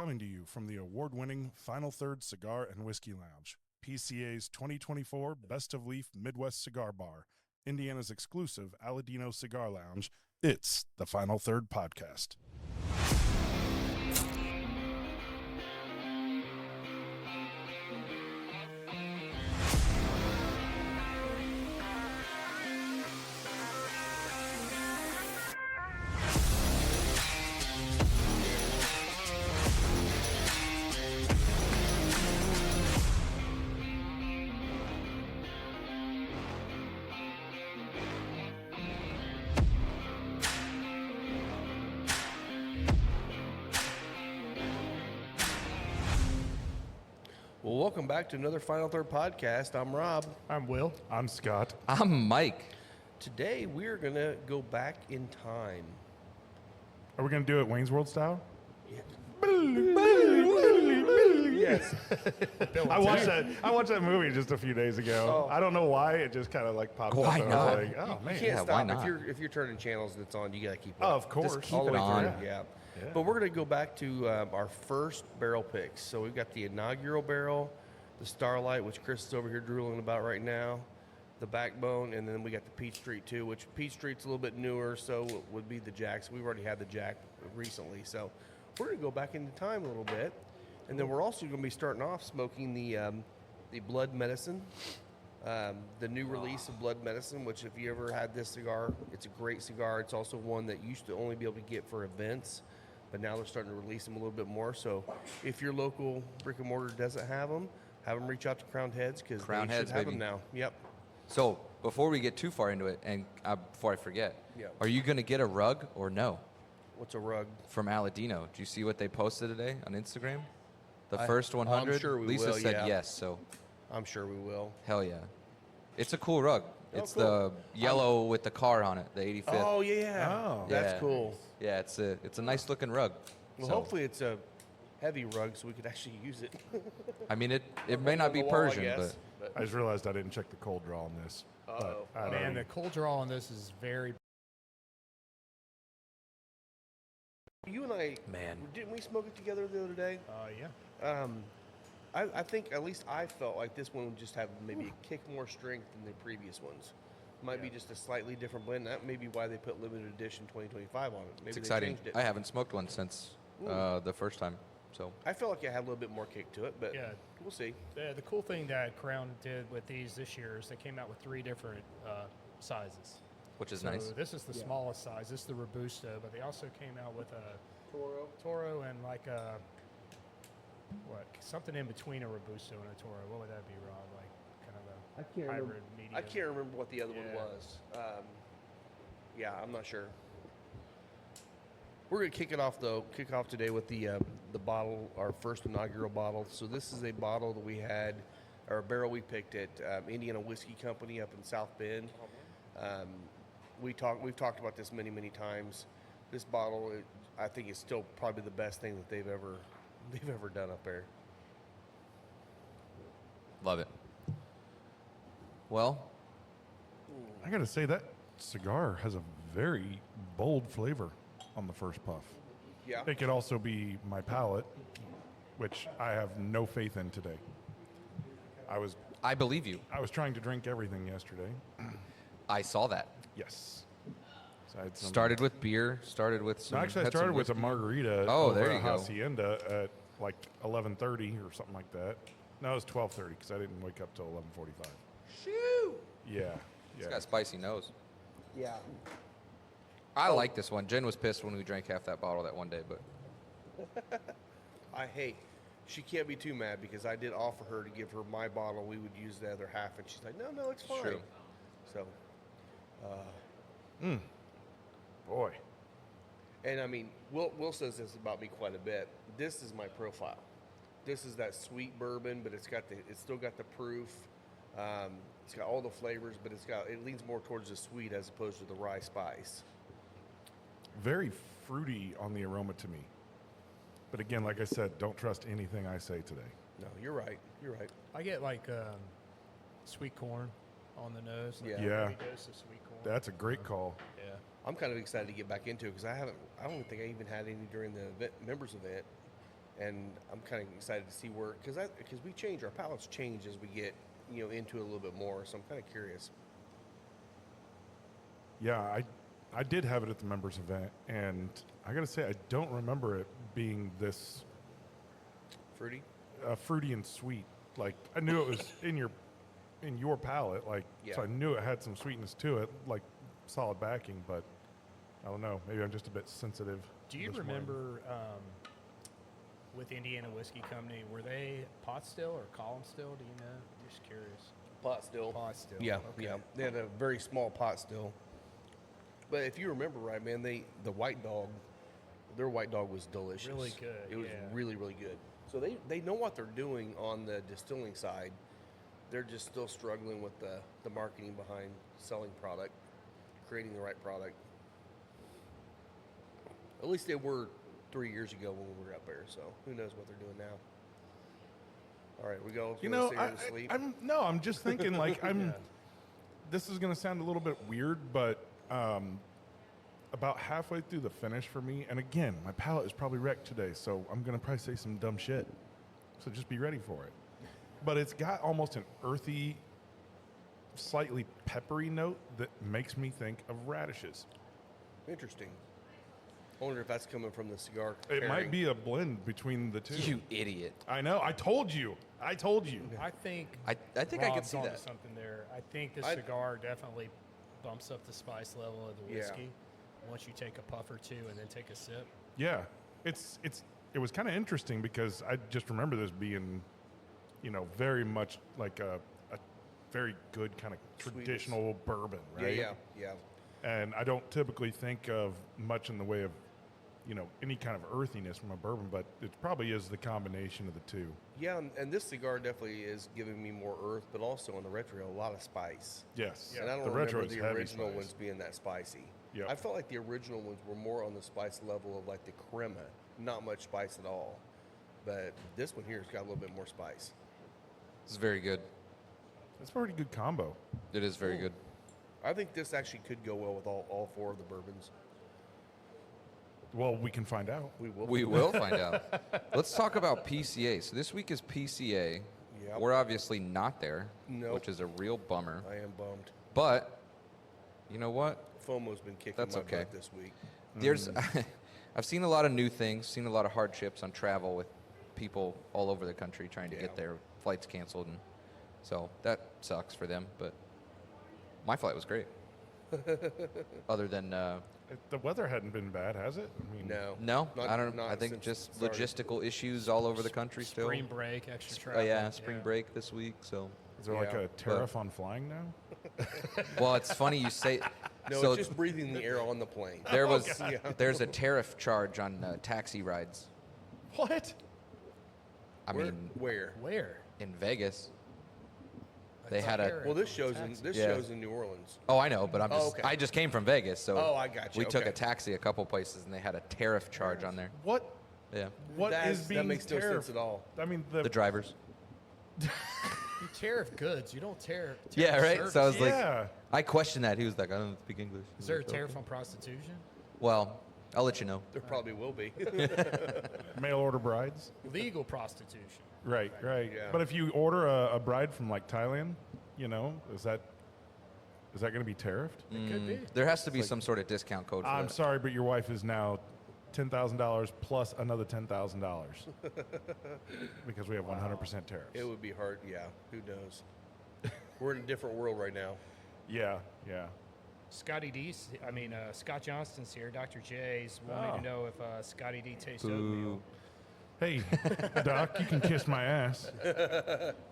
Coming to you from the award-winning Final Third Cigar and Whiskey Lounge, PCA's 2024 Best of Leaf Midwest Cigar Bar, Indiana's exclusive Aladino Cigar Lounge, it's the Final Third Podcast. Well, welcome back to another Final Third Podcast. I'm Rob. I'm Will. I'm Scott. I'm Mike. Today, we're going to go back in time. Are we going to do it Wayne's World style? Yes. I watched that movie just a few days ago. Oh. I don't know why. It just kind of like popped up. Why And I not? was like, oh, man. You can't Yeah, stop. why not? If you're turning channels that's on, you got to keep it Oh, on. of course. Just Keep all the it way on. through, yeah. Yeah. But we're going to go back to our first barrel picks. So we've got the inaugural barrel, the Starlight, which Chris is over here drooling about right now, the Backbone, and then we got the Peach Street too, which Peach Street's a little bit newer, so it would be the Jack. So we've already had the Jack recently. So we're going to go back into time a little bit. And then we're also going to be starting off smoking the Blood Medicine, the new release of Blood Medicine, which if you ever had this cigar, it's a great cigar. It's also one that you used to only be able to get for events, but now they're starting to release them a little bit more. So if your local brick and mortar doesn't have them reach out to Crowned Heads because they Crowned should Heads, have baby. them now. Yep. So before we get too far into it, and before I forget, Yeah. are you going to get a rug or no What's a rug? from Aladino? Do you see what they posted today on Instagram? The I- first 100? I'm sure we Lisa will, said yeah. yes, so I'm sure we will. hell yeah. It's a cool rug. Oh, It's cool. the yellow with the car on it, the 85th. Oh, yeah. Oh. That's Yeah. cool. Yeah, it's a nice looking rug. Well, So, hopefully it's a heavy rug so we could actually use it. I mean, it may not be On the wall, I Persian, guess, but I just realized I didn't check the cold draw on this. Uh-oh. But I don't Man, know. the cold draw on this is very. You and I, Man. didn't we smoke it together the other day? Yeah. I think at least I felt like this one would just have maybe a kick more strength than the previous ones. Might be just a slightly different blend. That may be why they put limited edition 2025 on it. Maybe it's they exciting. changed it. I haven't smoked one since the first time, so. I felt like it had a little bit more kick to it, but Yeah. we'll see. The cool thing that Crown did with these this year is they came out with 3 different sizes. Which is So nice. this is the smallest size. This is the Robusto, but they also came out with a Toro and like a something in between a Robusto and a Toro. What would that be, Rob? Like kind of a hybrid medium. I can't remember what the other one Yeah. was. Yeah, I'm not sure. We're gonna kick off today with the bottle, our first inaugural bottle. So this is a bottle that we had, or a barrel we picked at Indiana Whiskey Company up in South Bend. We've talked about this many times. This bottle, I think, is still probably the best thing that they've ever done up there. Love it. Well, I got to say, that cigar has a very bold flavor on the first puff. Yeah. It could also be my palate, which I have no faith in today. I believe you. I was trying to drink everything yesterday. I saw that. Yes. So I had some, Started with beer. Started with some. No, actually, I had some started with a whiskey. margarita Oh, over there at you go. Hacienda at like 11:30 or something like that. No, it was 12:30 because I didn't wake up till 11:45. Shoo! Yeah. It's Yeah. got a spicy nose. Yeah. I like this one. Jen was pissed when we drank half that bottle that one day, but She can't be too mad because I did offer her to give her my bottle. We would use the other half, and she's like, "No, it's fine." true. So, Boy. and I mean, Will says this about me quite a bit. This is my profile. This is that sweet bourbon, but it's still got the proof. It's got all the flavors, but it leans more towards the sweet as opposed to the rye spice. Very fruity on the aroma to me. But again, like I said, don't trust anything I say today. No, you're right. You're right. I get like sweet corn on the nose. Like Yeah. a Yeah. heavy dose of sweet corn. That's a great call. Yeah. I'm kind of excited to get back into it because I don't think I even had any during the members event. and I'm kind of excited to see where because we change, our palates change as we get into it a little bit more. So I'm kind of curious. Yeah, I did have it at the members event, and I gotta say I don't remember it being this Fruity. fruity and sweet. Like I knew it was in your palate, like Yeah. so I knew it had some sweetness to it, like solid backing. But I don't know, maybe I'm just a bit sensitive. Do you this morning. remember with Indiana Whiskey Company, were they pot still or column still? Do you know? I'm just curious. Pot still. Pot still. Yeah, Okay. yeah. They had a very small pot still. But if you remember right, man, the White Dog, their White Dog was delicious. Really good, It was yeah. really, really good. So they know what they're doing on the distilling side. They're just still struggling with the marketing behind selling product, creating the right product. At least they were 3 years ago when we were up there. So who knows what they're doing now. All right, we go. You know, stay here and sleep? I'm just thinking like Yeah. This is gonna sound a little bit weird, but about halfway through the finish for me, and again, my palate is probably wrecked today, so I'm gonna probably say some dumb shit. So just be ready for it. But it's got almost an earthy, slightly peppery note that makes me think of radishes. Interesting. I wonder if that's coming from the cigar. It might pairing. be a blend between the two. You idiot. I know. I told you. I told you. I think I think I could Rob's see onto that. something there. I think the I- cigar definitely bumps up the spice level of the Yeah. whiskey once you take a puff or two and then take a sip. Yeah, it was kind of interesting because I just remember this being, very much like a very good kind of Sweetness. traditional bourbon, right? Yeah. And I don't typically think of much in the way of, any kind of earthiness from a bourbon, but it probably is the combination of the two. Yeah, and this cigar definitely is giving me more earth, but also on the retro, a lot of spice. Yes, And I don't the remember retro is the heavy original spice. ones being that spicy. Yep. I felt like the original ones were more on the spice level of like the crema, not much spice at all. But this one here has got a little bit more spice. It's very good. It's a pretty good combo. It is very good. I think this actually could go well with all four of the bourbons. Well, we can find out. We will. We will find out. Let's talk about PCA. So this week is PCA. Yep. We're obviously not there, Nope. which is a real bummer. I am bummed. But you know what? FOMO's been kicking That's my okay. butt this week. There's, I've seen a lot of new things, seen a lot of hardships on travel with people all over the country trying to Yeah. get their flights canceled, and so that sucks for them. But my flight was great. Other than The weather hadn't been bad, has it? I mean, No. no, Not- I don't. not I think since just it started. logistical issues all over the country still. Spring break, extra Oh travel. yeah, spring break this week. So, Is there like Yeah. a tariff on flying now? well, it's funny you say. No, so it's just breathing the air on the plane. there was Yeah. there's a tariff charge on taxi rides. What? I mean, Where? Where? in Vegas, they had a. Tariff Well, this on shows in taxi. this Yeah. shows in New Orleans. Oh, I know, but I'm Oh, just. okay. I just came from Vegas, so. Oh, I got you, We took okay. a taxi a couple places, and they had a tariff charge on there. What? Yeah, What is That being makes no tariff? sense at all. I mean, the drivers. You tariff goods. You don't tariff. Yeah, right. service. So I was Yeah. like, I questioned that. He was like, I don't speak English. Is there a I'm like, tariff "Okay." on prostitution? Well, I'll let you know. There probably will be. mail order brides. Legal prostitution. Right, right. Yeah. But if you order a bride from like Thailand, is that going to be tariffed? It could be. There has to be some sort of discount code for I'm that. sorry, but your wife is now $10,000 plus another $10,000 because we have 100% tariffs. It would be hard. Yeah. Who knows? We're in a different world right now. Yeah, yeah. Scotty D. Scott Johnston's here. Dr. J's wanted Oh. to know if Scotty D tastes Boo. oatmeal. Hey, Doc, you can kiss my ass.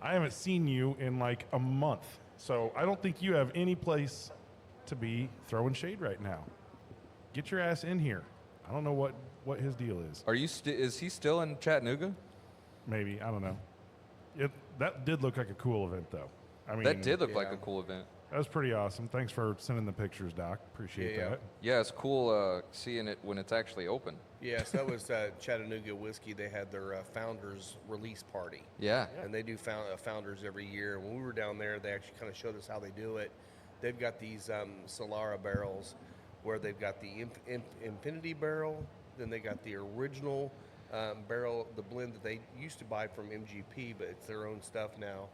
I haven't seen you in like a month, so I don't think you have any place to be throwing shade right now. Get your ass in here. I don't know what his deal is. Are you? Is he still in Chattanooga? Maybe, I don't know. That did look like a cool event, though. I mean, That did look like yeah. a cool event. That was pretty awesome. Thanks for sending the pictures, Doc. Appreciate Yeah, yeah. that. Yeah, it's cool seeing it when it's actually open. Yes, that was Chattanooga Whiskey. They had their founders release party. Yeah. And they do founders every year. When we were down there, they actually kind of showed us how they do it. They've got these Solara barrels where they've got the Infinity barrel, then they got the original barrel, the blend that they used to buy from MGP, but it's their own stuff now.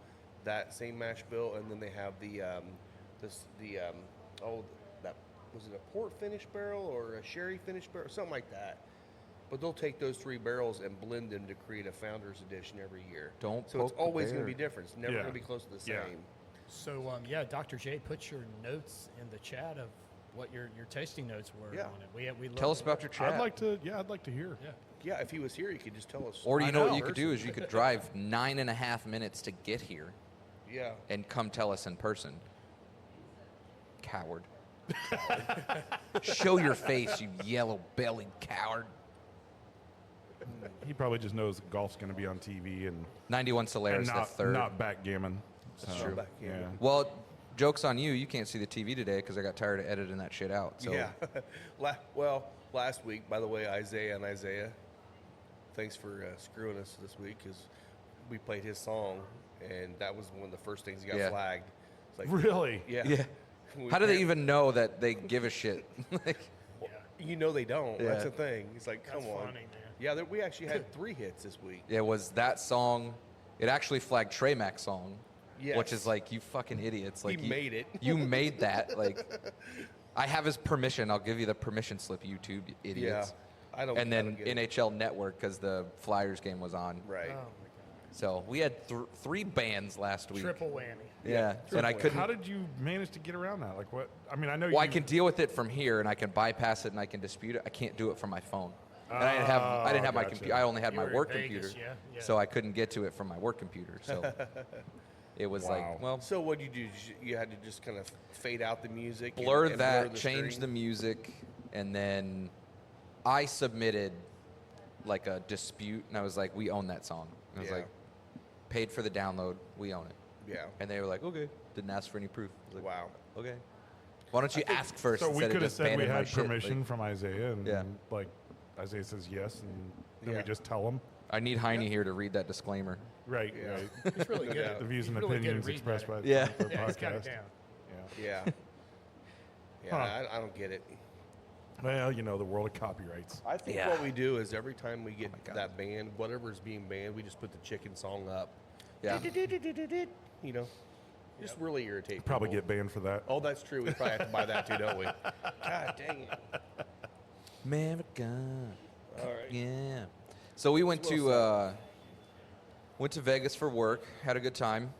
That same mash bill, and then they have that was it a port finish barrel or a sherry finish barrel, something like that. But they'll take those 3 barrels and blend them to create a Founders Edition every year. Don't so it's poke the always going to bear. be different. It's never Yeah. going to be close to the Yeah. same. So Dr. J, put your notes in the chat of what your tasting notes were Yeah. on it. We Tell us about your chat. I'd like to hear. Yeah. Yeah, if he was here, he could just tell us. Or you I know what know. you could do is you could drive 9.5 minutes to get here Yeah. and come tell us in person. Coward. Show your face, you yellow-bellied coward. He probably just knows golf's going to be on TV and 91 Solaris, the not, third. not backgammon. That's So, true. Backgammon. Well, joke's on you. You can't see the TV today because I got tired of editing that shit out. So Yeah. Last week, by the way, Isaiah, thanks for screwing us this week because we played his song, and that was one of the first things he got Yeah. flagged. It's like, Really? yeah. Yeah. We How do they can't- even know that they give a shit? Like, You know they don't. Yeah. That's the thing. He's like, come That's on. funny, man. Yeah, we actually had 3 hits this week. it was that song. It actually flagged Trey Mac's song, Yes. which is like, you fucking idiots. Like He made it. You made that. Like, I have his permission. I'll give you the permission slip, YouTube idiots. Yeah. I don't. And I then don't get it. NHL Network because the Flyers game was on. Right. Oh my So we had 3 bands last God. week. Triple whammy. Yeah, and I whammy. couldn't. How did you manage to get around that? Like what? I mean, I know Well, I you can deal with it from here, and I can bypass it, and I can dispute it. I can't do it from my phone. And I didn't have my gotcha. computer. I only had You my were in work Vegas, computer, yeah. so I couldn't get to it from my work computer. So it was Wow. like, well, So what did you do? You had to just kind of fade out the music, and- blur and that, the change the string? music, and then I submitted like a dispute, and I was like, we own that song. And I was Yeah. like, paid for the download, we own it. Yeah. And they were like, okay. Didn't ask for any proof. I was like, Wow. okay. Why don't you ask first? So we instead of could have just said we banning my had shit? Like, permission from Isaiah, and Yeah. like Isaiah says yes, and then Yeah. we just tell him. I need Heine here to read that disclaimer. Right, Yeah. right. He's really No good. doubt. The views and He's really good at opinions reading expressed that. by Yeah. the Yeah, he's got it podcast. down. Yeah. Yeah. Yeah. Huh. I don't get it. Well, you know the world of copyrights. I think Yeah. what we do is every time we get my God. that band, whatever's being banned, we just put the chicken song up. Yeah. You know, just really irritate. Probably people. get banned for that. Oh, that's true. We probably have to buy that too, don't we? God dang it! America. All right. Yeah. So we went to Vegas for work. Had a good time.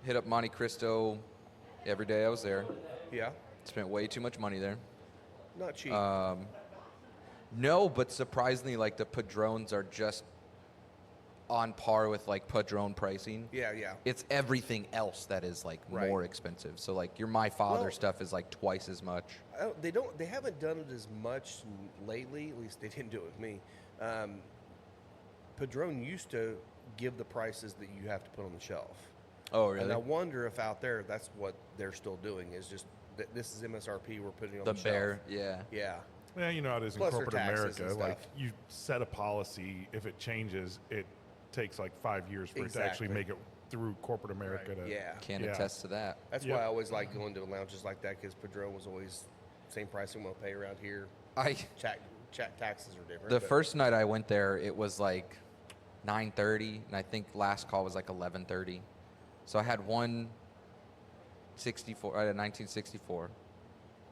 Hit up Monte Cristo every day I was there. Yeah. Spent way too much money there. Not cheap. No, but surprisingly, like the Padrones are just on par with like Padrone pricing. yeah. Yeah. It's everything else that is like Right. more expensive. So like your My Father Well- stuff is like twice as much. They haven't done it as much lately. At least they didn't do it with me. Padrone used to give the prices that you have to put on the shelf. Oh, And really? I wonder if out there that's what they're still doing. Is just this is MSRP. We're putting on The the bear, shelf. yeah. Yeah. Yeah, you know how it is in Plus their corporate taxes and America. Like stuff. you set a policy, if it changes, it takes like 5 years for it to actually Exactly. make it through corporate America. To, Yeah. Can Yeah. attest to that. That's Yep. why I always like going to lounges like that because Padrone was always same pricing we'll pay around here. I Chat taxes are different. the but- first night I went there, it was like 9:30, and I think last call was like 11:30. So I had one 64, I had a 1964,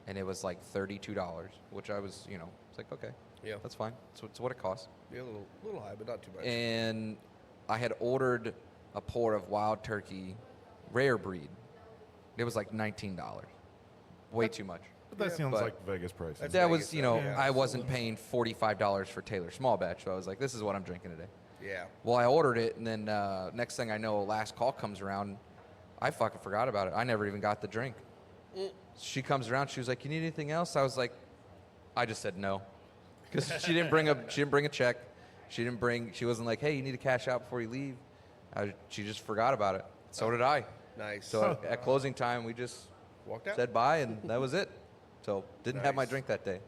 and it was like $32, which I was, it's like okay, Yeah. that's fine. So it's what it costs. Yeah, a little high, but not too much. And I had ordered a pour of wild turkey, rare breed. It was like $19, way too much. But that Yeah. sounds But- like Vegas prices. That's That Vegas, was, yeah. I wasn't paying $45 for Taylor Small Batch, so I was like, this is what I'm drinking today. Yeah. Well, I ordered it, and then next thing I know, last call comes around. I fucking forgot about it. I never even got the drink. She comes around. She was like, "You need anything else?" I was like, I just said no, because she didn't bring a check. She wasn't like, "Hey, you need to cash out before you leave." She just forgot about it. So did I. Nice. So at closing time, we just Walked out. said bye, and that was it. So didn't have my Nice. drink that day.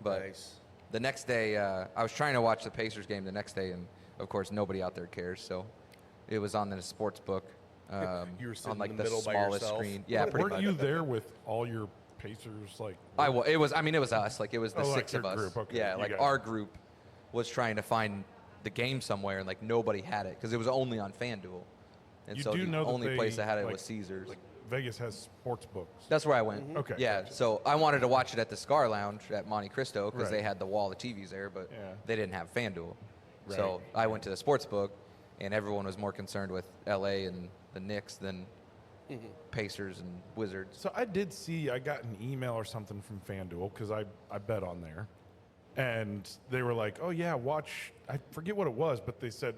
But Nice. the next day, I was trying to watch the Pacers game the next day, and of course, nobody out there cares. So it was on the sports book. You were sitting on like in the the middle by smallest yourself. screen. Yeah, pretty Weren't much. you there with all your Pacers? Like It was us. Like it was the Oh, like six of your us. group, okay, Yeah, you like got our it. group. was trying to find the game somewhere, and like nobody had it because it was only on FanDuel, and You so do the know that only they, place that had it like- was Caesars. Like Vegas has sports books. That's where I went. Okay, Yeah. gotcha. So I wanted to watch it at the Cigar Lounge at Monte Cristo because Right. they had the wall of TVs there, but Yeah. they didn't have FanDuel. Right. So I went to the sports book, and everyone was more concerned with LA and the Knicks than Pacers and Wizards. So I did see, I got an email or something from FanDuel because I bet on there. And they were like, oh, yeah, watch, I forget what it was, but they said,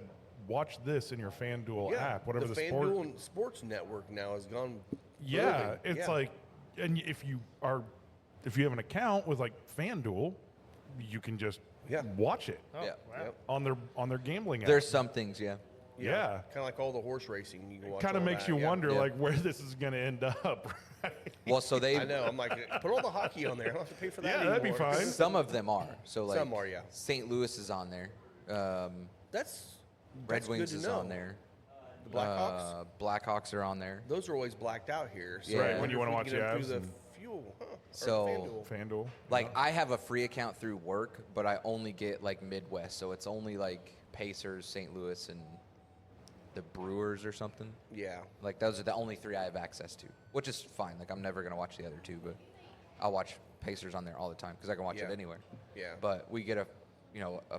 watch this in your FanDuel app, whatever the sport. FanDuel Sports Network now has gone. Yeah, booming. it's Yeah. like, and if you have an account with like FanDuel, you can just Yeah. watch it Oh, Yeah. wow. Yep. on their gambling app. There's some things, yeah. Yeah. Kind of like all the horse racing. You can watch. Kind of all makes that, you yeah. wonder Yeah. like where this is going to end up. Right? Well, so they I know. I'm like, put all the hockey on there. I don't have to pay for that Yeah, anymore. that'd be fine. some of them are. So like Some are, yeah. St. Louis is on there. That's Red that's Wings good is to know. on there. The Blackhawks. Blackhawks are on there. Those are always blacked out here. So Yeah. I Right, wonder when you if wanna we watch can get them the through Avs the and- fuel. Huh? Or So- FanDuel. FanDuel. Like I have a free account through work, but I only get like Midwest, so it's only like Pacers, St. Louis, and the Brewers or something. Yeah. Like those are the only three I have access to, which is fine. Like I'm never gonna watch the other two, but I'll watch Pacers on there all the time because I can watch Yeah. it anywhere. Yeah. But we get a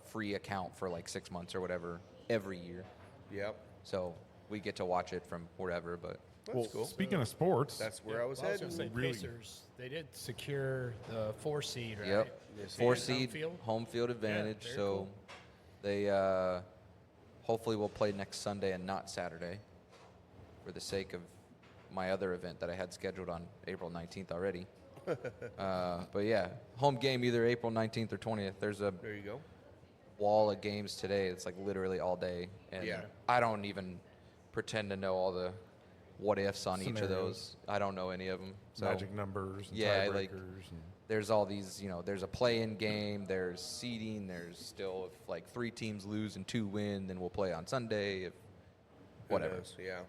free account for like 6 months or whatever every year, Yep. so we get to watch it from wherever. But That's Well, cool. speaking of sports, That's where I was Well, heading. gonna say Really- Pacers. They did secure the 4 seed, right? yep, Yes, four and seed field? home field advantage. very So cool. they hopefully will play next Sunday and not Saturday, for the sake of my other event that I had scheduled on April 19th already. But yeah, home game either April 19th or 20th. There's a There you go. wall of games today. It's like literally all day, and Yeah. I don't even pretend to know all the what ifs on each of Scenarios. those. I don't know any of them. So magic numbers, and Yeah, like- tiebreakers, and there's all these, there's a play-in game, there's seeding, there's still if like 3 teams lose and 2 win, then we'll play on Sunday. If Who whatever. knows? Yeah.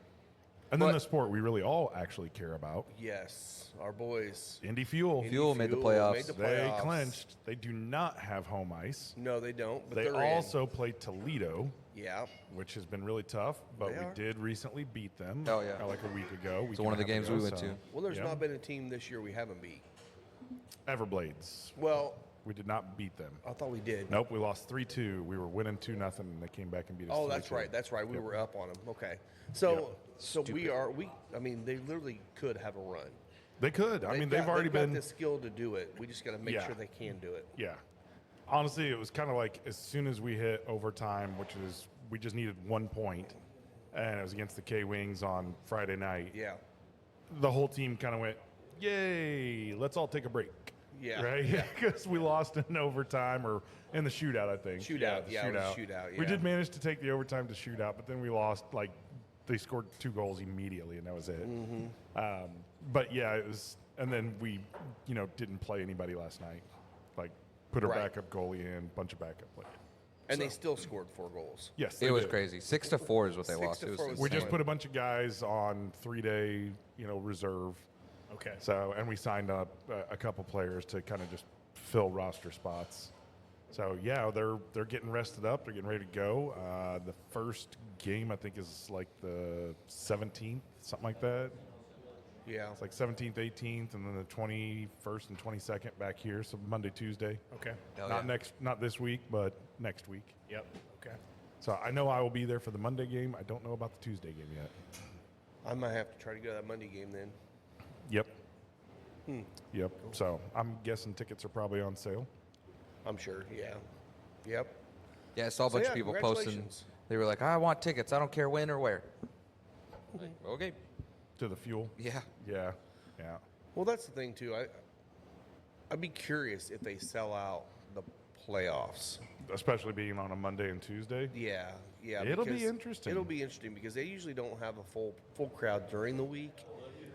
and then But- the sport we really all actually care about, Yes. Our boys. Indy Fuel. Indy Fuel made the Fuel playoffs. Made the They playoffs. clinched. They do not have home ice. No, they don't. But They they're also play Toledo, in. Yeah. which has been really tough, but They we are. did recently beat them. Oh, yeah. Like a week ago. So one of the games we went to. Well, there's yeah. not been a team this year we haven't beat. Everblades. Well, We did not beat them. I thought we did. Nope, we lost 3-2. We were winning 2-0, and they came back and beat us. Oh, that's 3-2. right. That's right. We were up on them. Okay. So, Yep. so we Stupid. are. I mean, they literally could have a run. They could. I mean, they've already got been. the skill to do it. We just got to make Yeah. sure they can do it. Yeah. Honestly, it was kind of like as soon as we hit overtime, which is we just needed 1 point, and it was against the K Wings on Friday night. Yeah. The whole team kind of went, "Yay! Let's all take a break." Yeah. Right? Yeah. Because we lost in overtime or in the shootout, I think. Shootout, the yeah, it was a shootout, We yeah. did manage to take the overtime to shootout, but then we lost. Like they scored 2 goals immediately, and that was it. Mm-hmm. But yeah, it was. And then we, didn't play anybody last night. Like put our Right. backup goalie in, bunch of backup players. And they still scored 4 goals. Yes, It they was did. crazy. 6-4 is what they 6 lost. to It was 4 was We just insane. put a bunch of guys on 3-day, reserve. Okay. So, and we signed up a couple players to kind of just fill roster spots. So yeah, they're getting rested up. They're getting ready to go. The first game I think is like the 17th, something like that. Yeah. It's like 17th, 18th, and then the 21st and 22nd back here. So Monday, Tuesday. Okay. Hell Not yeah. not this week, but next week. Yep. Okay. So I know I will be there for the Monday game. I don't know about the Tuesday game yet. I might have to try to go to that Monday game then. Yep. Yep. So I'm guessing tickets are probably on sale. I'm sure. Yeah. Yep. Yeah, I saw a So, bunch yeah, of people posting. congratulations. They were like, I want tickets. I don't care when or where. Like, okay. To the fuel. Yeah. Yeah. Yeah. Well, that's the thing too. I'd be curious if they sell out the playoffs. Especially being on a Monday and Tuesday. Yeah, yeah. It'll be because interesting. It'll be interesting because they usually don't have a full crowd during the week.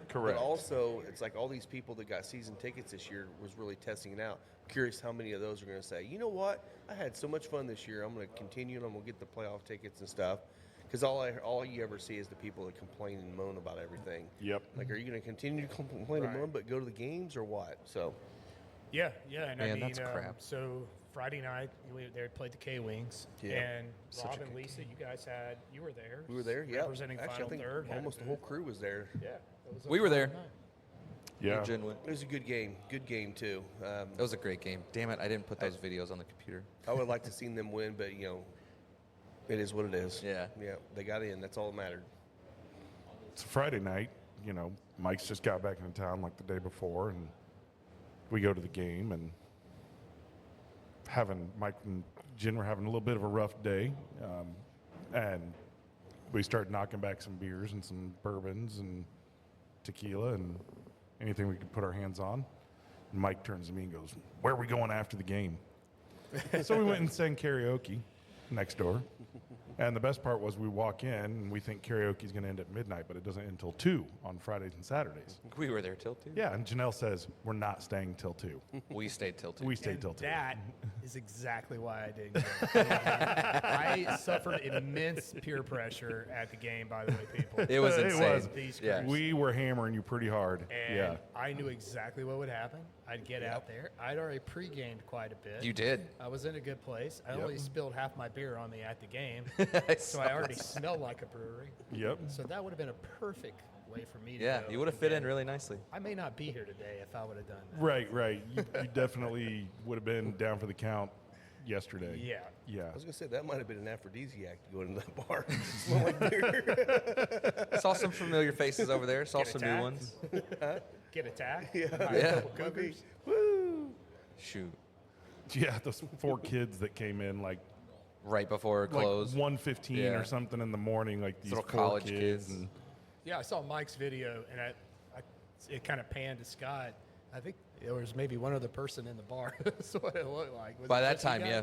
Correct. But also, it's like all these people that got season tickets this year was really testing it out. Curious how many of those are going to say, you know what? I had so much fun this year. I'm going to continue and I'm going to get the playoff tickets and stuff. Because all you ever see is the people that complain and moan about everything. Yep. Like, are you going to continue to complain and Right. moan, but go to the games or what? So, Yeah, yeah, and I Man, mean, that's crap. so Friday night, they played the K-Wings. Yeah. And Such a Rob good and Lisa, you guys you were there. We were there, yeah. Representing Actually, Final I think Third. had a almost the booth. whole crew was there. Yeah. it was a We were fun there. night. Yeah. Jen went. It was a good game. Good game, too. It was a great game. Damn it, I didn't put those videos on the computer. I would like to seen them win, but, it is what it is. Yeah. Yeah, they got in. That's all that mattered. It's a Friday night. Mike's just got back into town like the day before, and we go to the game, and Mike and Jen were having a little bit of a rough day, and we started knocking back some beers and some bourbons and tequila and anything we could put our hands on. And Mike turns to me and goes, "Where are we going after the game?" So we went and sang karaoke next door. And the best part was we walk in and we think karaoke's going to end at midnight, but it doesn't end until 2 on Fridays and Saturdays. We were there till 2. Yeah, and Janelle says, "We're not staying till 2. We stayed till 2. We stayed And till 2. that is exactly why I didn't go. I suffered immense peer pressure at the game, by the way, people. It was It insane. was. These Yeah. crews. We were hammering you pretty hard. And Yeah. I knew exactly what would happen. I'd get out there. I'd already pre-gamed quite a bit. You did. I was in a good place. I Yep. only spilled half my beer on me at the game, I so saw I already that. smelled like a brewery. Yep. So that would have been a perfect way for me to Yeah, go. you would have fit in really nicely. I may not be here today if I would have done that. Right. You definitely would have been down for the count yesterday. Yeah. Yeah. I was going to say, that might have been an aphrodisiac to go into that bar. Smell like beer. Saw some familiar faces over there. Saw Get some new attacked. ones. Get attacked. Yeah. by a Yeah. couple cougars. Woo! Shoot. Yeah, those 4 kids that came in like Right before it closed. 1:15 Yeah. or something in the morning, like these Little 4 college kids. And Yeah, I saw Mike's video, and it kind of panned to Scott. I think there was maybe one other person in the bar. That's what it looked like. Was By it that just you time, guys? yeah.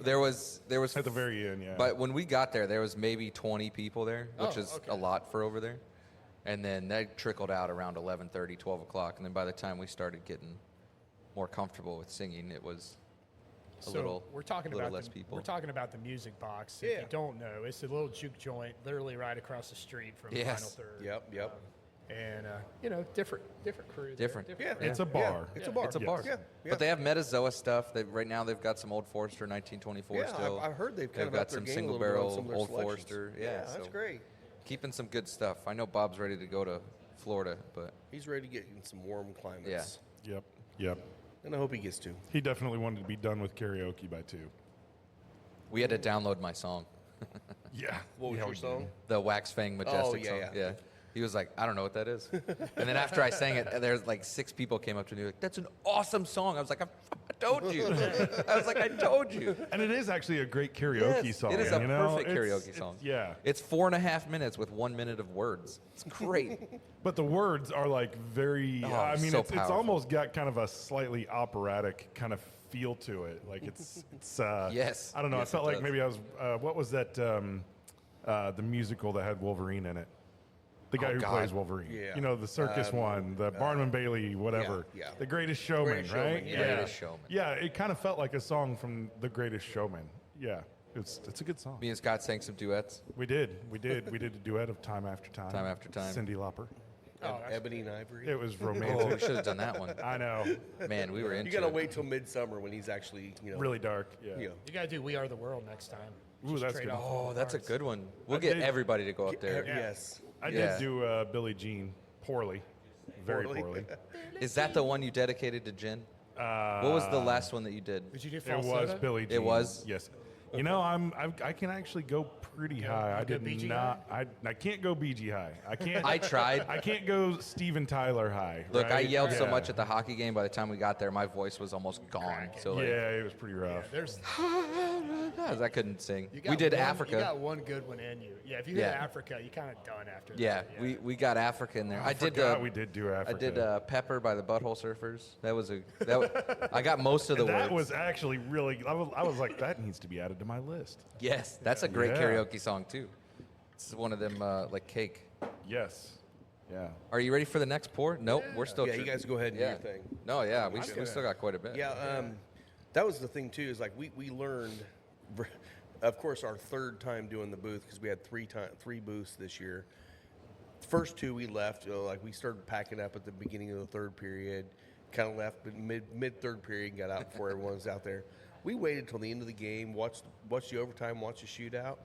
There was at the very end, yeah. But when we got there was maybe 20 people there, which Oh, is okay. a lot for over there. And then that trickled out around 11:30, 12 o'clock. And then by the time we started getting more comfortable with singing, it was a So little, we're talking little about less the, people. We're talking about the music box. If Yeah. you don't know, it's a little juke joint, literally right across the street from Yes. Final Third. Yep. And different crew. there, Different. Yeah. It's a bar. It's a bar. It's a Yes. bar. Yeah. But they have Metazoa stuff. Right now they've got some Old Forester 1924 Yeah, still. I've heard they've kind of got upped their some game a single little bit on barrel some of their Old selections. Forester. Yeah, that's so great. Keeping some good stuff. I know Bob's ready to go to Florida, but He's ready to get in some warm climates. Yep. And I hope he gets to. He definitely wanted to be done with karaoke by 2. we had to download my song, Yeah. What was Yeah, your we did. song? the Wax Fang Majestic yeah, song. yeah. He was like, I don't know what that is. And then after I sang it, there's like 6 people came up to me like, that's an awesome song. I was like, I told you. I was like, I told you. And it is actually a great karaoke Yes, song. it is a you know? perfect It's- karaoke it's- song. Yeah. It's 4.5 minutes with 1 minute of words. It's great. But the words are like very, Oh, I mean, so it's powerful. almost got kind of a slightly operatic kind of feel to it. Like it's Yes. I don't know. Yes, I felt it like does. maybe I was, what was that, the musical that had Wolverine in it? The guy Oh, who God. plays Wolverine. Yeah. You know, the circus one, the Barnum Bailey, whatever. yeah. The Greatest Showman, Greatest right? Showman, yeah. Greatest Showman. Yeah, it kind of felt like a song from The Greatest Showman. Yeah, it's a good song. Me and Scott sang some duets. We did a duet of Time After Time. Time After Time. Cyndi Lauper. Oh, that's Ebony and Ivory. It was Oh, we romantic. should have done that one. I know. Man, we were into You gotta it. wait till midsummer when he's actually, Really dark. Yeah. you know. You gotta do "We Are the World" next time. Ooh, Just that's trade good. off all Oh, the that's a parts. good one. We'll I get did- everybody to go up there. Yes. I Yeah. did do Billie Jean poorly, very poorly. Is that the one you dedicated to Jen? What was the last one that you did? Did you do It falsetto? was Billie Jean. It was? Yes. You know, I can actually go pretty high. I you go did BG not. I can't go BG high. I can't. I tried. I can't go Steven Tyler high. Look, I right? yelled so Yeah. much at the hockey game. By the time we got there, my voice was almost gone. So like, Yeah, it was pretty rough. There's I couldn't sing. you got We did one, Africa. You got one good one in you. Yeah, if you hit Yeah. Africa, you kind of done after Yeah, that. we got Africa in there. I did. Forgot we did do Africa. I did Pepper by the Butthole Surfers. That was I got most of the That words. was actually really. I was like, that needs to be added to my list. Yes, that's a great Yeah. karaoke song too. It's one of them like Cake. Yes. Yeah. Are you ready for the next pour? Nope, we're still. Yeah, you guys go ahead and do your thing. No, yeah, we still got quite a bit. Yeah, that was the thing too. Is like we learned, of course, our third time doing the booth because we had three booths this year. First 2 we left, like we started packing up at the beginning of the third period, kind of left, but mid third period and got out before everyone was out there. We waited till the end of the game, watched the overtime, watched the shootout,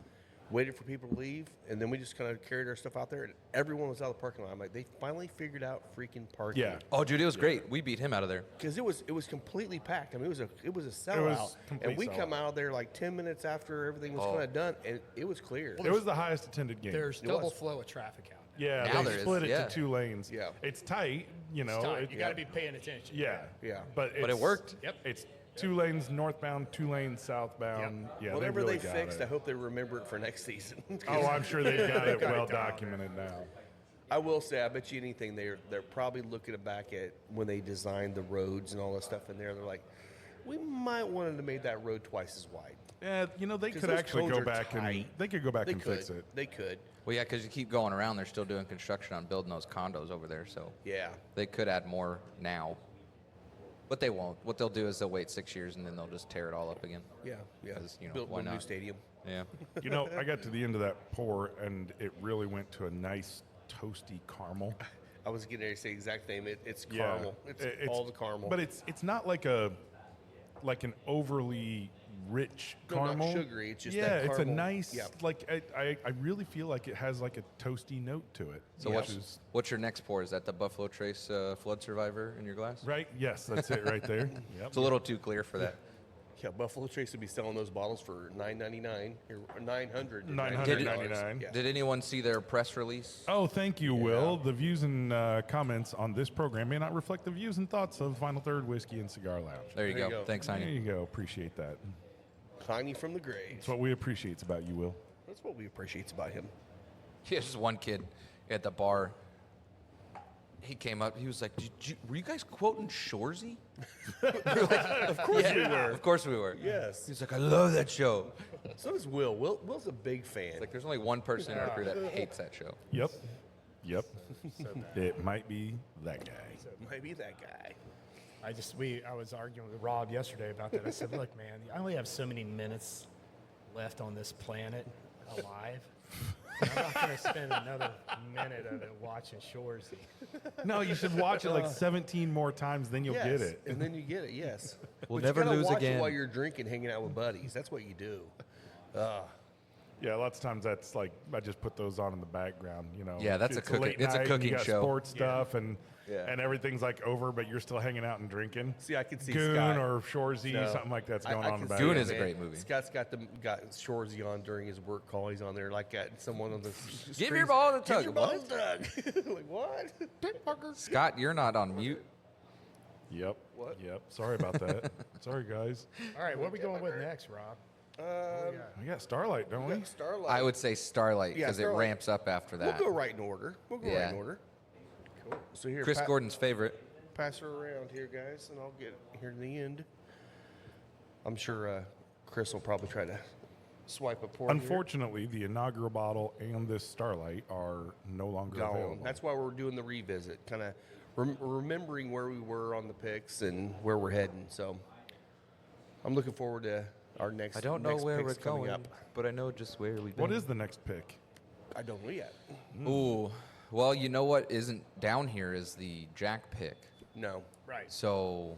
waited for people to leave, and then we just kind of carried our stuff out there, and everyone was out of the parking lot. I'm like, they finally figured out freaking parking. Yeah. Oh, dude, it was great. We beat him out of there. Because it was completely packed. I mean, it was a sellout, complete and we come sellout. out there like 10 minutes after everything was kind of done, and it was clear. It was the highest attended game. There's It double was. flow of traffic out there. yeah, Now they there is, split it yeah. to 2 lanes. Yeah. It's tight, you know. It's tight. it- You got to be paying attention. Yeah. Yeah. But But it it's- worked. Yep. It's 2 lanes northbound, 2 lanes southbound. Yeah, Whatever really they got fixed, it. I hope they remember it for next season. Oh, I'm sure they've got it got it well down. documented now. I will say, I bet you anything, they're probably looking back at when they designed the roads and all that stuff in there. They're like, we might want to make that road twice as wide. Yeah, you know, they 'Cause could those actually codes go are back and tight. they could go back They and could. fix it. They could. Well, yeah, because you keep going around, they're still doing construction on building those condos over there, so Yeah. they could add more now. But they won't. What they'll do is they'll wait 6 years and then they'll just tear it all up again. Yeah. Yeah. 'Cause, you know, Build why a new not? stadium. Yeah. You know, I got to the end of that pour and it really went to a nice toasty caramel. I was getting ready to say the exact thing. It's Yeah, caramel. It's all the caramel. But it's not like an overly rich No, not caramel. sugary, it's just yeah, that it's a caramel. nice Yeah. like I really feel like it has like a toasty note to it. So which what's is- what's your next pour? Is that the Buffalo Trace Flood Survivor in your glass? right? Yes, that's it right there. Yep. It's a little too clear for that. yeah, Buffalo Trace would be selling those bottles for $9.99 or $900. $999. Yeah. Did anyone see their press release? Oh, thank you, Will. The views and comments on this program may not reflect the views and thoughts of Final Third Whiskey and Cigar Lounge. There you There you go. go. Thanks, There Heine. you go. Appreciate that. Tiny from the grave. That's what we appreciate about you, Will. That's what we appreciate about him. Yeah, just one kid at the bar. He came up. He was like, "Were you guys quoting Shorzy?" Of course we were. Of course we were. Yes. He's like, "I love that show." So does Will. Will's a big fan. Like, there's only one person in our crew that hates that show. Yep. Yep. It might be that guy. Might be that guy. I was arguing with Rob yesterday about that. I said, look, man, I only have so many minutes left on this planet alive. And I'm not going to spend another minute of it watching Shorzy. No, you should watch it like 17 more times, then you'll Yes, get it. and then you get it. Yes. We'll But never you gotta lose watch again. It while you're drinking, hanging out with buddies. That's what you do. Yeah, lots of times that's like I just put those on in the background. You know. Yeah, that's a It's cooking- late it's a night and cooking you got show. Sports stuff and Yeah. and everything's like over, but you're still hanging out and drinking. See, I can see Goon Scott. or Shorzy, No. something like that's going I on in can the see background. Goon it, is a man. great movie. Scott's got Shorzy on during his work call. He's on there like that. Someone on the Give your ball to Give Tug. your ball to Tug. Like what? Scott, you're not on mute. Yep. What? Yep. Sorry about that. Sorry, guys. All right, what are we going with next, Rob? We got Starlight, don't we? Starlight. I would say Starlight Yeah, because it Starlight. ramps up after We'll that. go right in order. We'll go right Yeah. in order. Cool. So here, Chris Gordon's favorite. pass her around here, guys, and I'll get here in the end. I'm sure Chris will probably try to swipe a pour. here. Unfortunately, the inaugural bottle and this Starlight are no longer Gone. available. That's why we're doing the revisit, kind of remembering where we were on the picks and where we're heading. So I'm looking forward to our next. I don't know next where picks we're coming going, up. but I know just where we've been. What is the next pick? I don't know yet. Ooh, well, you know what isn't down here is the Jack pick. No. Right. So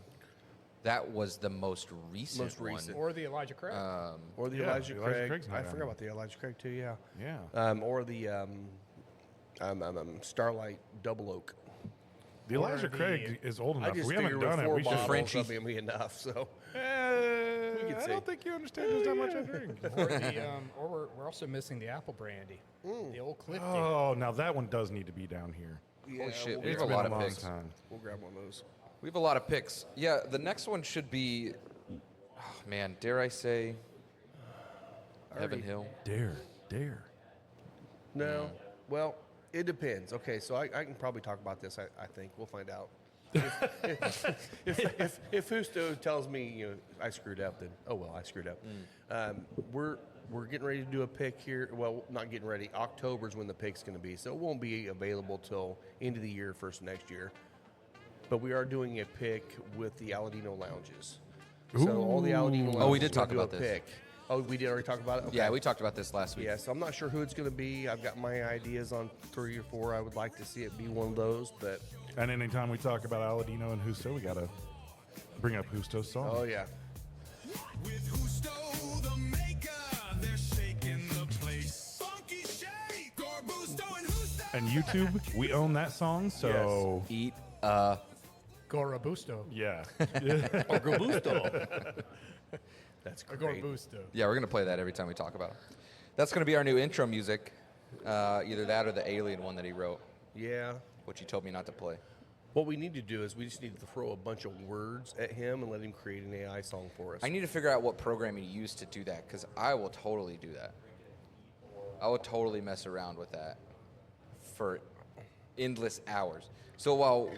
that was the most recent Most recent. Or the Elijah Craig. Or the Yeah, Elijah Elijah Craig. Craig's not I down forgot here. about the Elijah Craig too. Yeah. Yeah. Or the Starlight Double Oak. The Or Elijah the- Craig is old I enough. just We figured haven't with done it. 4 We should. bottles, Frenchie. that'd be enough. So I see. don't think you understand just how much I drink. or we're also missing the apple brandy, the old Clifton. Oh, now that one does need to be down here. yeah, shit, we'll we have It's a been lot a of long picks. time. We'll grab one of those. We have a lot of picks. Yeah, the next one should be, oh, man, dare I say, Heaven Hill. Dare. No. Well, it depends. Okay, so I can probably talk about this. I think we'll find out. If Husto tells me I screwed up, then oh well, I screwed up. We're getting ready to do a pick here. Well, not getting ready. October's when the pick's going to be, so it won't be available till end of the year, first of next year. But we are doing a pick with the Aladino lounges. So all the Aladino lounges. Oh, we did we're talk gonna about do a this. Pick. Oh, we did already talk about it. Okay. Yeah, we talked about this last week. Yeah, so I'm not sure who it's going to be. I've got my ideas on 3 or 4. I would like to see it be one of those, but And anytime we talk about Aladino and Husto, we gotta bring up Husto's song. oh yeah. With Who Stole the Maker, they're shaking the place. Funky Shake, Gorbusto and Who's That? And YouTube, we own that song, so Eat Gorobusto. yeah. Or Robusto. That's Or great. Gorbusto. Yeah, we're gonna play that every time we talk about it. That's gonna be our new intro music. Either that or the Alien one that he wrote, Yeah. which he told me not to play. What we need to do is we just need to throw a bunch of words at him and let him create an AI song for us. I need to figure out what program he used to do that, because I will totally do that. I will totally mess around with that for endless hours. So while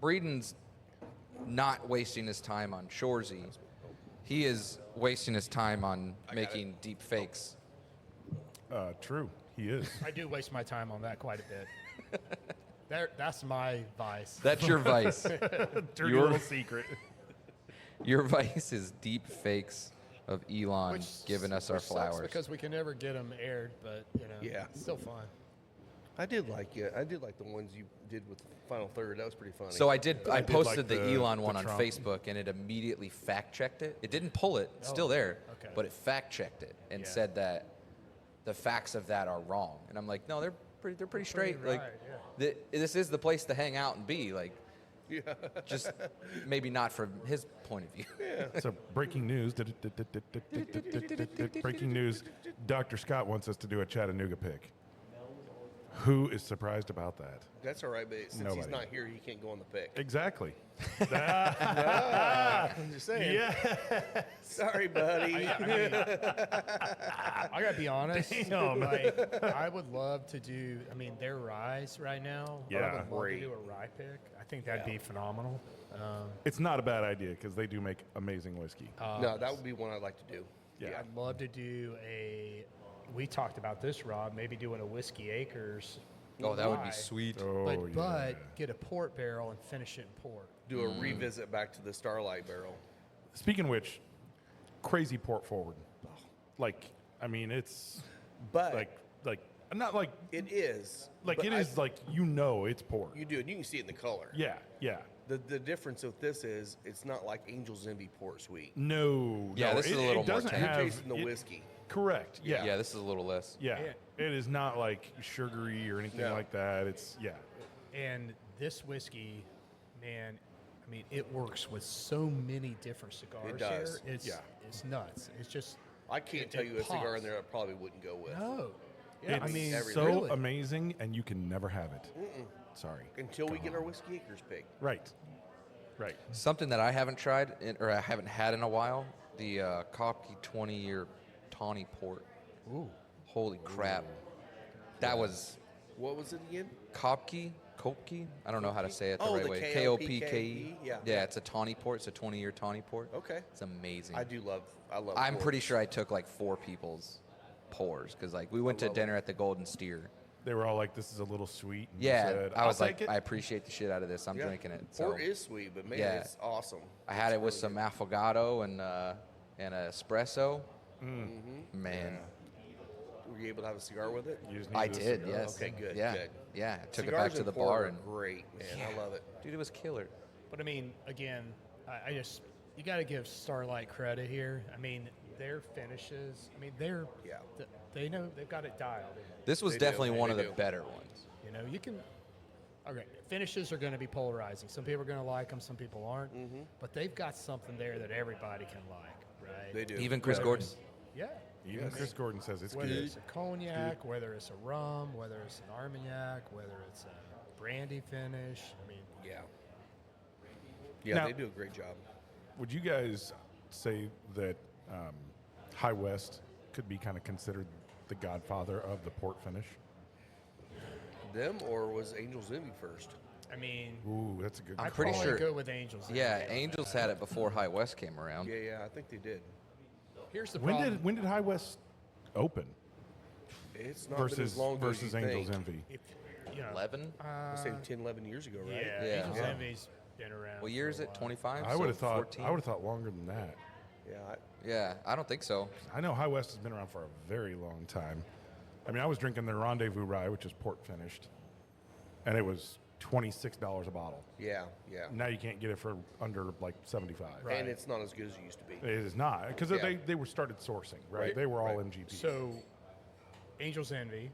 Breeden's not wasting his time on Shorzy, he is wasting his time on making deep fakes. True, he is. I do waste my time on that quite a bit. That's my vice. That's your vice. Dirty Your- little secret. Your vice is deep fakes of Elon Which giving us our which sucks flowers. because we can never get them aired, but Yeah. it's still fun. I did like it. I did like the ones you did with the Final Third. That was pretty funny. So I did I posted like the, the Elon one on Trump. Facebook, and it immediately fact checked it. It didn't pull it; it's still there, okay. but it fact checked it and Yeah. said that the facts of that are wrong. And I'm like, no, they're pretty straight. right, Like, this is the place to hang out and be. Like, just maybe not from his point of view. So breaking news. Breaking news. Dr. Scott wants us to do a Chattanooga pick. Who is surprised about that? That's all right, but since Nobody. he's not here, he can't go on the pick. Exactly. I'm just saying. Yeah. Sorry, buddy. I gotta be honest. Damn. Like, I would love to do. I mean, their ryes right now. I Yeah. would love Great. to do a rye pick. I think that'd be phenomenal. It's not a bad idea because they do make amazing whiskey. No, that would be one I'd like to do. Yeah. I'd love to do a. We talked about this, Rob. Maybe doing a Whiskey Acres. Oh, that would be rye, sweet. Oh, But get a port barrel and finish it in port. Do a revisit back to the Starlight Barrel. Speaking of which, crazy port forward. Like, I mean, it's But like not like it is. like but it is like it's port. You do it. You can see it in the color. Yeah, yeah. The difference with this is it's not like Angel's Envy Port Sweet. No, Yeah, no, this is a little more doesn't tame. You're have tasting the it- whiskey. Correct. Yeah. Yeah, this is a little less. Yeah. Yeah. It is not like sugary or anything No. like that. It's And this whiskey, man, I mean, it works with so many different cigars. It does. Here. It's Yeah. it's nuts. It's just I can't It- tell it you a cigar pops. in there I probably wouldn't go with. no. Yeah, it's I mean, so really. amazing, and you can never have it. Sorry. Until we get our Whiskey Acres pick. Right. Right. Something that I haven't tried or I haven't had in a while: the Kopke 20-year tawny port. Ooh. Holy crap! That was What was it again? Kopke. I don't know how to say it the Oh, right the way. Kopke, Kopke. yeah. Yeah, it's a tawny port. It's a 20-year tawny port. Okay. It's amazing. I love I'm pretty ports. sure I took like 4 people's pours because like we went to love dinner at the Golden Steer. They were all like, "This is a little sweet." And you Yeah, said, I was "I'll like, take it." I appreciate the shit out of this. I'm Yeah. drinking it. So Port is sweet, but man, Yeah. it's awesome. I had It's it with really some good. affogato and an espresso. Man, Were you able to have a cigar with it? You just I needed a did. cigar. Yes. Okay, good, Yeah, good. yeah. Took Cigars it back to in the port bar are and great, man. I love it. dude, it was killer. But I mean, again, I just you got to give Starlight credit here. I mean, their finishes. I mean, Yeah. they know they've got it dialed. This was They do, definitely one of they the do. better ones. You know, you can. Okay, finishes are going to be polarizing. Some people are going to like them, some people aren't. But they've got something there that everybody can like, right? They do. Even Chris Whether Gordon. it's- Yeah. Even Chris Gordon says it's Whether good. it's a cognac, whether it's a rum, whether it's an Armagnac, whether it's a brandy finish. I mean, Yeah. Yeah, Now- they do a great job. Would you guys say that High West could be kind of considered the godfather of the port finish? Them or was Angel's Envy first? I mean, Ooh, that's a good. I I'm pretty probably sure- go with Angels. Yeah, Angels had it before High West came around. Yeah, I think they did. Here's the When problem. did High West open It's not been versus as long ago as you Angels think. Envy? If, you know, 11? I say 10, 11 years ago, right? Yeah, Yeah. Angels Yeah. Envy's been around. What year for is a it? while. 25? I would have thought 14? I would have thought longer than that. Yeah. Yeah, I don't think so. I know High West has been around for a very long time. I mean, I was drinking their Rendezvous Rye, which is port finished, and it was $26 a bottle. Yeah, yeah. Now you can't get it for under like 75. Right. And it's not as good as it used to be. It is not because Yeah. they were started sourcing, right? Right, They were all right. MGP. So, Angel's Envy,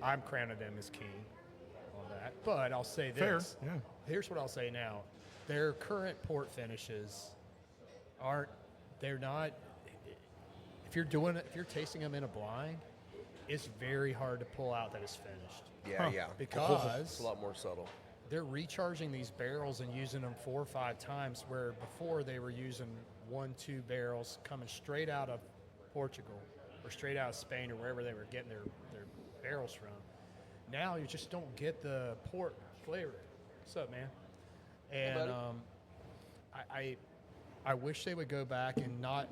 I'm crowning them as king on that. But I'll say Fair, this. yeah. Here's what I'll say now. Their current port finishes they're not, if you're tasting them in a blind, it's very hard to pull out that it's finished. Yeah, yeah. Because it's a lot more subtle. they're recharging these barrels and using them 4 or 5 times, where before they were using 1-2 barrels coming straight out of Portugal or straight out of Spain or wherever they were getting their barrels from. Now you just don't get the port flavor. What's up, man? And I wish they would go back and not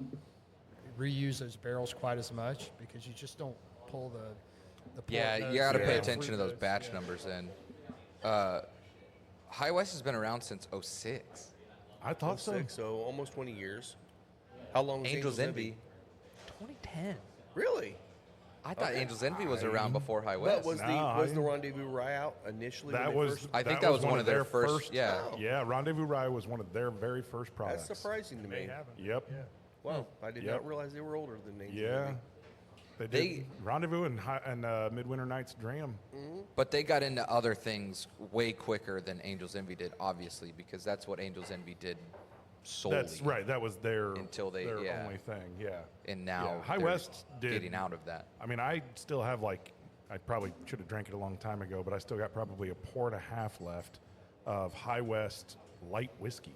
reuse those barrels quite as much, because you just don't pull the port Yeah, notes you got to and pay the attention to fruit those notes. batch Yeah. numbers. And High West has been around since '06. I thought so. 06, so almost 20 years. How long was Angel's Envy, 2010. Really? I thought Angel's Envy was around before High But West. was No, was I- the Rendezvous Rye out initially? That when they was. first- I think that was one of their first- yeah. Yeah, Rendezvous Rye was one of their very first products. That's surprising to They me. haven't. Yep. Yeah. Wow, I did Yep. not realize they were older than Angel's Yeah. Envy. They did They- Rendezvous and Midwinter Nights Dram. But they got into other things way quicker than Angel's Envy did, obviously, because that's what Angel's Envy did solely. That's right. That was their Until they- their yeah. only thing. Yeah. And now Yeah, High they're West did getting out of that. I mean, I still have like, I probably should have drank it a long time ago, but I still got probably a pour and a half left of High West light whiskey.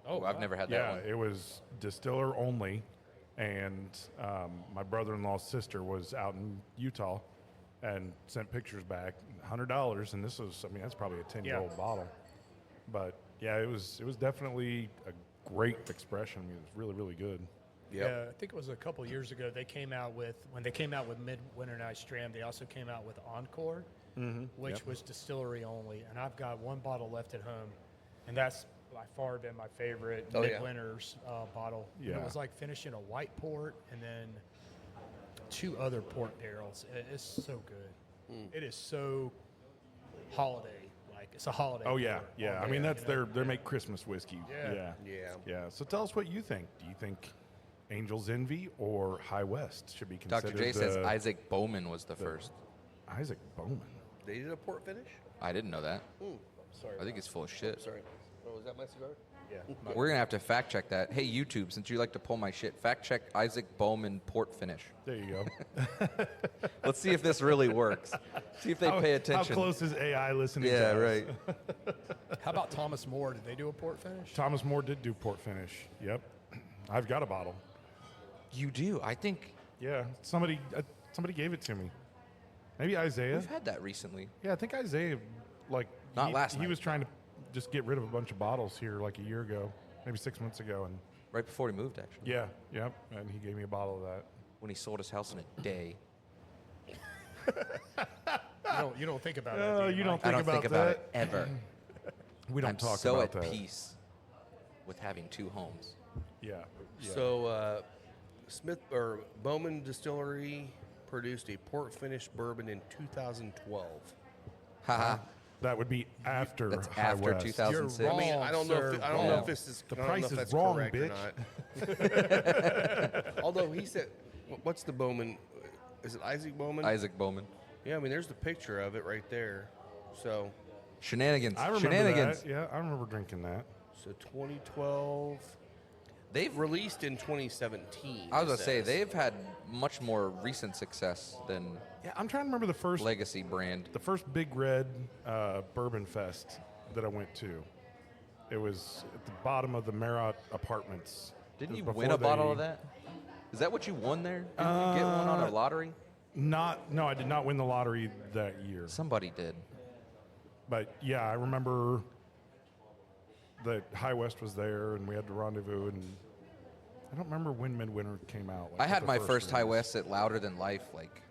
Oh, I've never had that Yeah, one. it was distiller only, and my brother-in-law's sister was out in Utah and sent pictures back, $100, and this was, I mean, that's probably a 10-year-old Yeah. bottle, but yeah, it was definitely a great expression. I mean, it was really, really good. Yep. Yeah, I think it was a couple years ago. They came out with, when they came out with Midwinter Night's Dram, they also came out with Encore, which was distillery only. And I've got one bottle left at home, and that's by far been my favorite Oh, yeah. Midwinter's bottle. And Yeah. it was like finishing a white port and then 2 other port barrels. It's so good. It is so holiday. Like, it's a holiday. Oh yeah, port yeah. all I mean, day, that's you know? their make Christmas whiskey. Yeah. yeah, Yeah. yeah. So tell us what you think. Do you think Angel's Envy or High West should be considered? Dr. J says the- Isaac Bowman was the first. Isaac Bowman. They did a port finish? I didn't know that. Sorry. I think he's full of shit. Sorry. Oh, was that my cigar? Yeah. We're gonna have to fact check that. Hey, YouTube, since you like to pull my shit, fact check Isaac Bowman port finish. There you go. Let's see if this really works. See if they pay attention. How close is AI listening? Yeah, to us? right. How about Thomas More? Did they do a port finish? Thomas More did do port finish. Yep. I've got a bottle. You do. I think Yeah. Somebody gave it to me. Maybe Isaiah. we've had that recently. Yeah, I think Isaiah, like, Not last he night. was trying to just get rid of a bunch of bottles here like a year ago, maybe 6 months ago, and Right before he moved, actually. yeah, yep, and he gave me a bottle of that. When he sold his house in a day. You don't think about Oh, that. do you Mike? don't I don't about think about that. it ever. We don't I'm talk so about at that. peace with having 2 homes. Yeah. yeah. So, Smith or Bowman Distillery produced a port finish bourbon in 2012. Haha. that would be after That's High after West. 2006. You're I mean, wrong, I don't know. sir, If I don't know wrong. if this is The I don't price know if is that's wrong, correct bitch. or not. Although he said, "What's the Bowman? Is it Isaac Bowman?" Isaac Bowman. Yeah, I mean, there's the picture of it right there. So, Shenanigans. I remember Shenanigans. that. Yeah, I remember drinking that. so 2012, They've released in 2017. I was it gonna say says. they've had much more recent success than Yeah, I'm trying to remember the first Legacy brand. Big Red Bourbon Fest that I went to. It was at the bottom of the Marriott Apartments. Didn't It you was win a before bottle they- of that? Is that what you won there? Didn't you get one on a lottery? No, I did not win the lottery that year. Somebody did. But yeah, I remember that High West was there, and we had the rendezvous, and I don't remember when Midwinter came out. like, I what had the my first High release. West at Louder Than Life. Like,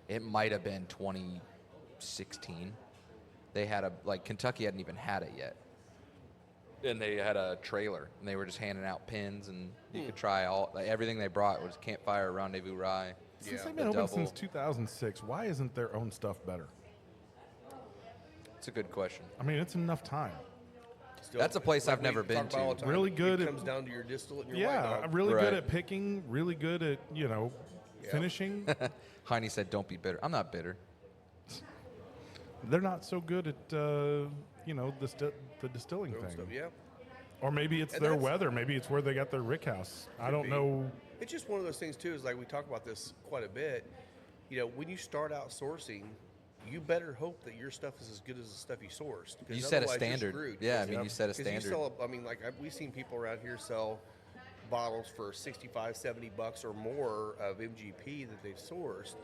it might have been 2016. They had Kentucky hadn't even had it yet, and they had a trailer, and they were just handing out pins, and you could try everything they brought was Campfire, Rendezvous Rye. Since Yeah, they've the been open double. since 2006, why isn't their own stuff better? It's a good question. I mean, it's enough time. Still, That's a place I've we never talk been about all the to. time, Really good It at- comes down to your distillate and your white Yeah, dog. really Right. good at picking, really good at, finishing. Heine said, "Don't be bitter." I'm not bitter. They're not so good at, the distilling Those thing. stuff, yeah. Or maybe it's And their that's- weather. Maybe it's where they got their rick house. I don't be. know. It's just one of those things too. Is like we talk about this quite a bit. When you start out sourcing, you better hope that your stuff is as good as the stuff you sourced. 'cause You set a otherwise you're standard. screwed. Yeah, I mean, you set a 'Cause you standard. sell, we've seen people around here sell bottles for 65, 70 bucks or more of MGP that they've sourced.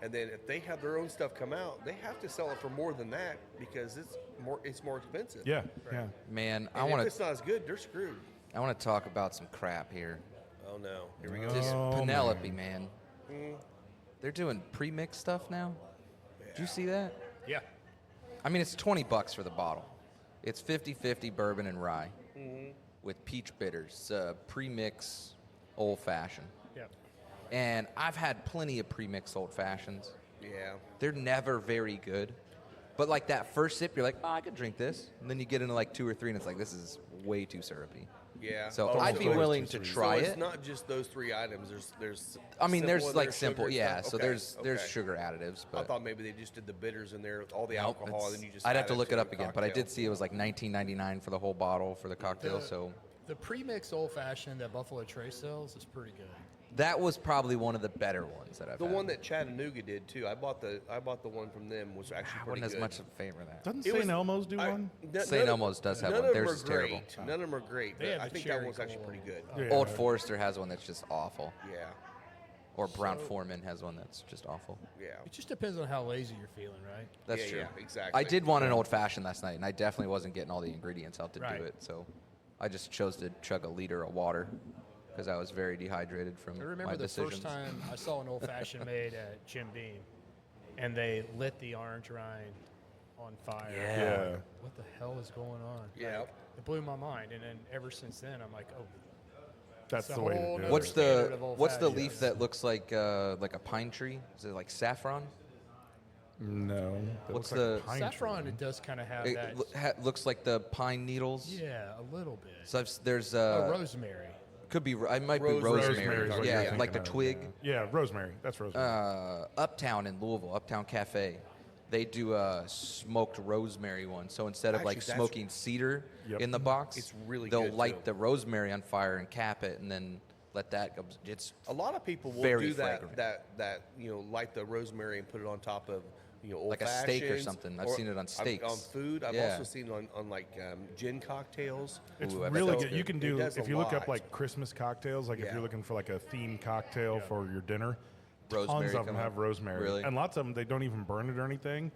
And then if they have their own stuff come out, they have to sell it for more than that because it's more expensive. Yeah, yeah. Man, And I if want it's not as good, they're screwed. to talk about some crap here. Oh no. Here we go. This Oh, Penelope, man. They're doing pre-mix stuff now. Did you see that? Yeah. I mean, it's $20 for the bottle. It's 50-50 bourbon and rye with peach bitters, pre-mix old fashioned. Yeah. And I've had plenty of pre-mix old fashions. Yeah. They're never very good. But like that first sip, you're like, oh, I could drink this. And then you get into like 2 or 3, and it's like, this is way too syrupy. Yeah. So Oh, I'd be so willing it's to too sweet. try it's it. not just those 3 items. There's. I mean, there's simple, like there's simple, sugar yeah. stuff. So Okay, there's okay. sugar additives, I but thought maybe they just did the bitters in there, all the nope, alcohol, and it's- then you just. I'd have add to look it to up the again. But I cocktail. did see it was like $19.99 for the whole bottle for the cocktail. So The pre-mix old fashioned that Buffalo Trace sells is pretty good. that was probably one of the better ones that I've The had. one that Chattanooga did too. I bought the one from them was actually I pretty wasn't as good. much of a fan of that. Doesn't It St. was- Elmo's do I- one? none St. of- Elmo's does have none one. of them Theirs are is terrible. great. None of them are great. They But have I the think that cherry one's actually cola. pretty good. Yeah. Old Forester has one that's just awful. Yeah. Or Brown Foreman has one that's just awful. Yeah. It just depends on how lazy you're feeling, right? That's Yeah, true. yeah, exactly. I did want an old fashioned last night, and I definitely wasn't getting all the ingredients out to Right. do it. So I just chose to chug a liter of water because I was very dehydrated from I remember my the decisions. first time I saw an old fashioned made at Jim Beam, and they lit the orange rind on fire. Yeah. What the hell is going on? Yeah. It blew my mind, and then ever since then, I'm like, oh, That's It's the a way to whole do nother it. What's standard the of old what's the fashioned. leaf that looks like a pine tree? Is it like saffron? No. that What's looks like a the- pine saffron. tree. It does kind of have It that. looks like the pine needles. Yeah, a little bit. So there's Rosemary. could be I might be Rosemary. rosemary. Rosemary is what Yeah, you're thinking like the of, twig. Yeah, rosemary. That's rosemary. Uptown in Louisville, Uptown Cafe, they do a smoked rosemary one. So instead of like Actually, that's- smoking cedar Yep. in the box, It's really they'll good, light too. the rosemary on fire and cap it, and then let that go. It's A lot of people will Very do that, fragrant. light the rosemary and put it on top of, old Like a steak or fashions, something. I've seen it on steaks. On food. I've Yeah. also seen it on like gin cocktails. It's Ooh, I bet really that's good. good. You can It do does a if you look up lot. like Christmas cocktails, like if Yeah. you're looking for like a themed cocktail for your dinner. Tons Rosemary of them come have up. rosemary, Really? and lots of them they don't even burn it or anything.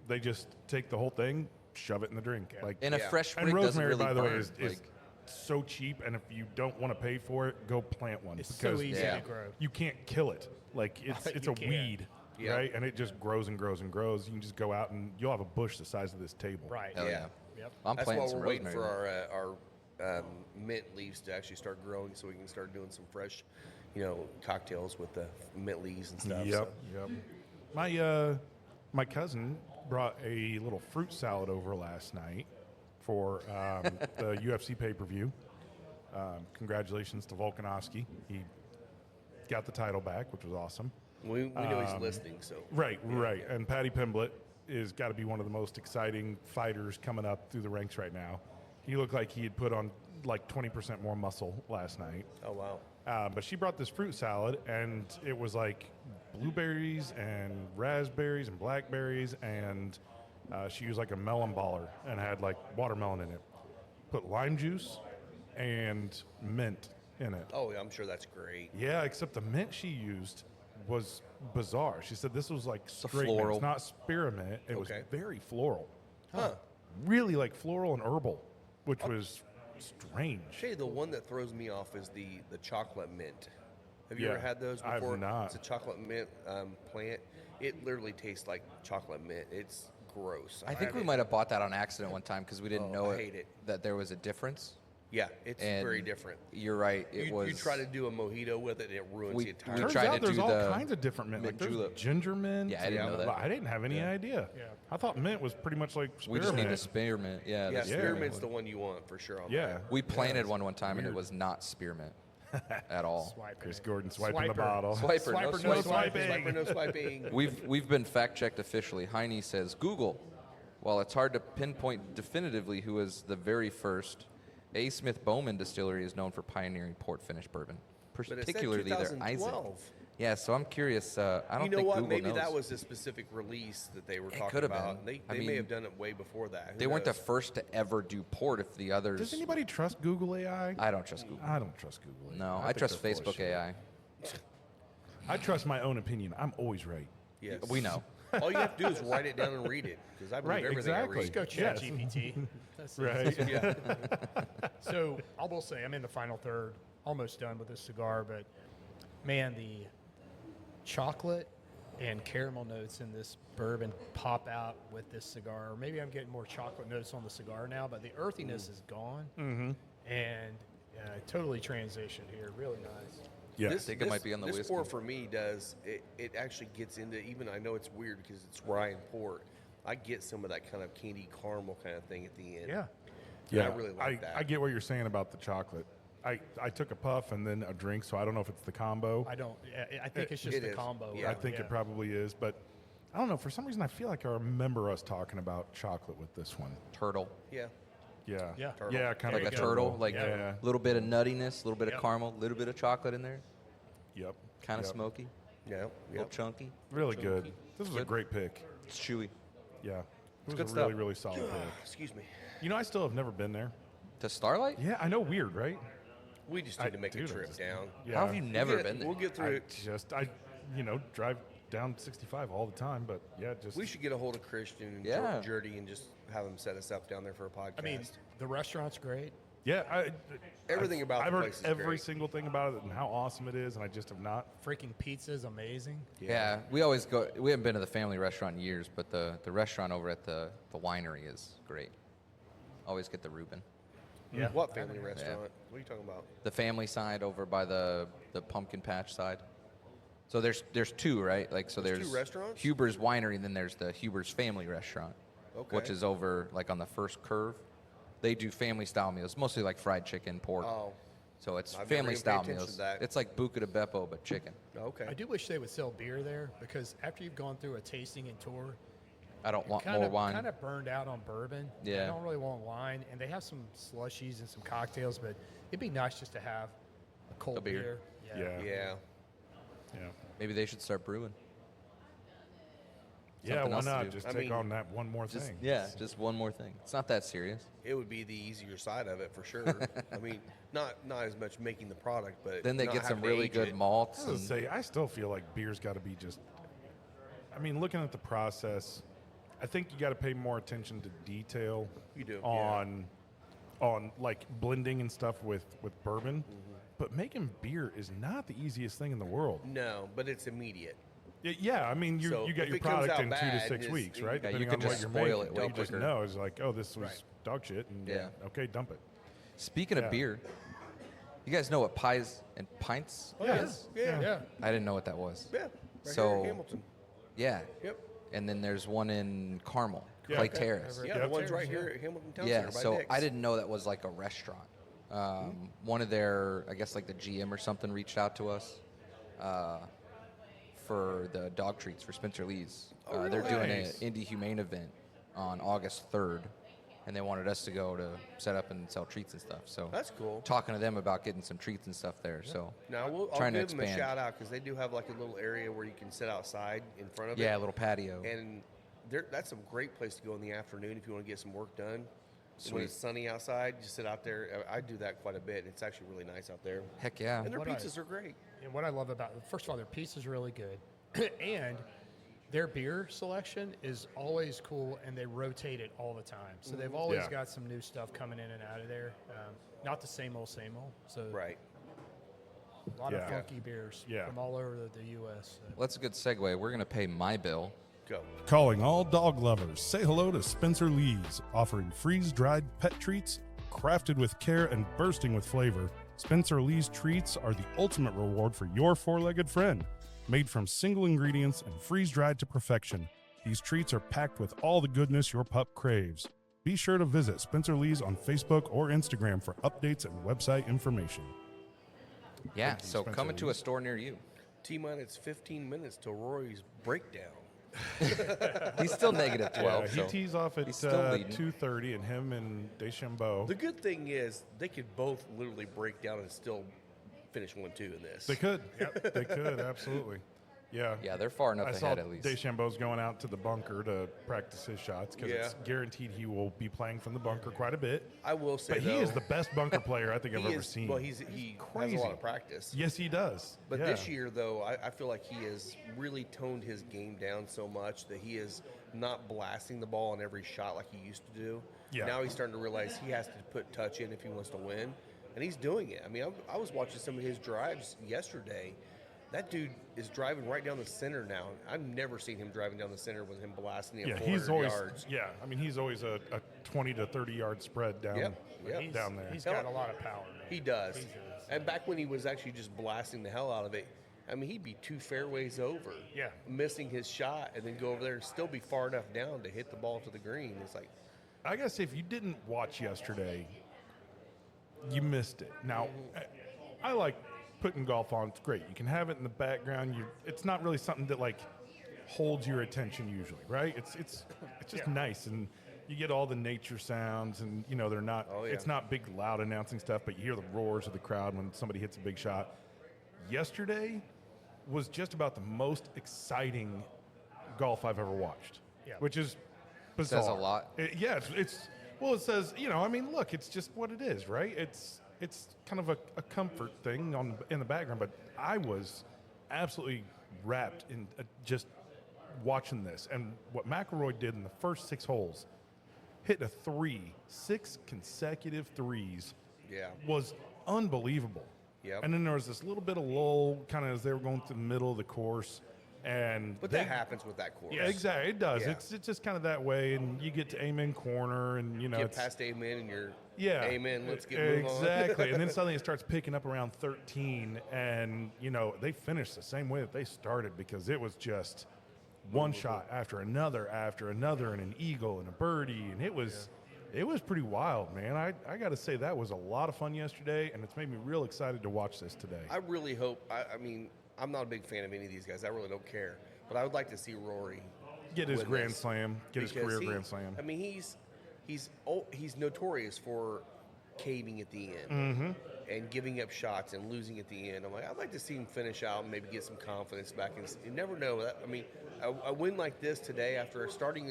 They just take the whole thing, shove it in the drink. Like and a Yeah. fresh and sprig doesn't rosemary, really by the way, burn. is Like, so cheap. And if you don't want to pay for it, go plant one It's because so easy Yeah. to grow. you can't kill it. Like it's You a can't. weed, Yeah. right? And it just grows and grows and grows. You can just go out and you'll have a bush the size of this table. Right. hell yeah. Yep. I'm That's why planting some we're waiting rosemary. for our mint leaves to actually start growing, so we can start doing some fresh, cocktails with the mint leaves and stuff. Yep, so. yep. My cousin brought a little fruit salad over last night for the UFC pay-per-view. Congratulations to Volkanovski. He got the title back, which was awesome. We know he's listening, so Right. And Patty Pimblett is got to be one of the most exciting fighters coming up through the ranks right now. He looked like he had put on like 20% more muscle last night. Oh wow. But she brought this fruit salad, and it was like blueberries and raspberries and blackberries, and she used like a melon baller and had like watermelon in it. Put lime juice and mint in it. Oh yeah, I'm sure that's great. Yeah, except the mint she used was bizarre. She said this was like straight mint. floral. It's not spearmint. It was Okay. very floral. Huh. Really like floral and herbal, which was strange. Shay, the one that throws me off is the chocolate mint. Have you Yeah, ever had those I've before? not. It's a chocolate mint plant. It literally tastes like chocolate mint. It's gross. I think we might have bought that on accident one time because we didn't Oh, know I hate it. that there was a difference. Yeah, it's And very different. You're right. It was. You try to do a mojito with it, and it ruins We- the entire. we Turns tried out to there's do all the kinds of different mint. Like mint there's julep. ginger mint. Yeah, I didn't know that. I didn't have any idea. Yeah. I thought mint was pretty much like We just need a spearmint. spearmint. Yeah. yeah, the spearmint's one. the one you want for sure. On Yeah. that. We planted one time, and it was not spearmint at all. Swiping Chris it. Gordon swiping the Swiper. bottle. Swiper, no Swiper, no swiping. swiping. Swiper, no swiping. We've been fact checked officially. Heine says Google. While it's hard to pinpoint definitively who was the very first, A. Smith Bowman Distillery is known for pioneering port finish bourbon, But it said particularly their Isaac. 2012. Yeah, so I'm curious. I don't You know think what? Google Maybe knows. that was a specific release that they were talking could have about. been. They I may mean, have done it way before that. Who They weren't the knows? first to ever do port. If the others, Does anybody trust Google AI? I don't trust Google. I don't trust Google AI. No, I think trust they're full of Facebook shit. AI. I trust my own opinion. I'm always right. Yes. We know. All you have to do is write it down and read it, because I believe Right, everything exactly. I read. Go chat Yes. GPT. That's Right. Yeah. So I will say I'm in the final third, almost done with this cigar, but man, the chocolate and caramel notes in this bourbon pop out with this cigar. Or maybe I'm getting more chocolate notes on the cigar now, but the earthiness is gone, and totally transitioned here. Really nice. Yeah. This, think it might be on the this whiskey. pour for me does it actually gets into, even I know it's weird because it's rye and port. I get some of that kind of candy caramel kind of thing at the end. Yeah. And I really like that. I get what you're saying about the chocolate. I took a puff and then a drink, so I don't know if it's the combo. I don't. I think it's just It the is. combo. Yeah. I think it probably is, but I don't know. For some reason, I feel like I remember us talking about chocolate with this one. Turtle, Yeah. Yeah. Yeah. Turtle. Yeah, kind like of a turtle, like yeah. a little bit of nuttiness, a little bit Yep. of caramel, a little bit of chocolate in there, Yep. kind of Yep. smoky, Yeah. a Yep. little chunky. Really good. This was a Good. great pick. It's chewy. Yeah. It was good a stuff. really, really solid pick. Excuse me. You know, I still have never been there. To Starlight? Yeah, I know, weird, right? We just I- need to make dude, a I trip just- down. Yeah. How have you never been there? We'll get through I it. just, drive down 65 all the time, but yeah, just. We should get a hold of Christian and Yeah. Jordy and just have them set us up down there for a podcast. I mean, the restaurant's great. Yeah, Everything about I've the heard place is every great. single thing about it and how awesome it is, and I just have not. Freaking pizza is amazing. Yeah, we always go. We haven't been to the family restaurant in years, but the restaurant over at the winery is great. Always get the Reuben. Yeah. What family restaurant? What are you talking about? The family side over by the pumpkin patch side. So there's two, right? Like so There's there's two restaurants? Huber's Winery, and then there's the Huber's Family Restaurant, which Okay. is over like on the first curve. They do family style meals, mostly like fried chicken, pork. Oh, So it's I've never family even style paid attention meals. to that. It's like Buca de Beppo but chicken. okay. I do wish they would sell beer there because after you've gone through a tasting and tour, I don't want kind more of wine. kind of burned out on bourbon. Yeah. I don't really want wine, and they have some slushies and some cocktails, but it'd be nice just to have a cold A beer. beer. Yeah. Yeah. Yeah. Maybe they should start brewing. Yeah, Something why else to not? do. Just I take mean, on that one more Just thing. just one more thing. It's not that serious. It would be the easier side of it for sure. I mean, not as much making the product, but Then they not get some having to really age good it. malts. I was And, gonna say, I still feel like beer's got to be just. I mean, looking at the process, I think you got to pay more attention to detail. You do, yeah. On like blending and stuff with bourbon, but making beer is not the easiest thing in the world. No, but it's immediate. Yeah, I mean, So you get if your it comes product out in 2 to bad, 6 it's- weeks, you- right? Yeah, you Depending can on just what you're spoil making. it way You just quicker. know it's like, oh, this was Right. dog shit, and Yeah. okay, dump it. Speaking Yeah. of beer, you guys know what pies and pints Oh, yeah. is? Yeah. Yeah. I didn't know what that was. Yeah. Right here So- in Hamilton. Yeah. Yep. And then there's one in Carmel, Yeah. Clay Okay. Terrace. Ever- Yeah, Yep. the one's right Yeah. here at Hamilton Town Yeah, Center by so Dick's. I didn't know that was like a restaurant. One of their, I guess like the GM or something reached out to us for the dog treats for Spencer Lee's. They're doing an Nice. Indie Humane event on August 3rd, and they wanted us to go to set up and sell treats and stuff. So That's cool. talking to them about getting some treats and stuff there. So Now I'll trying to give them a expand. shout out because they do have like a little area where you can sit outside in front of it. yeah, a little patio. And that's a great place to go in the afternoon if you want to get some work done. When Sweet. it's sunny outside, just sit out there. I do that quite a bit. It's actually really nice out there. Heck yeah. And their What I- pizzas are great. And what I love about first of all, their pizza is really good, and their beer selection is always cool, and they rotate it all the time. So they've always Yeah. got some new stuff coming in and out of there. Not the same old, same old. So Right. a lot of Yeah. funky beers Yeah. from all over the U.S. So. Well, that's a good segue. We're going to pay my bill. Go. Calling all dog lovers, say hello to Spencer Lee's, offering freeze-dried pet treats, Crafted with care and bursting with flavor, Spencer Lee's treats are the ultimate reward for your four-legged friend. Made from single ingredients and freeze-dried to perfection, these treats are packed with all the goodness your pup craves. Be sure to visit Spencer Lee's on Facebook or Instagram for updates and website information. Yeah, Thank you, so Spencer coming to a Lee's. store near you. T-minus 15 minutes till Rory's breakdown. He's still negative 12. He so tees off at he's still leading. 2:30, and him and Deschambeau. The good thing is they could both literally break down and still finish 1-2 in this. They could. They could, absolutely. Yeah. Yeah, they're far enough I saw ahead at least. Deschambeau's going out to the bunker to practice his shots because it's Yeah. guaranteed he will be playing from the bunker quite a bit. I will say, But he though, is the best bunker player I think I've he ever is- seen. Well, he has a crazy. lot of practice. Yes, he does. But Yeah. this year, though, I feel like he has really toned his game down so much that he is not blasting the ball on every shot like he used to do. Yeah. Now he's starting to realize he has to put touch in if he wants to win, and he's doing it. I mean, I was watching some of his drives yesterday. That dude is driving right down the center now. I've never seen him driving down the center with him blasting it Yeah, 400 he's always yards. I mean, he's always a 20 to 30 yard spread down Yep. down there. He's got a lot of power. Man. He does. He's And back when he was actually just blasting the hell out of it, I mean, he'd be 2 fairways over, Yeah. missing his shot, and then go over there and still be far enough down to hit the ball to the green. It's like, I guess if you didn't watch yesterday, you missed it. Now, I like putting golf on. It's great. You can have it in the background. It's not really something that like holds your attention usually, right? It's just nice, and you get all the nature sounds, and you know they're not. Oh, yeah. It's not big loud announcing stuff, but you hear the roars of the crowd when somebody hits a big shot. Yesterday was just about the most exciting golf I've ever watched, Yeah. which is bizarre. Says a lot. Yeah, it's well, it says, you know, I mean, look, it's just what it is, right? It's kind of a comfort thing in the background, but I was absolutely wrapped in just watching this, and what McIlroy did in the first 6 holes, hitting 6 consecutive threes, yeah. was unbelievable. Yep. And then there was this little bit of lull, kind of as they were going through the middle of the course, and But they- that happens with that course. yeah, exactly. It does. Yeah. It's just kind of that way, and you get to Amen Corner, and you know, Get it's past amen and you're, yeah, amen, let's get moving on. exactly. And then suddenly it starts picking up around 13, and you know they finished the same way that they started because it was just one shot after another, and an eagle and a birdie, and it was pretty wild, man. I got to say that was a lot of fun yesterday, and it's made me real excited to watch this today. I really hope, I mean, I'm not a big fan of any of these guys. I really don't care. But I would like to see Rory Get his win grand this. slam, get his Because career he- grand slam. I mean, he's notorious for caving at the end Mm-hmm. and giving up shots and losing at the end. I'm like, I'd like to see him finish out and maybe get some confidence back. And you never know. I mean, a win like this today, after starting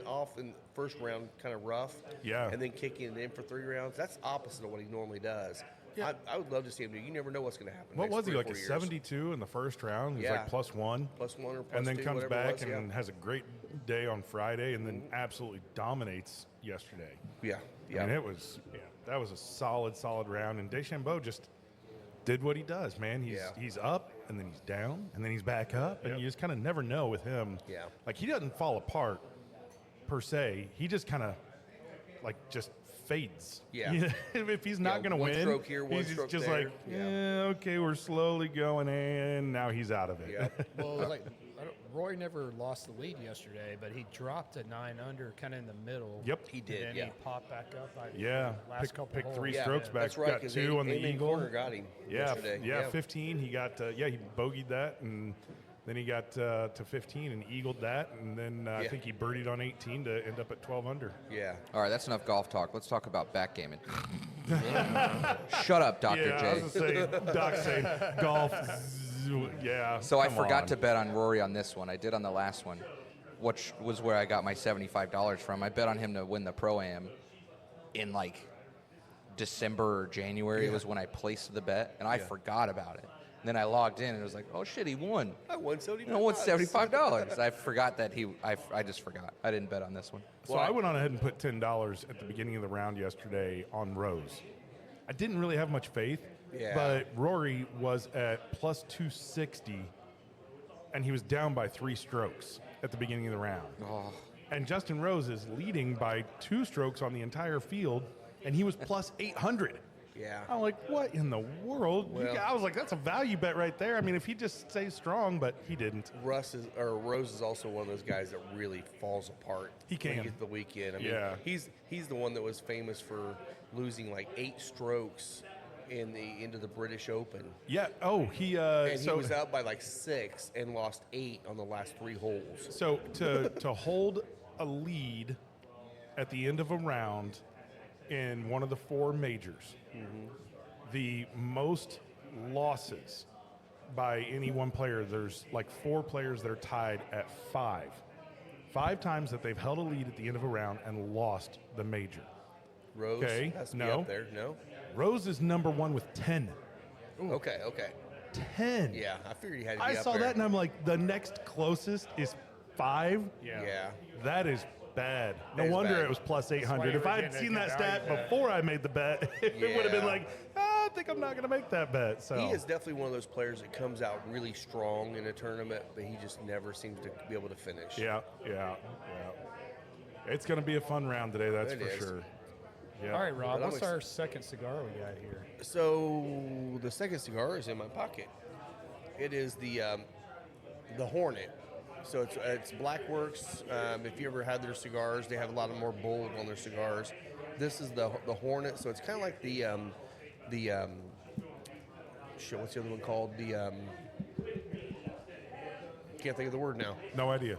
off in the first round kind of rough, Yeah. and then kicking it in for 3 rounds, that's opposite of what he normally does. Yeah. I would love to see him do. You never know what's going to happen. What next was he, 3 or like 4 a years. 72 in the first round? He was Yeah. like +1. +1 or and then +2, comes whatever it back was, and yeah. has a great day on Friday, and then absolutely dominates yesterday. Yeah, I mean, that was a solid round, and Deschambeau just did what he does, man. He's up, and then he's down, and then he's back up, and you just kind of never know with him. Yeah. Like, he doesn't fall apart per se. He just kind of like just fades. Yeah. You know, if he's not Yeah, going to one win, stroke here, one he's stroke just there. like, Yeah. okay, we're slowly going in. Now he's out of it. Yeah. Well, it was like Roy never lost the lead yesterday, but he dropped to 9 under, kind of in the middle. Yep. He did, And then yeah. he popped back up. Yeah, last couple pick holes. 3 Yeah, strokes back. that's right, Got 'cause 2 on the Amen eagle. Corner got him yesterday. Yeah, 15. He got he bogeyed that, and then he got to 15 and eagled that, and then I Yeah. think he birdied on 18 to end up at 12 under. Yeah. All right, that's enough golf talk. Let's talk about backgammon. Shut up, Dr. Yeah, I J. was gonna say, Doc saying golf. Yeah. So I come forgot on. to bet on Rory on this one. I did on the last one, which was where I got my $75 from. I bet on him to win the Pro-Am in like December or January was when I placed the bet, and I forgot about it. And then I logged in and it was like, oh shit, he won. I won 75. I won $75. I forgot that I just forgot. I didn't bet on this one. So I went on ahead and put $10 at the beginning of the round yesterday on Rose. I didn't really have much faith, Yeah. but Rory was at plus 260, and he was down by 3 strokes at the beginning of the round. And Justin Rose is leading by 2 strokes on the entire field and he was plus 800. Yeah. I'm like, what in the world? Well- I was like, that's a value bet right there. I mean, if he just stays strong, but he didn't. Rose is also one of those guys that really falls apart. He when can. get to the weekend. I mean, Yeah. he's the one that was famous for losing like 8 strokes into the British Open, Yeah. Oh, he. and So he was out by like 6 and lost 8 on the last 3 holes. so to hold a lead at the end of a round in one of the 4 majors, the most losses by any one player, there's like 4 players that are tied at 5. 5 times that they've held a lead at the end of a round and lost the major. Rose Okay, has to be no. up there. No. Rose is number 1 with 10. Okay. 10. Yeah, I figured he had to be I up saw there. that and I'm like, the next closest is 5. Yeah. That is bad. No That is wonder bad. it was plus why 800. you If were I had getting a seen good that value stat bet. before I made the bet, it would have been Yeah. like, I think I'm not going to make that bet. So He is definitely one of those players that comes out really strong in a tournament, but he just never seems to be able to finish. yeah. It's going to be a fun round today, that's It for is. sure. Yeah. All right, Rob, But I'm what's our second cigar we got here? So the second cigar is in my pocket. It is the Hornet. So it's Blackworks. If you ever had their cigars, they have a lot of more bold on their cigars. This is the Hornet. So it's kind of like the shit. What's the other one called? Can't think of the word now. No idea.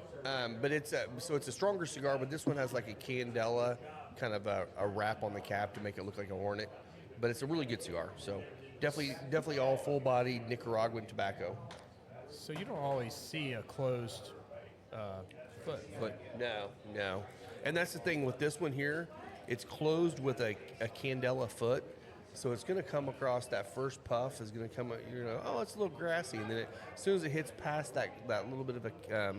But it's a stronger cigar, but this one has like a candela kind of a wrap on the cap to make it look like a Hornet. But it's a really good cigar. So definitely all full-bodied Nicaraguan tobacco. So you don't always see a closed foot. But no. And that's the thing with this one here. It's closed with a candela foot. So it's going to come across that first puff is going to come, oh, it's a little grassy. And then as soon as it hits past that little bit of a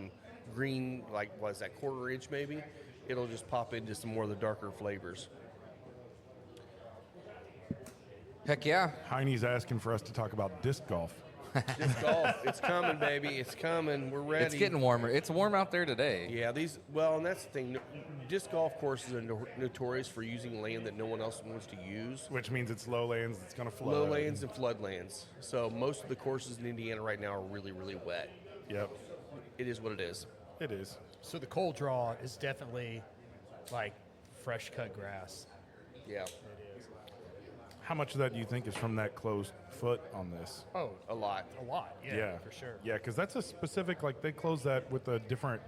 green, like, what is that, quarter inch maybe, it'll just pop into some more of the darker flavors. Heck yeah. Heine's asking for us to talk about disc golf. Disc golf, it's coming, baby. It's coming. We're ready. It's getting warmer. It's warm out there today. Yeah, and that's the thing. Disc golf courses are notorious for using land that no one else wants to use. Which means it's lowlands, it's going to flood. Lowlands and floodlands. So most of the courses in Indiana right now are really, really wet. Yep, It is what it is. it is. So the cold draw is definitely like fresh cut grass. Yeah, How much of that do you think is from that closed foot on this? Oh, a lot. a lot. Yeah, for sure. Yeah, because that's a specific, like, they close that with a different,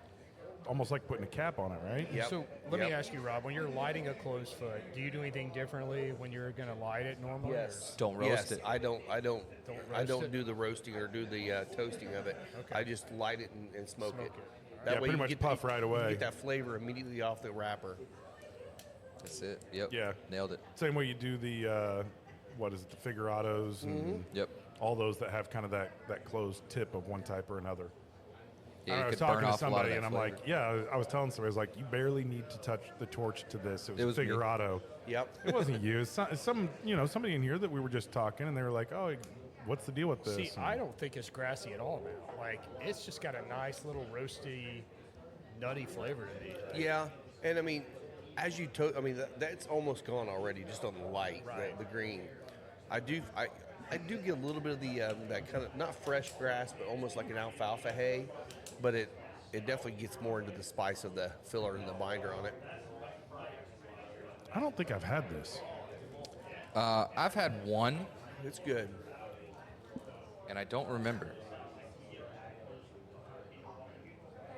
almost like putting a cap on it, right? Yep. So let me Yep. ask you, Rob, when you're lighting a closed foot, do you do anything differently when you're going to light it normally? Yes. Don't roast yes, it. I don't roast it? do the roasting or do the toasting of it. Okay. I just light it and smoke it. it. Yeah, pretty you much get puff right away. You get that flavor immediately off the wrapper. That's it. Yep. Yeah. Nailed it. Same way you do the, what is it, the figurados and Yep. all those that have kind of that closed tip of one type or another. Yeah, I you was could talking burn to off a lot of somebody that and I'm flavor. like, yeah, I was telling somebody, I was like, you barely need to touch the torch to this. It was me. figurado. Yep. It wasn't you. It's some, somebody in here that we were just talking and they were like, oh, what's the deal with this? See, And- I don't think it's grassy at all now. Like, it's just got a nice little roasty, nutty flavor to me. Like, Yeah, and I mean, as you toast, I mean that's almost gone already, just on the light, Right. the green. I do get a little bit of the that kind of not fresh grass, but almost like an alfalfa hay, but it definitely gets more into the spice of the filler and the binder on it. I don't think I've had this. I've had one, It's good. and I don't remember.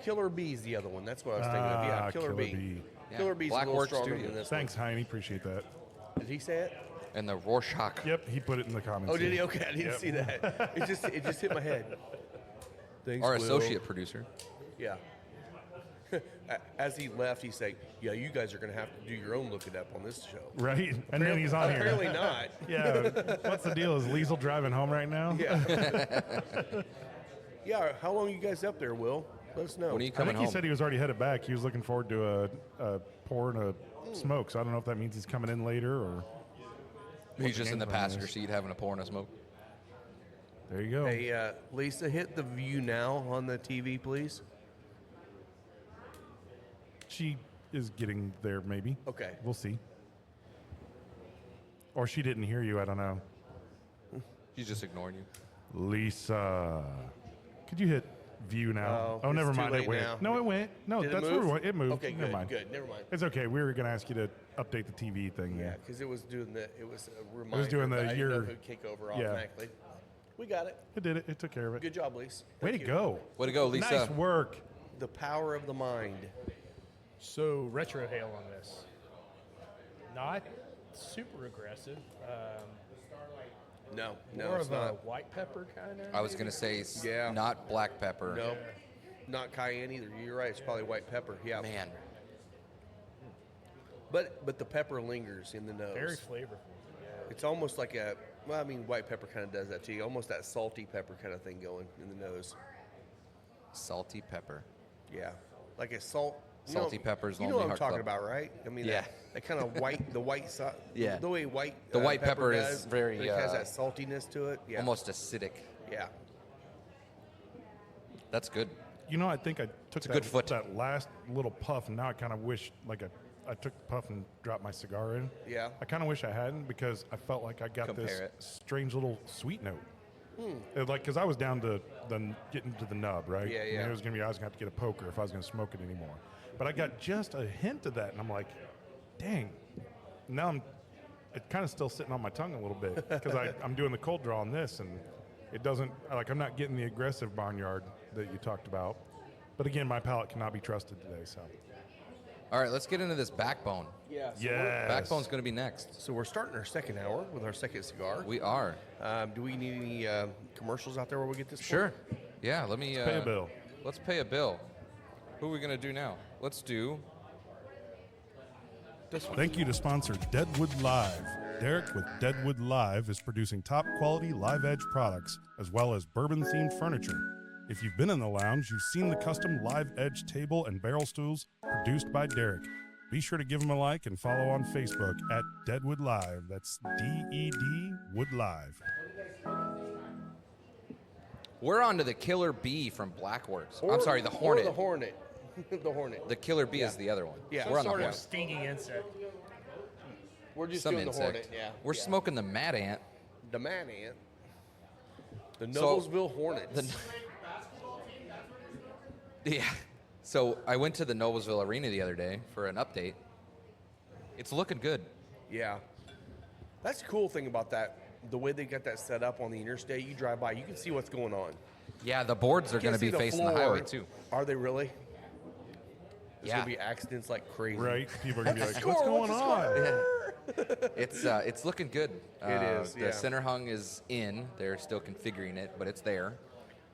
Killer Bee's the other one. That's what I was thinking of. Yeah, Killer Bee. Yeah. Killer Bee's a little Blackworks stronger Studios. than this Thanks, Heine. Appreciate that. one. Did he say it? And the Rorschach. Yep, he put it in the comments. Oh, did he? here. Okay, I didn't Yep. see that. It just hit my head. Thanks, Our Will. associate producer. Yeah. As he left, he said, "Yeah, you guys are going to have to do your own looking up on this show." Right? And then he's on here. Apparently not. Yeah. What's the deal? Is Liesel driving home right now? Yeah. Yeah. How long are you guys up there, Will? Let us know. When are you I coming think he home? said he was already headed back. He was looking forward to a pour and a smoke. So I don't know if that means he's coming in later or. He's just in the game's on passenger this. seat having a pour and a smoke. There you go. Hey, Lisa, hit the view now on the TV, please. She is getting there, maybe. Okay. We'll see. Or she didn't hear you. I don't know. She's just ignoring you. Lisa, could you hit view now? Oh, never it's too mind. late It went. now. No, it went. No, Did it that's where move? it went. It moved. Okay, Never good, mind. good. Never mind. It's okay. We were going to ask you to update the TV thing. Yeah, Yeah. because it was doing the. It was a reminder. doing the that I didn't know year- who'd kick over yeah. automatically. We got it. It did it. It took care of it. Good job, Lise. Way to Thank you. go. Way to go, Lisa. Nice work. The power of the mind. So retro hail on this. Not super aggressive. No, More it's of not. a white pepper kind of. I was gonna say Yeah. not black pepper. No, not cayenne either. You're right. It's probably white pepper. Yeah. Man, But the pepper lingers in the nose. Very flavorful. It's almost like a. Well, I mean, white pepper kind of does that to you. Almost that salty pepper kind of thing going in the nose. salty pepper. Yeah, like a salt. Salty peppers, You know what Lonely I'm Heart talking Club. about, right? I mean, Yeah. that kind of white, the white sauce. Yeah. The way white. The white pepper is does, very, but it has uh, that saltiness to it. Yeah. Almost acidic. Yeah. That's good. You know, I think I took a good foot. that last little puff, and now I kind of wish, like, I took the puff and dropped my cigar in. Yeah. I kind of wish I hadn't because I felt like I got Compare this it. strange little sweet note. Like, because I was down to getting to the nub, right? Yeah, I mean, yeah. it was gonna be I was gonna have to get a poker if I was gonna smoke it anymore. But I got just a hint of that, and I'm like, dang. Now it's kind of still sitting on my tongue a little bit because I'm doing the cold draw on this, and it doesn't like I'm not getting the aggressive barnyard that you talked about. But again, my palate cannot be trusted today. So All right, let's get into this backbone. Yeah. yes, Backbone's going to be next. So we're starting our second hour with our second cigar. We are. Do we need any commercials out there where we get this? Sure. Yeah, let me pay a bill. Let's pay a bill. Who are we going to do now? Let's do this one. Thank you to sponsor Deadwood Live. Derek with Deadwood Live is producing top quality live edge products as well as bourbon themed furniture. If you've been in the lounge, you've seen the custom live edge table and barrel stools produced by Derek. Be sure to give him a like and follow on Facebook at Deadwood Live. That's D-E-D Wood Live. We're on to the Killer Bee from Blackworks. I'm sorry, the Hornet. Or the Hornet. The Hornet. The Killer Bee is the other one. Yeah. We're on the Sort of Hornet. stinging insect. We're just Some doing insect. the Hornet. Yeah. We're yeah. smoking the Mad Ant. The man ant. The So- Noblesville Hornets. Yeah. So I went to the Noblesville Arena the other day for an update. It's looking good. Yeah. That's the cool thing about that. The way they got that set up on the interstate, you drive by, you can see what's going on. Yeah, the boards are You going to can't be see facing the floor. highway too. Are they really? There's Yeah. going to be accidents like crazy. Right? People are going to be like, Score, what's going what's the on? It's looking good. is, The yeah. center hung is in. They're still configuring it, but it's there,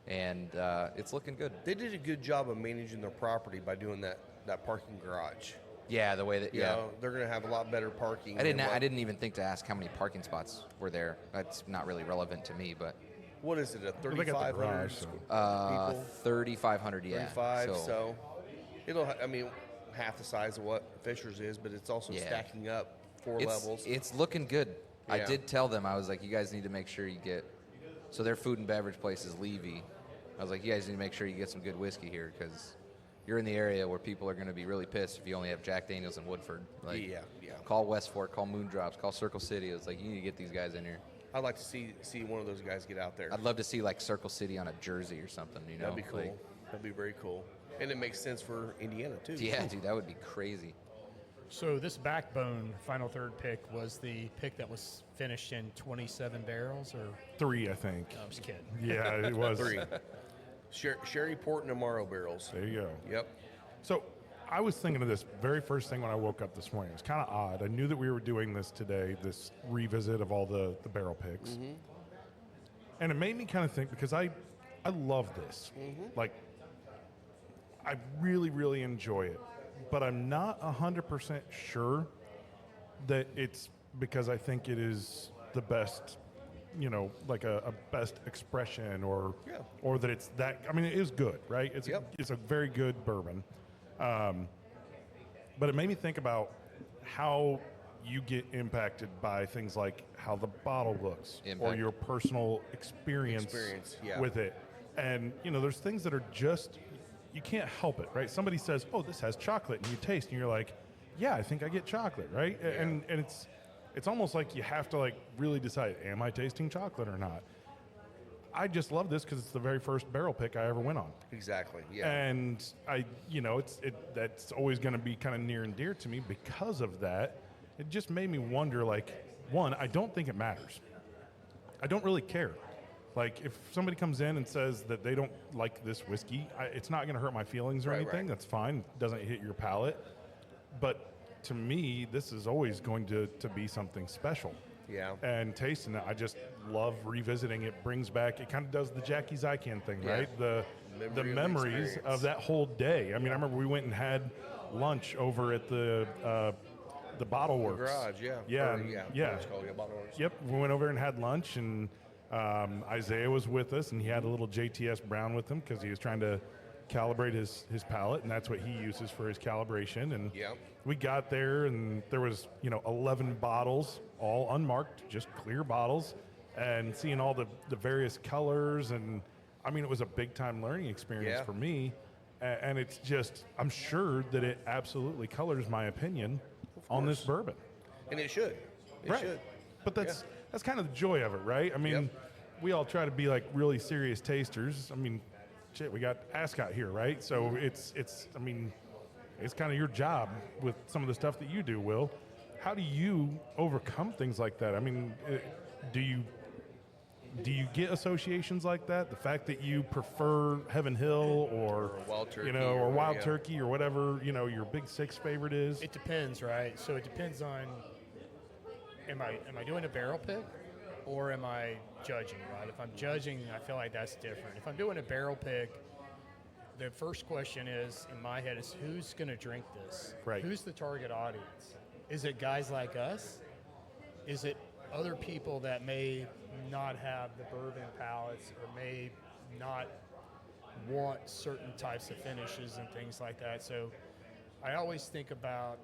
and it's looking good. They did a good job of managing their property by doing that parking garage. Yeah, the way that You know, they're going to have a lot better parking. I than what- didn't even think to ask how many parking spots were there. That's not really relevant to me, but What is it, a Well, they got the 3,500 garage, so- people? 3,500. Yeah. 35, so it'll, I mean, half the size of what Fisher's is, but it's also Yeah. stacking up four it's levels. it's looking good. I Yeah. did tell them, I was like, you guys need to make sure you get. So their food and beverage place is Levy. I was like, you guys need to make sure you get some good whiskey here because you're in the area where people are going to be really pissed if you only have Jack Daniels and Woodford. Like, Yeah, yeah. Call West Fork, call Moondrops, call Circle City. It's like you need to get these guys in here. I'd like to see one of those guys get out there. I'd love to see like Circle City on a jersey or something. You know, That'd be cool. Like, That'd be very cool. And it makes sense for Indiana, too. yeah, dude, that would be crazy. So this backbone final third pick was the pick that was finished in 27 barrels, or 3, I think. I'm just kidding. Yeah, it was. 3. Sherry Port and Amaro barrels. There you go. Yep. So I was thinking of this very first thing when I woke up this morning. It was kind of odd. I knew that we were doing this today, this revisit of all the barrel picks. And it made me kind of think because I love this. Like, I really, really enjoy it. But I'm not 100% sure that it's because I think it is the best, you know, like a best expression or Yeah. or that it's that. I mean, it is good, right? It's Yep. it's a very good bourbon. But it made me think about how you get impacted by things like how the bottle looks or Impact. your personal experience, Yeah. with it. And, you know, there's things that are just, you can't help it, right? Somebody says, oh, this has chocolate, and you taste, and you're like, yeah, I think I get chocolate, right? And it's, it's almost like you have to like really decide, am I tasting chocolate or not? I just love this because it's the very first barrel pick I ever went on. Exactly. Yeah. And I, that's always going to be kind of near and dear to me because of that. It just made me wonder, like, one, I don't think it matters. I don't really care. Like, if somebody comes in and says that they don't like this whiskey, it's not going to hurt my feelings or Right, anything. right. That's fine. It doesn't hit your palate. But to me, this is always going to be something special. Yeah. And tasting it, I just love revisiting. It brings back, it kind of does the Jackie Zykan thing, Yeah. right? The Memory of the memories experience. of that whole day. I mean, I remember we went and had lunch over at the Bottle Works. Garage, yeah. Yeah, Or, and- yeah. yeah. What it's called, yeah, Bottle Works. Yep, we went over and had lunch, and Isaiah was with us, and he had a little JTS Brown with him because he was trying to calibrate his palate, and that's what he uses for his calibration. And Yep. we got there, and there was 11 bottles, all unmarked, just clear bottles, and seeing all the various colors, and I mean, it was a big time learning experience Yeah. for me. And it's just, I'm sure that it absolutely colors my opinion on this bourbon. And it should. It Right. should. But that's kind of the joy of it, right? I mean, Yep. we all try to be like really serious tasters. I mean, shit, we got Ascot here, right? So it's I mean, it's kind of your job with some of the stuff that you do, Will. How do you overcome things like that? I mean, do you get associations like that? The fact that you prefer Heaven Hill or Wild Turkey or or- Wild yeah. Turkey or whatever, your Big Six favorite is? It depends, right? So it depends on, am I doing a barrel pick or am I judging, right? If I'm judging, I feel like that's different. If I'm doing a barrel pick, the first question is, in my head, is who's going to drink this? Right. Who's the target audience? Is it guys like us? Is it other people that may not have the bourbon palates or may not want certain types of finishes and things like that? So I always think about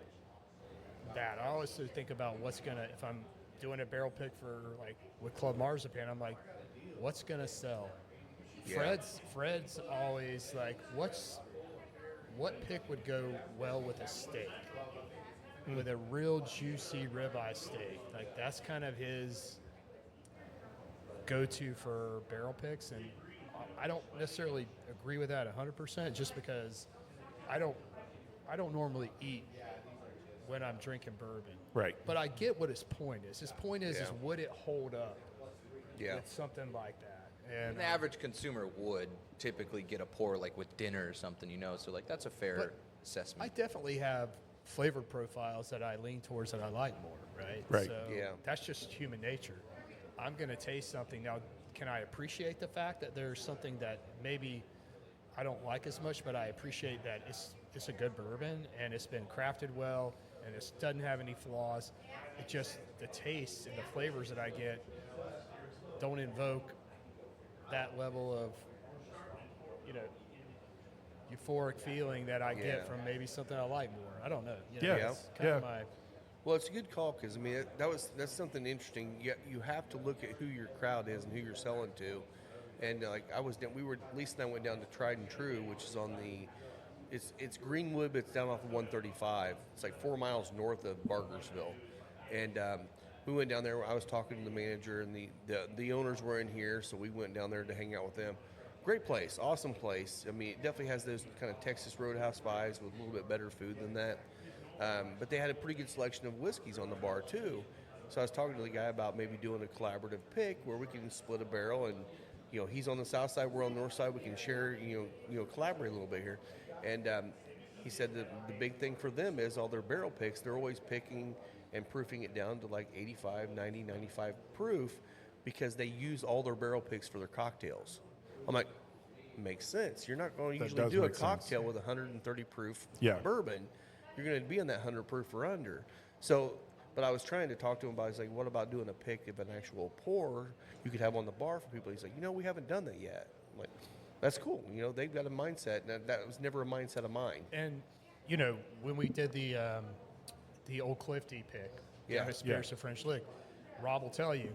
that. I always think about what's going to, if I'm doing a barrel pick for like with Club Marzipan, I'm like, what's going to sell? Yeah. Fred's always like, what pick would go well with a steak? With a real juicy ribeye steak. Like that's kind of his go-to for barrel picks, and I don't necessarily agree with that 100% just because I don't normally eat when I'm drinking bourbon. Right. But I get what his point is. His point is Yeah. would it hold up Yeah. with something like that? And The average consumer would typically get a pour like with dinner or something, so like that's a fair But assessment. I definitely have flavor profiles that I lean towards that I like more, right? Right. So Yeah. that's just human nature. I'm going to taste something. Now, can I appreciate the fact that there's something that maybe I don't like as much, but I appreciate that it's a good bourbon and it's been crafted well and it doesn't have any flaws. It just, the taste and the flavors that I get don't invoke that level of, euphoric feeling that I Yeah. get from maybe something I like more. I don't know. Yeah. That's kind of Yeah. my, Well, it's a good call because I mean that's something interesting. You have to look at who your crowd is and who you're selling to. And like Lisa and I went down to Tried and True, which is on it's Greenwood, but it's down off of 135. It's like 4 miles north of Bargersville, and we went down there. I was talking to the manager, and the owners were in here, so we went down there to hang out with them. Great place, awesome place. I mean, it definitely has those kind of Texas Roadhouse vibes with a little bit better food than that. But they had a pretty good selection of whiskeys on the bar too. So I was talking to the guy about maybe doing a collaborative pick where we can split a barrel, and he's on the south side, we're on the north side. We can share, collaborate a little bit here. And he said that the big thing for them is all their barrel picks. They're always picking and proofing it down to like 85, 90, 95 proof because they use all their barrel picks for their cocktails. I'm like, makes sense. You're not going to That usually does do a make sense. cocktail with 130 proof Yeah. bourbon. You're going to be in that 100 proof or under. So, but I was trying to talk to him about, he's like, what about doing a pick of an actual pour you could have on the bar for people? He's like, we haven't done that yet. I'm like, that's cool. They've got a mindset. And that was never a mindset of mine. and when we did the Old Clifty pick, Yeah. Spirits of French Lick, Rob will tell you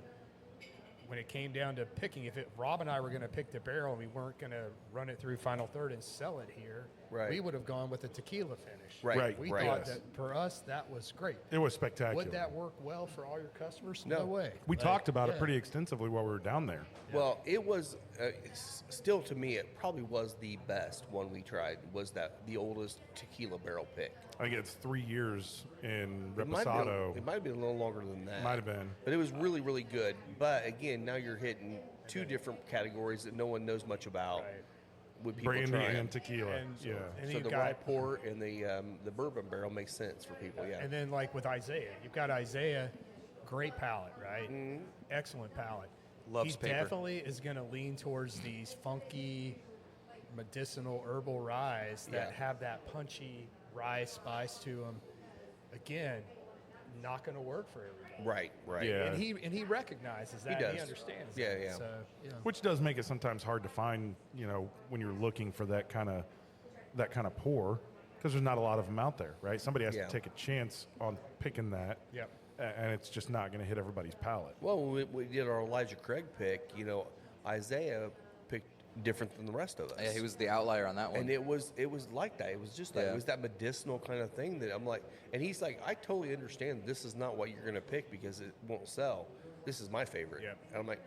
when it came down to picking, Rob and I were going to pick the barrel and we weren't going to run it through Final Third and sell it here, Right. we would have gone with a tequila finish. Right, We right. thought Yes. that for us that was great. It was spectacular. Would that work well for all your customers? No. No way. we Like, talked about it yeah. pretty extensively while we were down there. Well, it was still to me. It probably was the best one we tried. Was that the oldest tequila barrel pick? I think it's 3 years in It might, Reposado. it might be a little longer than that. Might have been. But it was really, really good. But again, now you're hitting two different categories that no one knows much about. Right. With people Brandy trying. and tequila. And yeah. And So you've the got, rye port and the bourbon barrel makes sense for people. Yeah. and then like with Isaiah, you've got Isaiah, great palate, right? Mm-hmm. Excellent palate. Loves he paper. definitely is going to lean towards these funky, medicinal herbal ryes that Yeah. have that punchy rye spice to them. Again, not going to work for everybody. Right. Yeah. And he recognizes that. does. He understands. Yeah, that. yeah. So Which does make it sometimes hard to find, when you're looking for that kind of pour, because there's not a lot of them out there, right? Somebody has Yeah. to take a chance on picking that, Yep. and it's just not going to hit everybody's palate. Well, when we did our Elijah Craig pick, Isaiah picked different than the rest of us. Yeah, he was the outlier on that one. And it was like that. It was just that. Yeah. It was that medicinal kind of thing that I'm like, and he's like, I totally understand. This is not what you're going to pick because it won't sell. This is my favorite. Yep. And I'm like,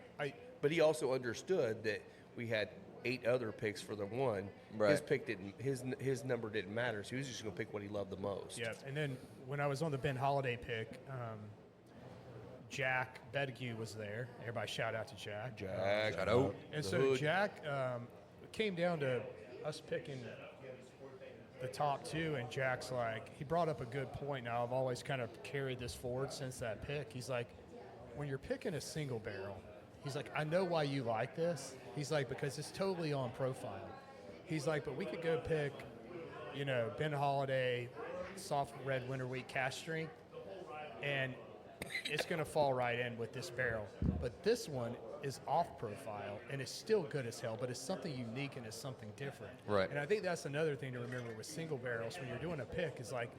but he also understood that we had 8 other picks for the one. Right. His pick didn't. His number didn't matter. So he was just going to pick what he loved the most. Yeah, and then when I was on the Ben Holiday pick, Jack Bedgue was there. Everybody shout out to Jack. Jack. Shout out. And the so hood. Jack came down to us picking the top 2, and Jack's like, he brought up a good point. Now, I've always kind of carried this forward since that pick. He's like, when you're picking a single barrel, he's like, I know why you like this. He's like, because it's totally on profile. He's like, but we could go pick, Ben Holiday, soft red winter wheat cash strength, and it's going to fall right in with this barrel. But this one is off profile and it's still good as hell, but it's something unique and it's something different. Right. And I think that's another thing to remember with single barrels when you're doing a pick is like,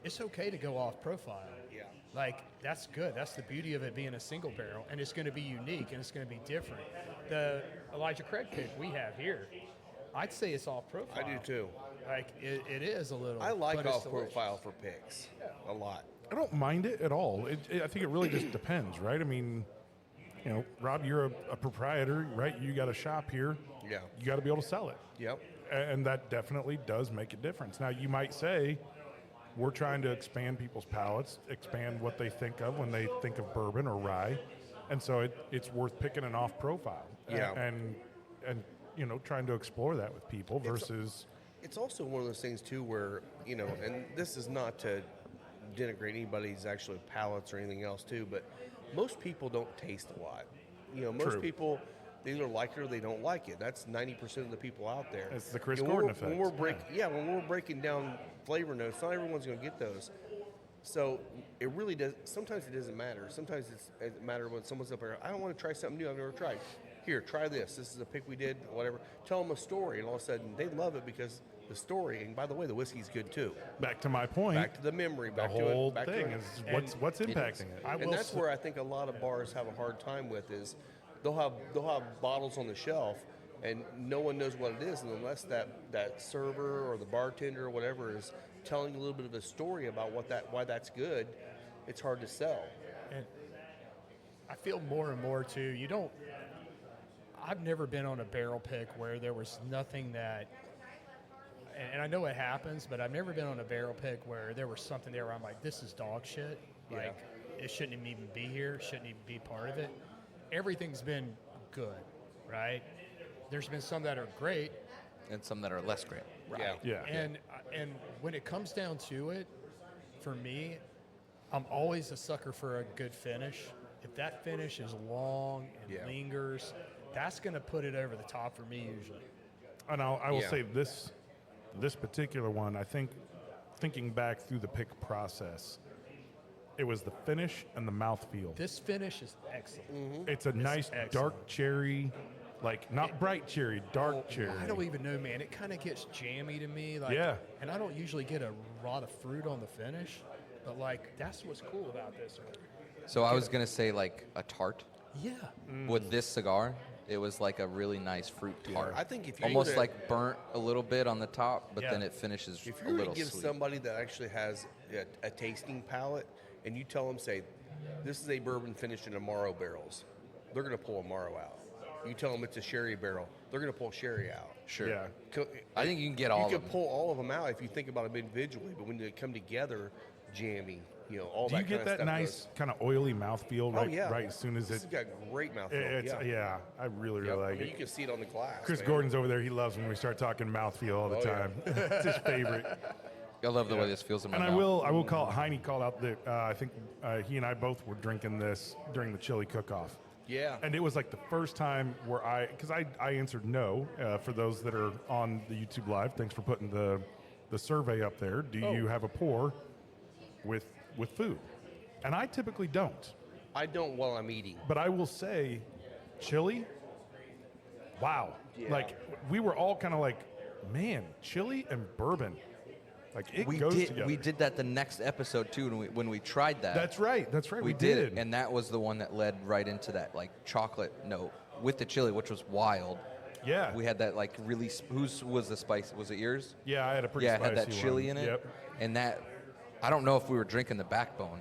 it's okay to go off profile. Yeah. Like, that's good. That's the beauty of it being a single barrel, and it's going to be unique and it's going to be different. The Elijah Craig pick we have here, I'd say it's off profile. I do too. Like, it is a little. I like but it's off delicious. profile for picks a lot. I don't mind it at all. I think it really just depends, right? I mean, Rob, you're a proprietor, right? You got a shop here. Yeah. You got to be able to sell it. Yep. And that definitely does make a difference. Now, you might say, we're trying to expand people's palates, expand what they think of when they think of bourbon or rye. And so it's worth picking an off profile. Yeah. And trying to explore that with people versus. It's also one of those things too where, and this is not to denigrate anybody's actual palates or anything else too, but most people don't taste a lot. Most True. people, they either like it or they don't like it. That's 90% of the people out there. It's the Chris And Gordon when we're effect. when we're breaking down flavor notes, not everyone's going to get those. So it really does. Sometimes it doesn't matter. Sometimes it matters when someone's up there. I don't want to try something new I've never tried. Here, try this. This is a pick we did. Whatever. Tell them a story, and all of a sudden they love it because the story. And by the way, the whiskey's good too. Back to my point, Back to the memory. the Back whole to it. Back thing to it. is what's impacting it. I And will that's say- where I think a lot of bars have a hard time with is they'll have bottles on the shelf and no one knows what it is, and unless that server or the bartender or whatever is telling a little bit of a story about why that's good, it's hard to sell. And I feel more and more too. I've never been on a barrel pick where there was nothing that, and I know it happens, but I've never been on a barrel pick where there was something there where I'm like, this is dog shit. Yeah. Like, it shouldn't even be here, shouldn't even be part of it. Everything's been good, right? There's been some that are great, And some that are less great. Yeah. Yeah. and when it comes down to it, for me, I'm always a sucker for a good finish. If that finish is long and Yeah. lingers, that's going to put it over the top for me usually. And I will Yeah. say this particular one, I think, thinking back through the pick process, it was the finish and the mouthfeel. This finish is excellent. It's a nice excellent. dark cherry, like not bright cherry, dark cherry. I don't even know, man. It kind of gets jammy to me. Like, Yeah. And I don't usually get a lot of fruit on the finish, but like that's what's cool about this one. So I was gonna say like a tart Yeah. with this cigar. It was like a really nice fruit tart. I think if you almost would've- like burnt a little bit on the top, but Yeah. then it finishes If a you were to little give sweet. somebody that actually has a tasting palate, and you tell them, say, this is a bourbon finished in Amaro barrels, they're going to pull Amaro out. You tell them it's a sherry barrel, they're going to pull sherry out. Sure. Yeah. I think you can get all You of could them. pull all of them out if you think about them individually, but when they come together, jammy, all Do that you get kind of that stuff nice kind of oily mouthfeel goes. right, Oh yeah, right as soon as this it? has got great mouthfeel. It's yeah. I really Yep. like You it. can see it on the glass. Chris man. Gordon's over there. He loves when we start talking mouthfeel all the Oh, yeah. time. It's his favorite. I love the way this feels in my And mouth. I will call Heine called out that I think he and I both were drinking this during the chili cook-off. Yeah. And it was like the first time where because I answered no for those that are on the YouTube Live. Thanks for putting the survey up there. Do you have a pour with food? And I typically don't. I don't while I'm eating. But I will say, chili, wow. Yeah. Like, we were all kind of like, man, chili and bourbon. Like, it we goes did together. we did that the next episode too when we tried that. That's right. We did did. it, and that was the one that led right into that like chocolate note with the chili, which was wild. Yeah. We had that like really. Whose was the spice? Was it yours? Yeah, I had a pretty Yeah, it spicy had that chili one. in it. Yep. And that, I don't know if we were drinking the backbone.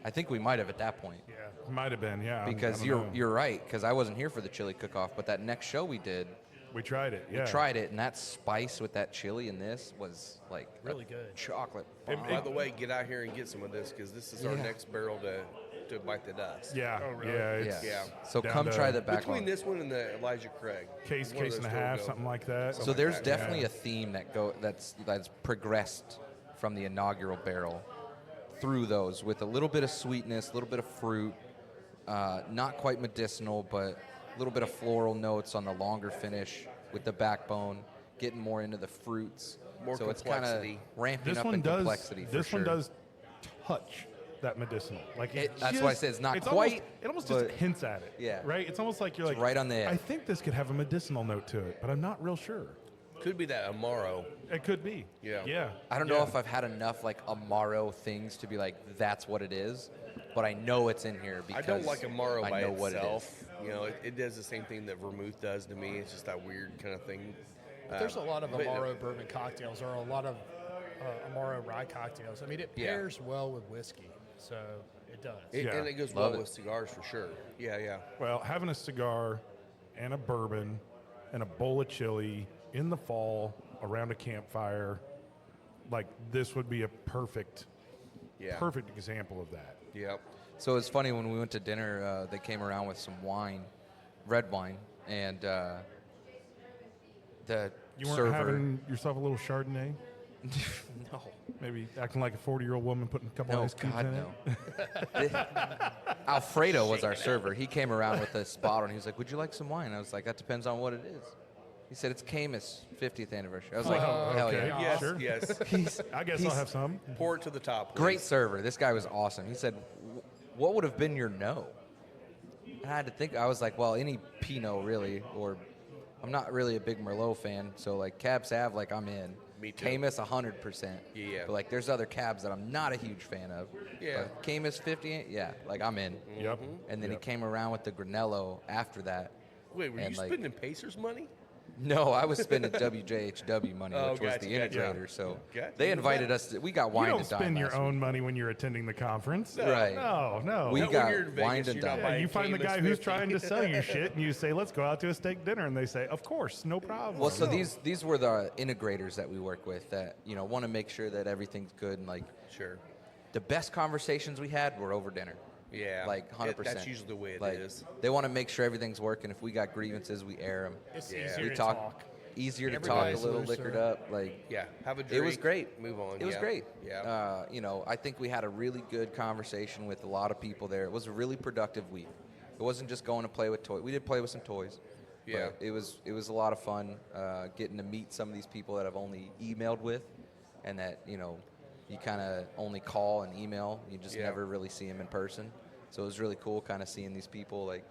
I think we might have at that point. Yeah, might have been, yeah. Because I don't know. you're right, because I wasn't here for the chili cook-off, but that next show we did, We tried it, yeah. we tried it, and that spice with that chili in this was like Really a good. chocolate It- bomb. By the way, get out here and get some of this because this is our Yeah. next barrel to bite the dust. Yeah, Oh, really? yeah, it's yeah. Yeah. So down come to try the backbone. Between this one and the Elijah Craig. case one of and a those half, go. something like that. So there's that, definitely yeah. a theme that's progressed from the inaugural barrel through those with a little bit of sweetness, a little bit of fruit, not quite medicinal, but a little bit of floral notes on the longer finish with the backbone, getting more into the fruits. More so it's kind of complexity. ramping This up one in does. complexity. For This sure. one does touch that medicinal. Like That's why I said it's not almost- quite, it almost but- just hints at it. Yeah. Right. It's almost like you're It's like right on the edge. I think this could have a medicinal note to it, but I'm not real sure. Could be that Amaro. It could be. Yeah. Yeah. I don't know if I've had enough like Amaro things to be like that's what it is, but I know it's in here I because don't like Amaro I by know what it is. itself. It does the same thing that vermouth does to me. It's just that weird kind of thing. But there's a lot of but- Amaro bourbon cocktails or a lot of Amaro rye cocktails. I mean, it Yeah. pairs well with whiskey, so it does. Yeah. And it goes Love well it. with cigars for sure. Yeah, yeah. Well, having a cigar and a bourbon and a bowl of chili in the fall around a campfire, like this would be a perfect Yeah. example of that. Yep. So it's funny when we went to dinner, they came around with some wine, red wine, and the You weren't server. having yourself a little Chardonnay? No, Maybe acting like a 40-year-old woman putting a couple no, ice cubes God in no. it? Alfredo was our server. He came around with this bottle and he was like, "Would you like some wine?" I was like, "That depends on what it is." He said, "It's Camus 50th anniversary." I was like, Oh, "Hell okay. yeah!" Yes, Sure. yes. He's, I guess I'll have some. Pour it to the top. great please. server. This guy was awesome. He said, "What would have been your no?" And I had to think. I was like, "Well, any Pinot really, or I'm not really a big Merlot fan, so like Cab Sav, like I'm in. Me too. Camus 100%. Yeah. But like, there's other cabs that I'm not a huge fan of. Yeah. But Camus 50, yeah, like I'm in. Yep. And then Yep. he came around with the Granello after that. Wait, were And, you like- spending Pacers money? No, I was spending WJHW money, Oh, which was gotcha, the gotcha. integrator. So Gotcha. they invited us. We got You wine don't and dine spend your last own week. money when you're attending the conference. Right. No. We Not when got you're in wine Vegas, and you're not dine. Yeah, buying you find the Camus guy who's 50. trying to sell you shit, and you say, "Let's go out to a steak dinner," and they say, "Of course, no problem." Well, so these were the integrators that we work with that want to make sure that everything's good and like Sure. the best conversations we had were over dinner. Yeah. Like 100%. That's usually the way it like, is. They want to make sure everything's working. If we got grievances, we air them. It's Yeah. easier We to talk, talk. easier to talk, Everybody's a little looser. liquored up. Like Yeah. Have a it drink. was great. Move on. It was yeah. great. Yeah. I think we had a really good conversation with a lot of people there. It was a really productive week. It wasn't just going to play with toys. We did play with some toys. Yeah. But it was a lot of fun getting to meet some of these people that I've only emailed with, and that you kind of only call and email. You just Yeah. never really see them in person. So it was really cool kind of seeing these people like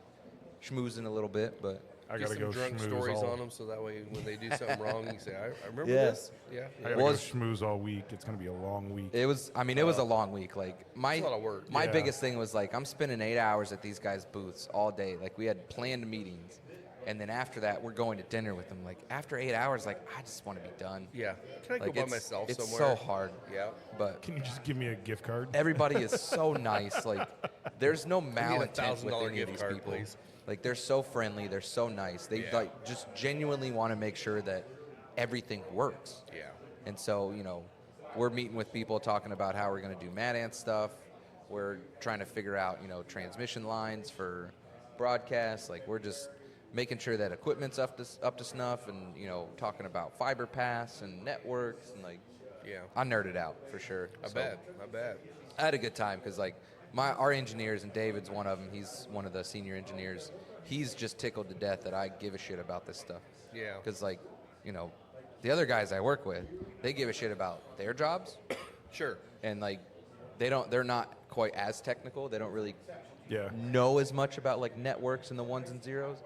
schmoozing a little bit, but. I Get gotta some go drunk schmooze stories all. on them, so that way when they do something wrong, you say, "I remember Yeah. this." Yeah. I gotta Was- go schmooze all week. It's gonna be a long week. It was. I mean, it was a long week. Like my It's a lot of work. my Yeah. biggest thing was like I'm spending 8 hours at these guys' booths all day. Like we had planned meetings, And then after that, we're going to dinner with them. Like after 8 hours, like I just want to be done. Yeah. Can I Like go by it's, myself it's somewhere? so hard. Yeah. But Can you just give me a gift card? everybody is so nice. Like there's no malintent with $1,000 any of gift these card, people. please. Like they're so friendly. They're so nice. They Yeah. like just genuinely want to make sure that everything works. Yeah. And so, we're meeting with people talking about how we're going to do Mad Ant stuff. We're trying to figure out, transmission lines for broadcasts. Like we're just making sure that equipment's up to snuff, and talking about fiber paths and networks, and like Yeah. I nerded out for sure. I So bet. I had a good time because like our engineers, and David's one of them. He's one of the senior engineers. He's just tickled to death that I give a shit about this stuff. Yeah. Because like, the other guys I work with, they give a shit about their jobs, Sure. and like they're not quite as technical. They don't really Yeah. know as much about like networks and the ones and zeros.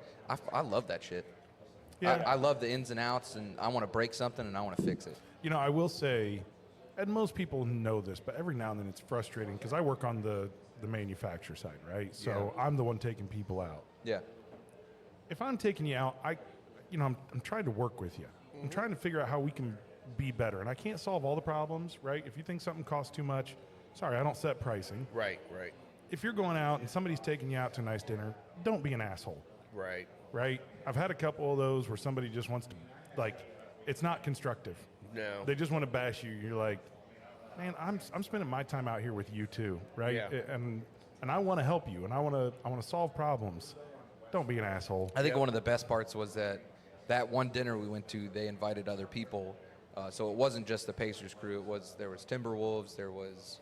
I love that shit. Yeah. I love the ins and outs, and I want to break something and I want to fix it. I will say, and most people know this, but every now and then it's frustrating because I work on the manufacturer side, right? So I'm the one taking people out. Yeah. If I'm taking you out, I'm trying to work with you. I'm trying to figure out how we can be better, and I can't solve all the problems, right? If you think something costs too much, sorry, I don't set pricing. Right. If you're going out and somebody's taking you out to a nice dinner, don't be an asshole, Right. right? I've had a couple of those where somebody just wants to, like, it's not constructive. No. They just want to bash you. You're like, man, I'm spending my time out here with you too, right? Yeah. And I want to help you, and I want to solve problems. Don't be an asshole. I think one of the best parts was that one dinner we went to, they invited other people. So it wasn't just the Pacers crew. There was Timberwolves, there was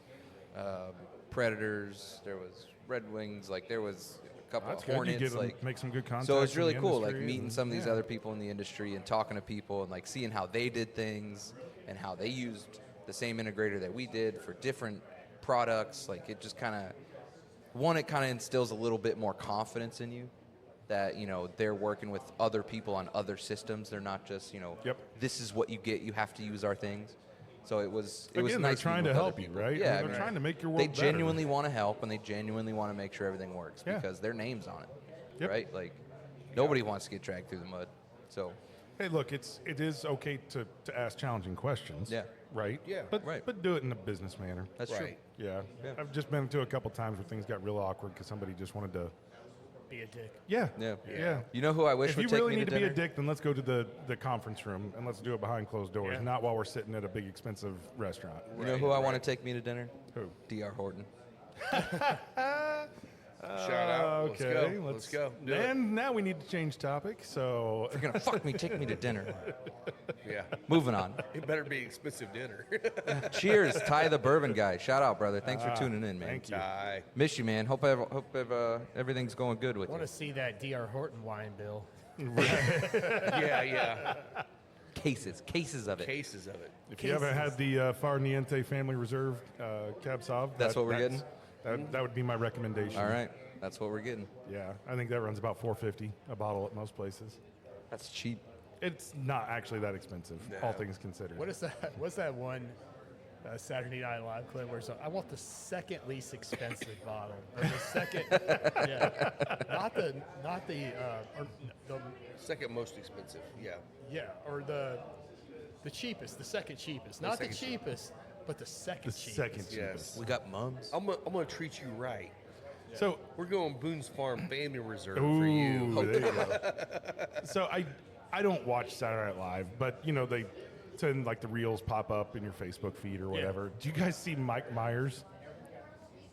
Predators, there was Red Wings. Like there was a couple That's of good. Hornets. You get Like make some good contacts. so it's in really the cool. Like industry meeting and- some of these yeah. other people in the industry and talking to people and like seeing how they did things and how they used the same integrator that we did for different products. Like it just kind of instills a little bit more confidence in you. That they're working with other people on other systems. They're not just Yep. this is what you get. You have to use our things. So it was Again, they're nice trying meeting to with help other you, people. right? Yeah, I mean, they're trying to make your world They better. genuinely want to help, and they genuinely want to make sure everything works Yeah. because their name's on it, Yep. right? Like nobody wants to get dragged through the mud. So Hey, look, it is okay to ask challenging questions. Yeah. Right. Yeah. But Right. but do it in a business manner. that's true. Right. Yeah. Yeah. I've just been to a couple times where things got real awkward because somebody just wanted to. Be a dick. Yeah. Yeah. Yeah. You know who I wish If would you take really me need to dinner? be a dick, then let's go to the conference room and let's do it behind closed doors, Yeah. not while we're sitting at a big expensive restaurant. You know who I want to take me to dinner? Who? D.R. Horton. Shout out. Okay. Let's go. Do it. And now we need to change topic. So If you're gonna fuck me, take me to dinner. Yeah. Moving on. It better be expensive dinner. Cheers, Ty the Bourbon Guy. Shout out, brother. Thanks for tuning in, man. thank you. Aye. Miss you, man. Hope everything's going good with I want you. to see that D.R. Horton wine bill. Yeah. Cases of it. Cases of it. if you haven't had the Far Niente Family Reserve Cab Sauv, That's what we're getting? That would be my recommendation. All right, that's what we're getting. Yeah, I think that runs about $4.50 a bottle at most places. That's cheap. It's not actually that expensive, No. all things considered. What is that? What's that one Saturday Night Live clip where it's like, I want the second least expensive bottle, or the second, yeah, not the or the Second most expensive. Yeah. yeah, or the cheapest, the second cheapest, not the second cheap- cheapest, but the second The cheapest. second Yes. cheapest. We got mums. I'm gonna treat you right. So, We're going Boone's Farm Family Reserve ooh, for you. there you go. So I don't watch Saturday Night Live, but they send like the reels pop up in your Facebook feed or whatever. Do you guys see Mike Myers?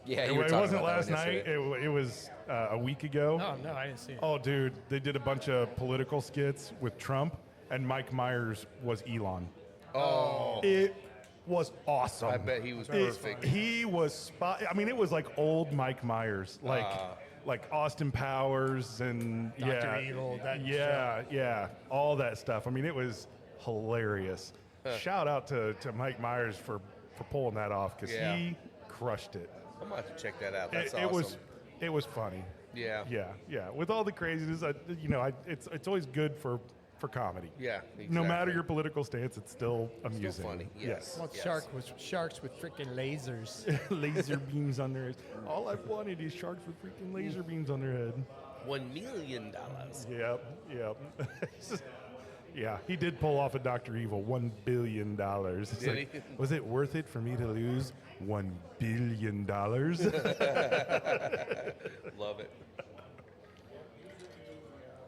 Yeah, It, you were it talking wasn't about last that one night. yesterday. It was a week ago. Oh no, I didn't see it. Oh, dude, they did a bunch of political skits with Trump, and Mike Myers was Elon. Oh, It was awesome. I bet he was perfect. He was spot. I mean, it was like old Mike Myers, like Austin Powers and Dr. Evil, that yeah, all that stuff. I mean, it was hilarious. Shout out to Mike Myers for pulling that off because Yeah. he crushed it. I'm gonna have to check that out. That's It awesome. was funny. Yeah. Yeah. With all the craziness, it's always good for comedy. Yeah, No matter exactly. your political stance, it's still amusing. funny, yes. I want Yes. sharks with freaking lasers. Laser beams on their heads. All I've wanted is sharks with freaking laser beams on their head. $1 million. Yep. Yeah, he did pull off a Dr. Evil, $1 billion. It's Did like, he? was it worth it for me to lose $1 billion? Love it.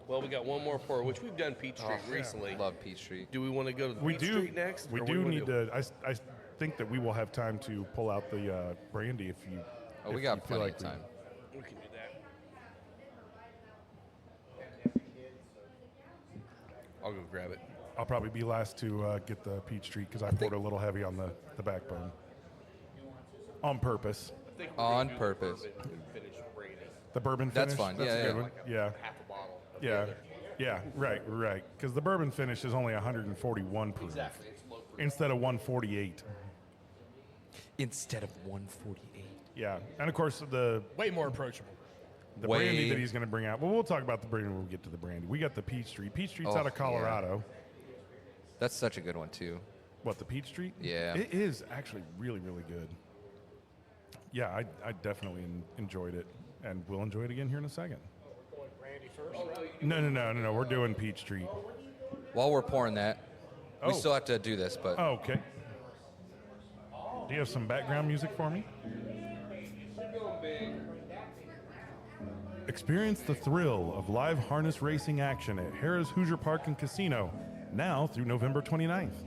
Well, we got one more pour, which we've done Peachtree recently. Love Peachtree. Do we want to go to the We Peachtree do. next? We or do what need wanna do? to. I think that we will have time to pull out the brandy if you. Oh, if we got you feel plenty like of time. We can do that. I'll go grab it. I'll probably be last to get the peach treat because I poured a little heavy on the backbone. On purpose. I think we're On gonna do the purpose. bourbon and finish brandy. The bourbon That's finish. fine. That's Yeah, a good yeah. one. Yeah. Half a bottle. of the Yeah. other. Yeah. Right. Because the bourbon finish is only 141 proof Exactly. It's low proof. instead of 148. Instead of 148. Yeah. And of course the Way more approachable. brandy that he's going to bring out. Well, we'll talk about the brandy when we get to the brandy. We got the peach treat. Peach treat's Oh, out of Colorado. That's such a good one too. What, the peach treat? Yeah. It is actually really, really good. Yeah, I definitely enjoyed it, and we'll enjoy it again here in a second. Brandy first. No. We're doing peach treat. While we're pouring that, Oh. we still have to do this, but Oh, okay. Do you have some background music for me? Experience the thrill of live harness racing action at Harrah's Hoosier Park and Casino, now through November 29th.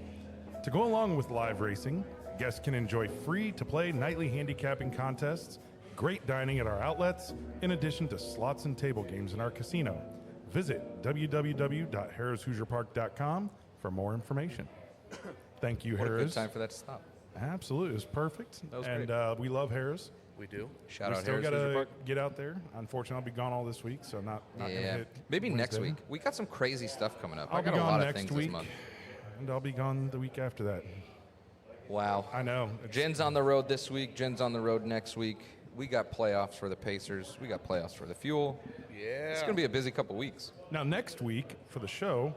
To go along with live racing, guests can enjoy free-to-play nightly handicapping contests, great dining at our outlets, in addition to slots and table games in our casino. Visit www.harrahshoosierpark.com for more information. Thank you, what a good Harrah's. time for that to stop. Absolutely, it was perfect. That was and great. We love Harris. We do. Shout We out still Harris gotta Hoosier Park. get out there. Unfortunately, I'll be gone all this week, so not gonna Yeah, hit. maybe next Wednesday. week. We got some crazy stuff coming up. I'll I got be a gone lot of next things week, this month. and I'll be gone the week after that. Wow. I know. Jen's on the road this week. Jen's on the road next week. We got playoffs for the Pacers. We got playoffs for the Fuel. Yeah. It's gonna be a busy couple weeks. Now next week for the show,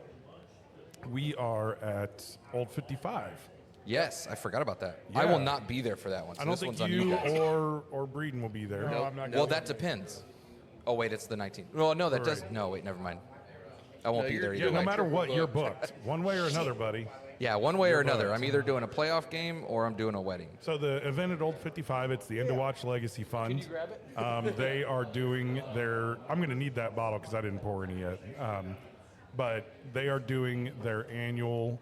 we are at Old 55. Yes, I forgot about that. I Yeah. will not be there for that one. So I don't this think one's on you you guys. or Breeden will be there. No, I'm not Well, going. that depends. Oh wait, it's the 19th. Well, no, that does. Right. No, wait, never mind. I won't No, be you're- there Yeah, either. no like matter triple what, you're booked. booked. One way or another, buddy. Yeah, one way or You're another. booked. I'm either doing a playoff game or I'm doing a wedding. So the event at Old 55, it's the End to Watch Legacy Fund. Can you grab it? They are doing their. I'm going to need that bottle because I didn't pour any yet. But they are doing their annual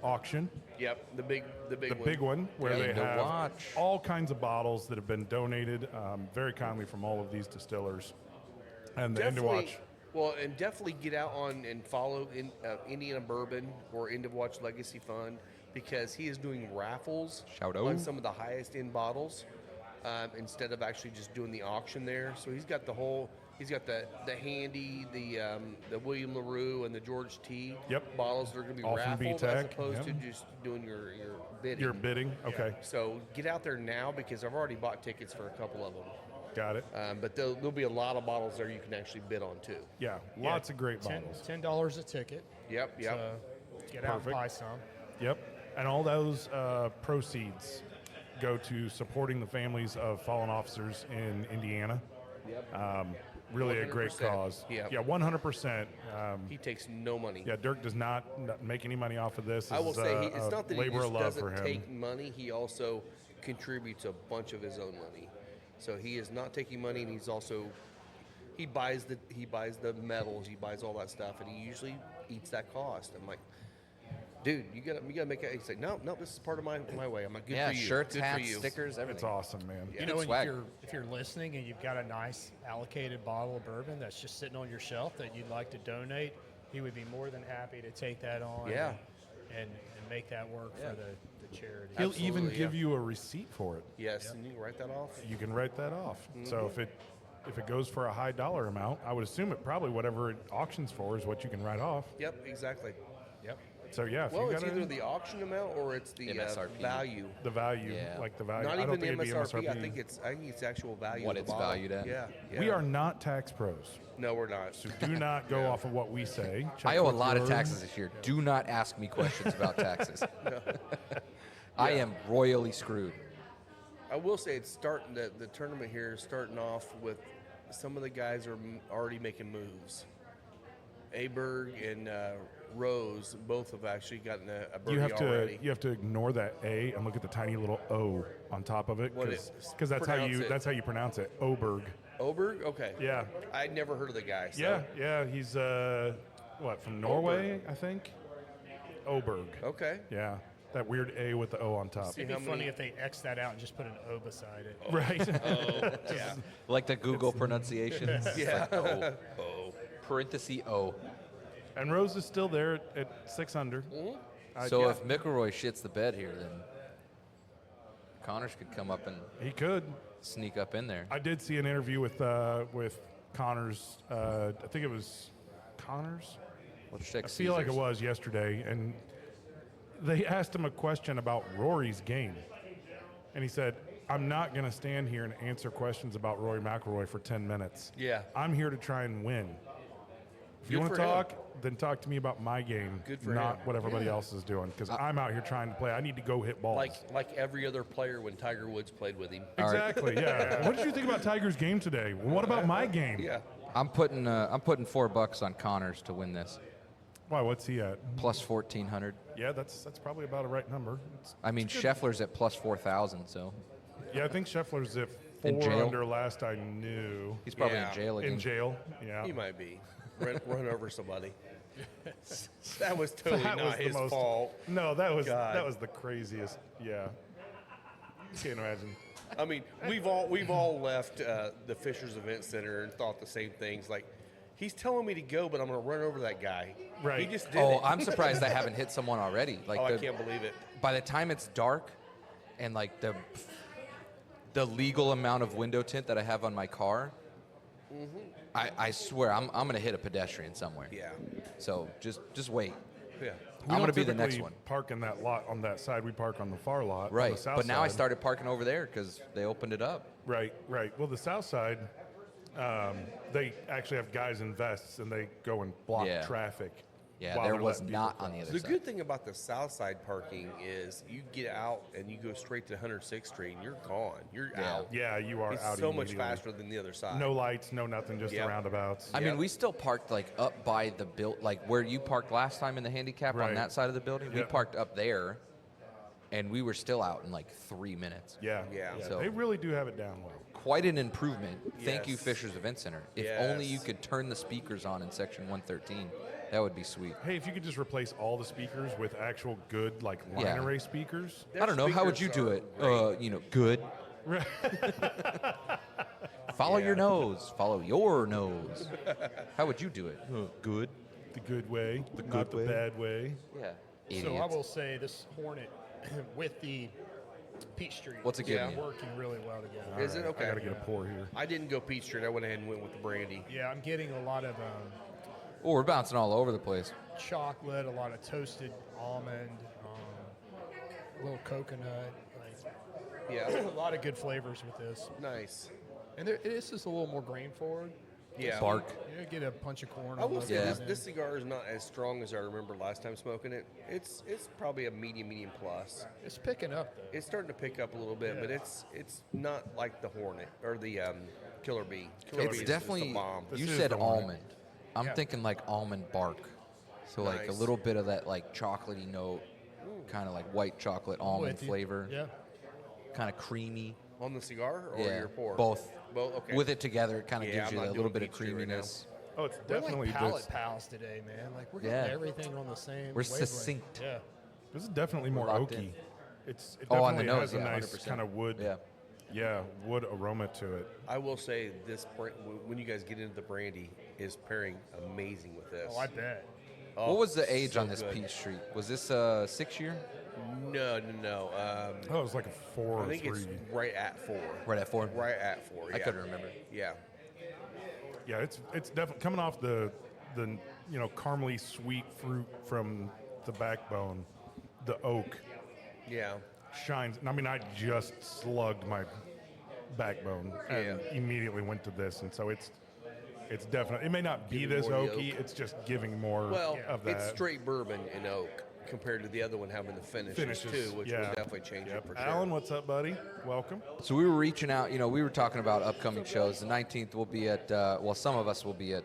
auction, Yep. The big the big one, where End they to have Watch. all kinds of bottles that have been donated very kindly from all of these distillers. And the End to Watch. Well, and definitely get out on and follow Indiana Bourbon or End of Watch Legacy Fund because he is doing raffles Shout on out. some of the highest end bottles instead of actually just doing the auction there. So he's got the whole. He's got the handy, the William LaRue and the George T. Yep. bottles that are going to be All from raffled as VTech, opposed to yep. just doing your bidding. You're bidding? Okay. So get out there now because I've already bought tickets for a couple of them. Got it. But there'll be a lot of bottles there you can actually bid on too. Yeah, lots of great $10 bottles. $10 a ticket. Yep. So get out and Perfect. buy some. Yep. And all those proceeds go to supporting the families of fallen officers in Indiana. Yep. Really a great 100%. cause. Yep. Yeah, 100%. He takes no money. Yeah, Dirk does not make any money off of this. I will This is say a- it's a not that he labor just of love for doesn't him. take money. He also contributes a bunch of his own money. So he is not taking money, and he's also he buys the metals, he buys all that stuff, and he usually eats that cost. I'm like, dude, you gotta make it. He's like, no, this is part of my way. I'm like, good Yeah, for you. shirts, good hats, for you. stickers, everything. It's awesome, man. Yeah. You know, Good and swag. if you're listening and you've got a nice allocated bottle of bourbon that's just sitting on your shelf that you'd like to donate, he would be more than happy to take that on. Yeah. And make that work Yeah. for the charity. He'll even Absolutely, give yeah. you a receipt for it. Yes, and you can write that off. You can write that off. Mm-hmm. So if it goes for a high dollar amount, I would assume it probably whatever it auctions for is what you can write off. Yep, exactly. Yep. So yeah, if Well, you it's got either the auction amount or it's the MSRP. value. the value, Yeah. like the value. Not I don't even the think it'd be MSRP. MSRP. I think it's actual value. What of the it's bottle. valued at. Yeah, We yeah. are not tax pros, No, we're not. so do not go off of what we say. Check I owe a with lot of your- taxes this year. Do not ask me questions about taxes. I am royally screwed. I will say it's starting. The tournament here is starting off with some of the guys are already making moves. Aberg and Rose both have actually gotten a birdie already. You have to ignore that A and look at the tiny little O on top of it What because that's pronounce it. how you pronounce it. Oberg. Oberg? Okay. Yeah. I'd never heard of the guy. So. Yeah. He's from Norway, I think. Oberg. Okay. Yeah. That weird A with the O on top. See It'd be how funny many- if they X that out and just put an O beside it. Right. Yeah. Like the Google pronunciations. It's Yeah. like, oh. Parenthesis O. And Rose is still there at 6 under. So yeah, if McElroy shits the bed here, then Connors could come up and he could. sneak up in there. I did see an interview with Connors. I think it was Connors. Let's check I feel like it Caesars. was yesterday, and they asked him a question about Rory's game, and he said, "I'm not going to stand here and answer questions about Rory McIlroy for 10 minutes. Yeah. I'm here to try and win. If you Good want to for him. talk, then talk to me about my game, Good for not him. what everybody else is doing, because I'm out here trying to play. I need to go hit balls." Like every other player when Tiger Woods played with him. All right. Exactly. Yeah. What did you think about Tiger's game today? Well, what about my game? Yeah. I'm putting $4 on Connors to win this. Why? What's he at? Plus 1,400. Yeah, that's probably about a right number. I mean, Scheffler's at plus 4,000, so Yeah, I think Scheffler's at In 4 jail? under last I knew. he's probably Yeah. in jail again. In jail. Yeah. He might be. Run over somebody. That was totally That was not the his most- fault. No, that was God. the craziest. Yeah. Can't imagine. I mean, we've all left the Fishers Event Center and thought the same things. Like, he's telling me to go, but I'm going to run over that guy. Right. He just did Oh, it. I'm surprised I haven't hit someone already. Like I can't believe it. by the time it's dark and like the legal amount of window tint that I have on my car, I swear I'm gonna hit a pedestrian somewhere. Yeah. So just wait. Yeah. I'm gonna be the typically next one. Park in that lot on that side. We park on the far lot. on Right. the south But now I side. started parking over there because they opened it up. Right. Well, the south side, they actually have guys in vests and they go and block Yeah. traffic. Yeah, while there they're was letting people not cross. on the other The side. good thing about the south side parking is you get out and you go straight to 106th Street and you're gone. You're Yeah. out. Yeah, you are It's out so much immediately. faster than the other side. No lights, no nothing, just Yep. the roundabouts. I mean, Yep. we still parked like up by the build, like where you parked last time in the handicap on Right. that side of the building. We Yep. parked up there, and we were still out in like 3 minutes. Yeah. Yeah. So- They really do have it down well. Quite an improvement. Thank you, Yes. Fishers Event Center. If only you Yes. could turn the speakers on in section 113, that would be sweet. Hey, if you could just replace all the speakers with actual good, like line Yeah. array speakers. I don't know. How would you do it? Good. Follow your nose. Follow your nose. How would you do it? Good. The good way, good not the way. bad way. Yeah. So I Idiots. will say this Hornet with the Peachtree What's it giving is you? working really well together. Is it? Okay. I gotta get a pour here. I didn't go Peach Street. I went ahead and went with the brandy. Yeah, I'm getting a lot of Oh, we're bouncing all over the place. chocolate, a lot of toasted almond, a little coconut. Like, Yeah. a lot of good flavors with this. Nice. And it is just a little more grain forward. Yeah. Bark. You know, get a punch of corn. I on will the say Yeah. this cigar is not as strong as I remember last time smoking it. It's probably a medium plus. It's picking up though. It's starting to pick up a little bit, but it's not like the Hornet or the Killer Bee. Killer It's Bee is definitely. the bomb. This You is said the one. almond. I'm Yeah. thinking like almond bark. So like a Nice. little bit of that like chocolatey note, kind of like white chocolate almond With you. flavor, Yeah. kind of creamy. On the cigar or Yeah, your pour? both. Both. Okay. With it together, it kind of Yeah, gives I'm you not a little doing bit of Peachtree right now. creaminess. Oh, it's We're definitely like palate this. pals today, man. Like we're Yeah. getting everything on the same. We're wavelength. succinct. Yeah. This is definitely more locked oaky. in. It Oh, on definitely the nose, has a yeah, nice 100%. kind of wood. Yeah. Wood aroma to it. I will say this when you guys get into the brandy is pairing amazing with this. Oh, I bet. Oh, What was the age so on this good. Peach Street? Was this 6 year? No. Oh, it was like a 4 I or think 3. it's right at 4. Right at 4? Right at 4. Yeah. I couldn't remember. Yeah. Yeah, it's definitely coming off the caramely sweet fruit from the backbone. The oak Yeah. shines. I mean, I just slugged my backbone and Yeah. immediately went to this, and so it's definitely. It may not be Giving this more of the oaky. oak. It's just giving more Well, of that. it's straight bourbon and oak. compared to the other one having the finishes, Finishes, too, which yeah. will definitely change Yep. it for sure. Alan, what's up, buddy? Welcome. So we were reaching out. We were talking about upcoming shows. The 19th will be at. Some of us will be at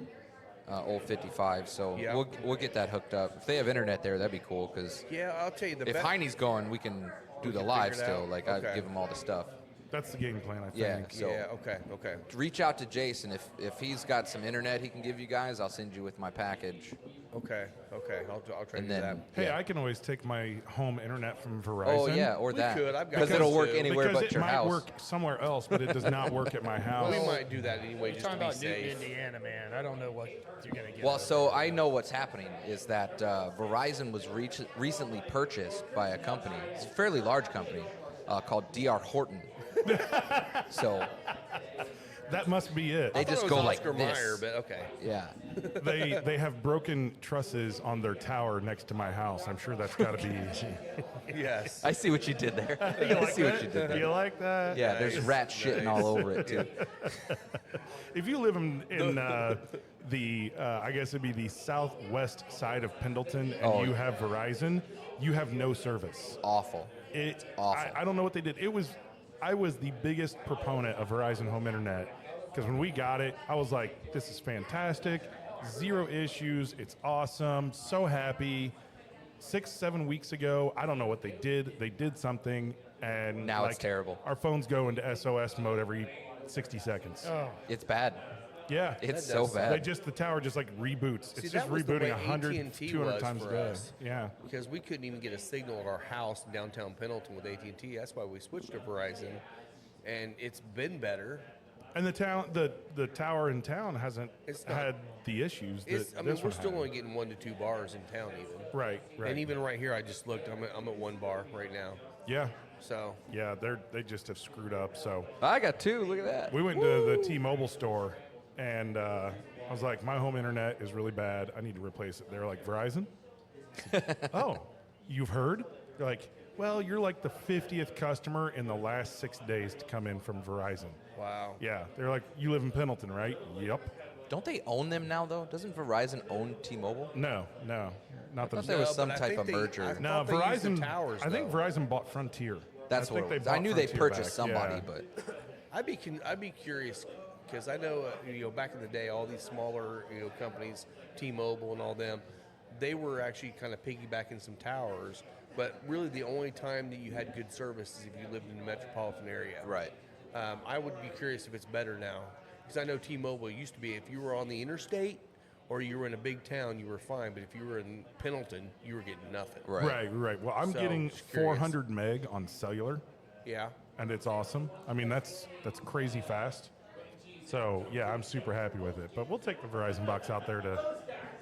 Old 55. So Yeah. we'll get that hooked up. If they have internet there, that'd be cool. Because Yeah, I'll tell you the if best. Heine's going, we can do the can live figure it still. out. Like Okay. I'd give him all the stuff. That's the game plan, I think. Yeah. So Yeah, okay. reach out to Jason. If he's got some internet he can give you guys, I'll send you with my package. Okay. I'll try to And do that. then Hey, yeah. I can always take my home internet from Verizon. Oh yeah, or We that. could. I've got Because those it'll work too. anywhere because but it your might house. work somewhere else, but it does not work at my house. We might do that anyway, You're just to talking be about Newton, safe. Indiana, man. I don't know what you're going to get. Well, so I know what's happening is that Verizon was recently purchased by a company. It's a fairly large company called D.R. Horton. So That must be it. they I thought just it go was like Oscar this. Mayer, but okay. Yeah. they have broken trusses on their tower next to my house. I'm sure that's got to be. Yes. I see what you did there. I see what you did Do you there. like that? Yeah, there's rats shitting all over it too. If you live in the, I guess it'd be the southwest side of Pendleton, and Oh. you have Verizon, you have no service. Awful. It. Awful. I don't know what they did. I was the biggest proponent of Verizon Home Internet because when we got it, I was like, "This is fantastic, zero issues, it's awesome, so happy." 6-7 weeks ago, I don't know what they did. They did something, and Now it's terrible. Our phones go into SOS mode every 60 seconds. Oh, It's bad. Yeah, It's That so does- bad. the tower just like reboots. See, It's that just was the rebooting way 100, AT&T 200 was times a for day. us. Yeah. Because we couldn't even get a signal at our house in downtown Pendleton with AT&T. That's why we switched to Verizon, and it's been better. And the tower in town hasn't It's not- had the issues that It's, I mean, this we're one still had. only getting 1 to 2 bars in town, even. Right. And even right here, I just looked. I'm at 1 bar right now. Yeah. So Yeah, they just have screwed up. So I got two. Look at that. we went to the T-Mobile store, and I was like, my home internet is really bad. I need to replace it. They're like, Verizon? Oh, you've heard? They're like, well, you're like the 50th customer in the last 6 days to come in from Verizon. wow. Yeah, they're like, you live in Pendleton, right? Yep. Don't they own them now though? Doesn't Verizon own T-Mobile? No, not thought the. there was No, some but I type think of they- merger. I No, thought they used the Verizon. towers, I think though. Verizon bought Frontier. That's I what think it was. bought I knew they Frontier purchased back. somebody, Yeah. but I'd be curious because I know back in the day, all these smaller companies, T-Mobile and all them, they were actually kind of piggybacking some towers. But really, the only time that you had good service is if you lived in the metropolitan area. right. I would be curious if it's better now because I know T-Mobile used to be if you were on the interstate or you were in a big town, you were fine. But if you were in Pendleton, you were getting nothing. Right. Right. Well, I'm So, getting just curious. 400 meg on cellular, Yeah. and it's awesome. I mean, that's crazy fast. So yeah, I'm super happy with it. But we'll take the Verizon box out there to.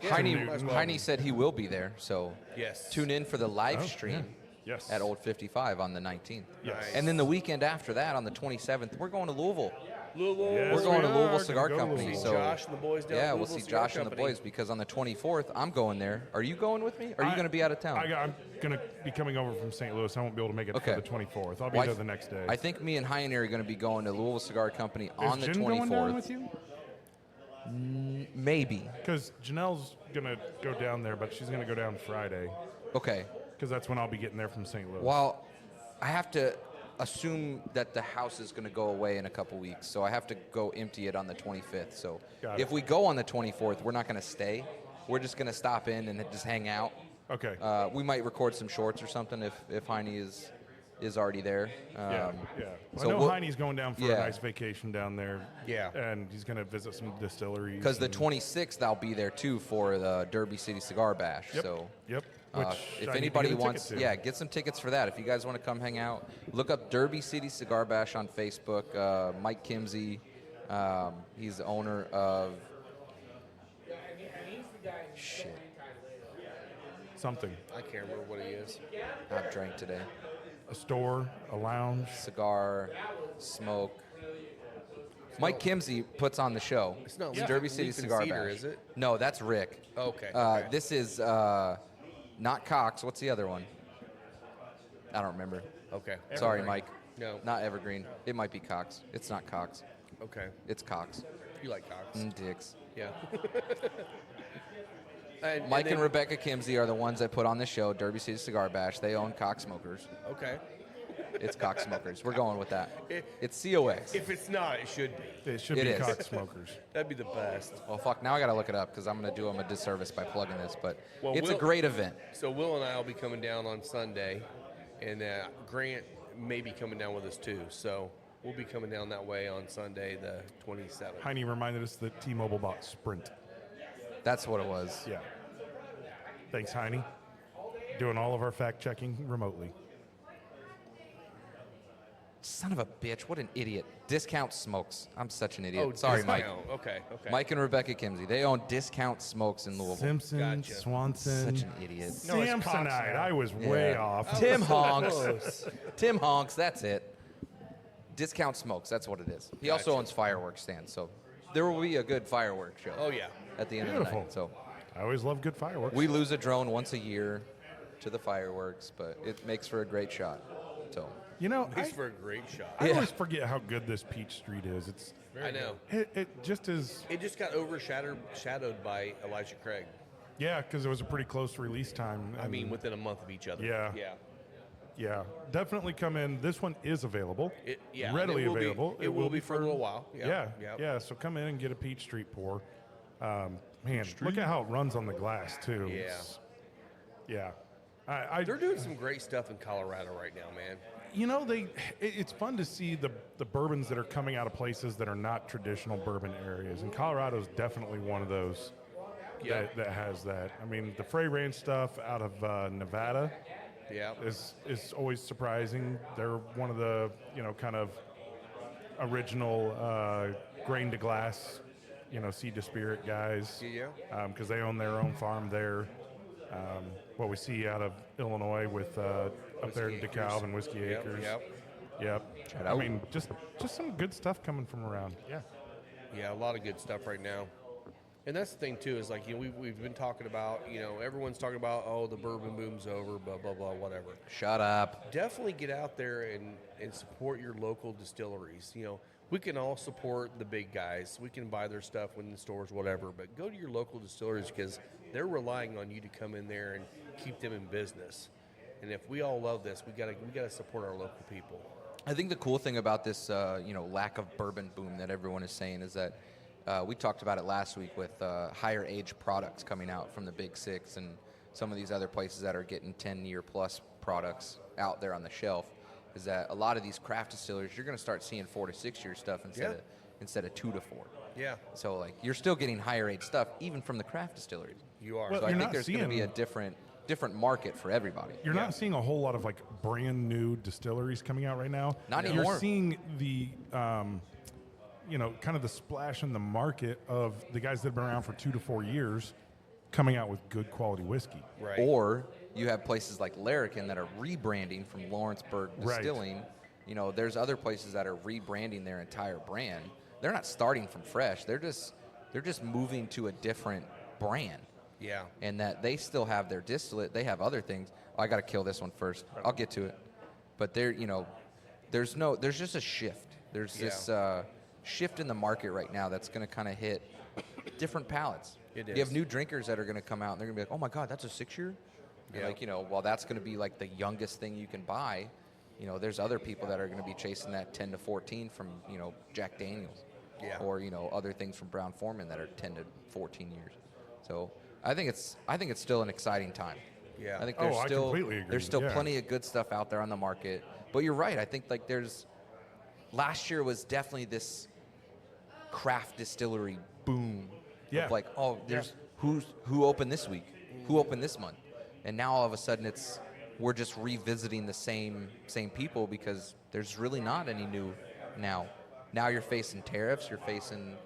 Heine said he will be there, so Yes. tune in for the live Oh, stream Yes. at Old 55 on the 19th. Yes. Nice. And then the weekend after that, on the 27th, we're going to Louisville. Louisville. Yes, We're going to we Louisville are. Cigar Gonna go to Company. Louisville. So Josh and the boys down yeah, at we'll Louisville see Cigar Josh and the Company. boys because on the 24th, I'm going there. Are you going with me? Or are you going to be out of town? I'm going to be coming over from St. Louis. I won't be able to make it Okay. for the 24th. I'll be Well, there the next day. I think me and Heine are going to be going to Louisville Cigar Company Is on the Jen 24th. going down with you? Maybe. Because Janelle's going to go down there, but she's going to go down Friday Okay. because that's when I'll be getting there from St. Louis. Well, I have to assume that the house is going to go away in a couple weeks, so I have to go empty it on the 25th. So Got it. if we go on the 24th, we're not going to stay. We're just going to stop in and just hang out. Okay. We might record some shorts or something if Heine is already there. Yeah. so I know we'll- Heine's going down for yeah. a nice vacation down there. Yeah. And he's going to visit some distilleries. Because the and- 26th, I'll be there too for the Derby City Cigar Bash. Yep. So Yep. uh, Which I if need to anybody get a ticket wants, to. yeah, get some tickets for that. If you guys want to come hang out, look up Derby City Cigar Bash on Facebook. Mike Kimsey, he's the owner of. Shit, Something. I can't remember what he is. I've drank today. A store, a lounge. Cigar, smoke. Mike Kimsey puts on the show. It's not The Leaf- Derby City Leaf and Cigar Cedar, Bash. is it? No, that's Rick. Okay. Uh, okay. This is not Cox. What's the other one? I don't remember. Okay. Sorry, Evergreen. Mike. No. Not Evergreen. It might be Cox. It's not Cox. Okay. It's Cox. You like Cox? Dicks. Yeah. Mike and then- Rebecca Kimsey are the ones that put on the show, Derby City Cigar Bash. They own Cock Smokers. Okay. It's Cock Smokers. We're going with that. It- It's COX. If it's not, it should be. It should It be is. cock smokers. That'd be the best. Well, fuck, now I got to look it up because I'm going to do them a disservice by plugging this. But Well, it's a Will- great event. So Will and I will be coming down on Sunday, and Grant may be coming down with us too. So we'll be coming down that way on Sunday, the 27th. Heine reminded us that T-Mobile bought Sprint. That's what it was. Yeah. Thanks, Heine. Doing all of our fact checking remotely. Son of a bitch. What an idiot. Discount Smokes. I'm such an idiot. Oh, Sorry, Mike. discount. Okay. Mike and Rebecca Kimsey. They own Discount Smokes in Louisville. Simpson, Gotcha. Swanson, Such an idiot. No, it's Cox Samsonite. now. I was way Yeah. off. Tim so Honks. close. Tim Honks, that's it. Discount Smokes, that's what it is. He also Gotcha. owns fireworks stands, so there will be a good fireworks show. Oh, yeah. At the end of Beautiful. the night. So I always love good fireworks. we lose a drone once a year to the fireworks, but it makes for a great shot. So you know, Thanks for a great shot. I Yeah. always forget how good this Peach Street is. It's I know. it just is. It just got overshadowed by Elijah Craig. Yeah, because it was a pretty close release time. I mean, and within a month of each other. Yeah. Yeah. yeah, definitely come in. This one is available. Yeah. readily it will available. It will be for a little while. Yeah, Yeah. yeah. So come in and get a Peach Street pour. Man, look at how it runs on the glass too. Yeah. It's- yeah. I They're doing some great stuff in Colorado right now, man. you know it's fun to see the bourbons that are coming out of places that are not traditional bourbon areas, and Colorado's definitely one of those Yeah. that has that. I mean, the Frey Ranch stuff out of Nevada Yeah. is always surprising. They're one of the kind of original grain to glass seed to spirit guys. Yeah. Because they own their own farm there. What we see out of Illinois with up there in Whiskey DeKalb Acres. and Whiskey Yep, Acres. yep. Yep. I mean, just some good stuff coming from around. Yeah. Yeah, a lot of good stuff right now. And that's the thing too, is like we've been talking about, everyone's talking about, oh, the bourbon boom's over, blah blah blah, whatever. shut up. Definitely get out there and support your local distilleries. We can all support the big guys. We can buy their stuff in the stores, whatever. But go to your local distilleries because they're relying on you to come in there and keep them in business. And if we all love this, we gotta support our local people. I think the cool thing about this, lack of bourbon boom that everyone is saying is that we talked about it last week with higher age products coming out from the Big Six and some of these other places that are getting 10-year plus products out there on the shelf. Is that a lot of these craft distilleries, you're going to start seeing 4 to 6 year stuff instead of 2 to 4. Yeah, So like you're still getting higher age stuff even from the craft distilleries. you are. Well, So I you're think not there's going to be a seeing- different market for everybody. You're not seeing a whole lot of like brand new distilleries coming out right now. Not You're anymore. seeing the, kind of the splash in the market of the guys that have been around for 2 to 4 years coming out with good quality whiskey. right. Or you have places like Larrikin that are rebranding from Lawrenceburg Right. Distilling. There's other places that are rebranding their entire brand. They're not starting from fresh. They're just moving to a different brand. Yeah. And that they still have their distillate. They have other things. Oh, I got to kill this one first. I'll get to it. But there's just a shift. There's this shift in the market right now that's going to kind of hit different palates. It You have is. new drinkers that are going to come out and they're going to be like, oh my God, that's a 6-year? Yeah. Well, that's going to be like the youngest thing you can buy. There's other people that are going to be chasing that 10 to 14 from, Jack Daniels. Yeah. Or, other things from Brown Forman that are 10 to 14 years. So I think it's still an exciting time. Yeah. I think Oh, there's I still completely agree. there's still Yeah. plenty of good stuff out there on the market. But you're right. I think like last year was definitely this craft distillery boom. Yeah. Of like, oh, there's who opened this week? Who opened this month? And now all of a sudden we're just revisiting the same people because there's really not any new now. Now you're facing tariffs, you're facing,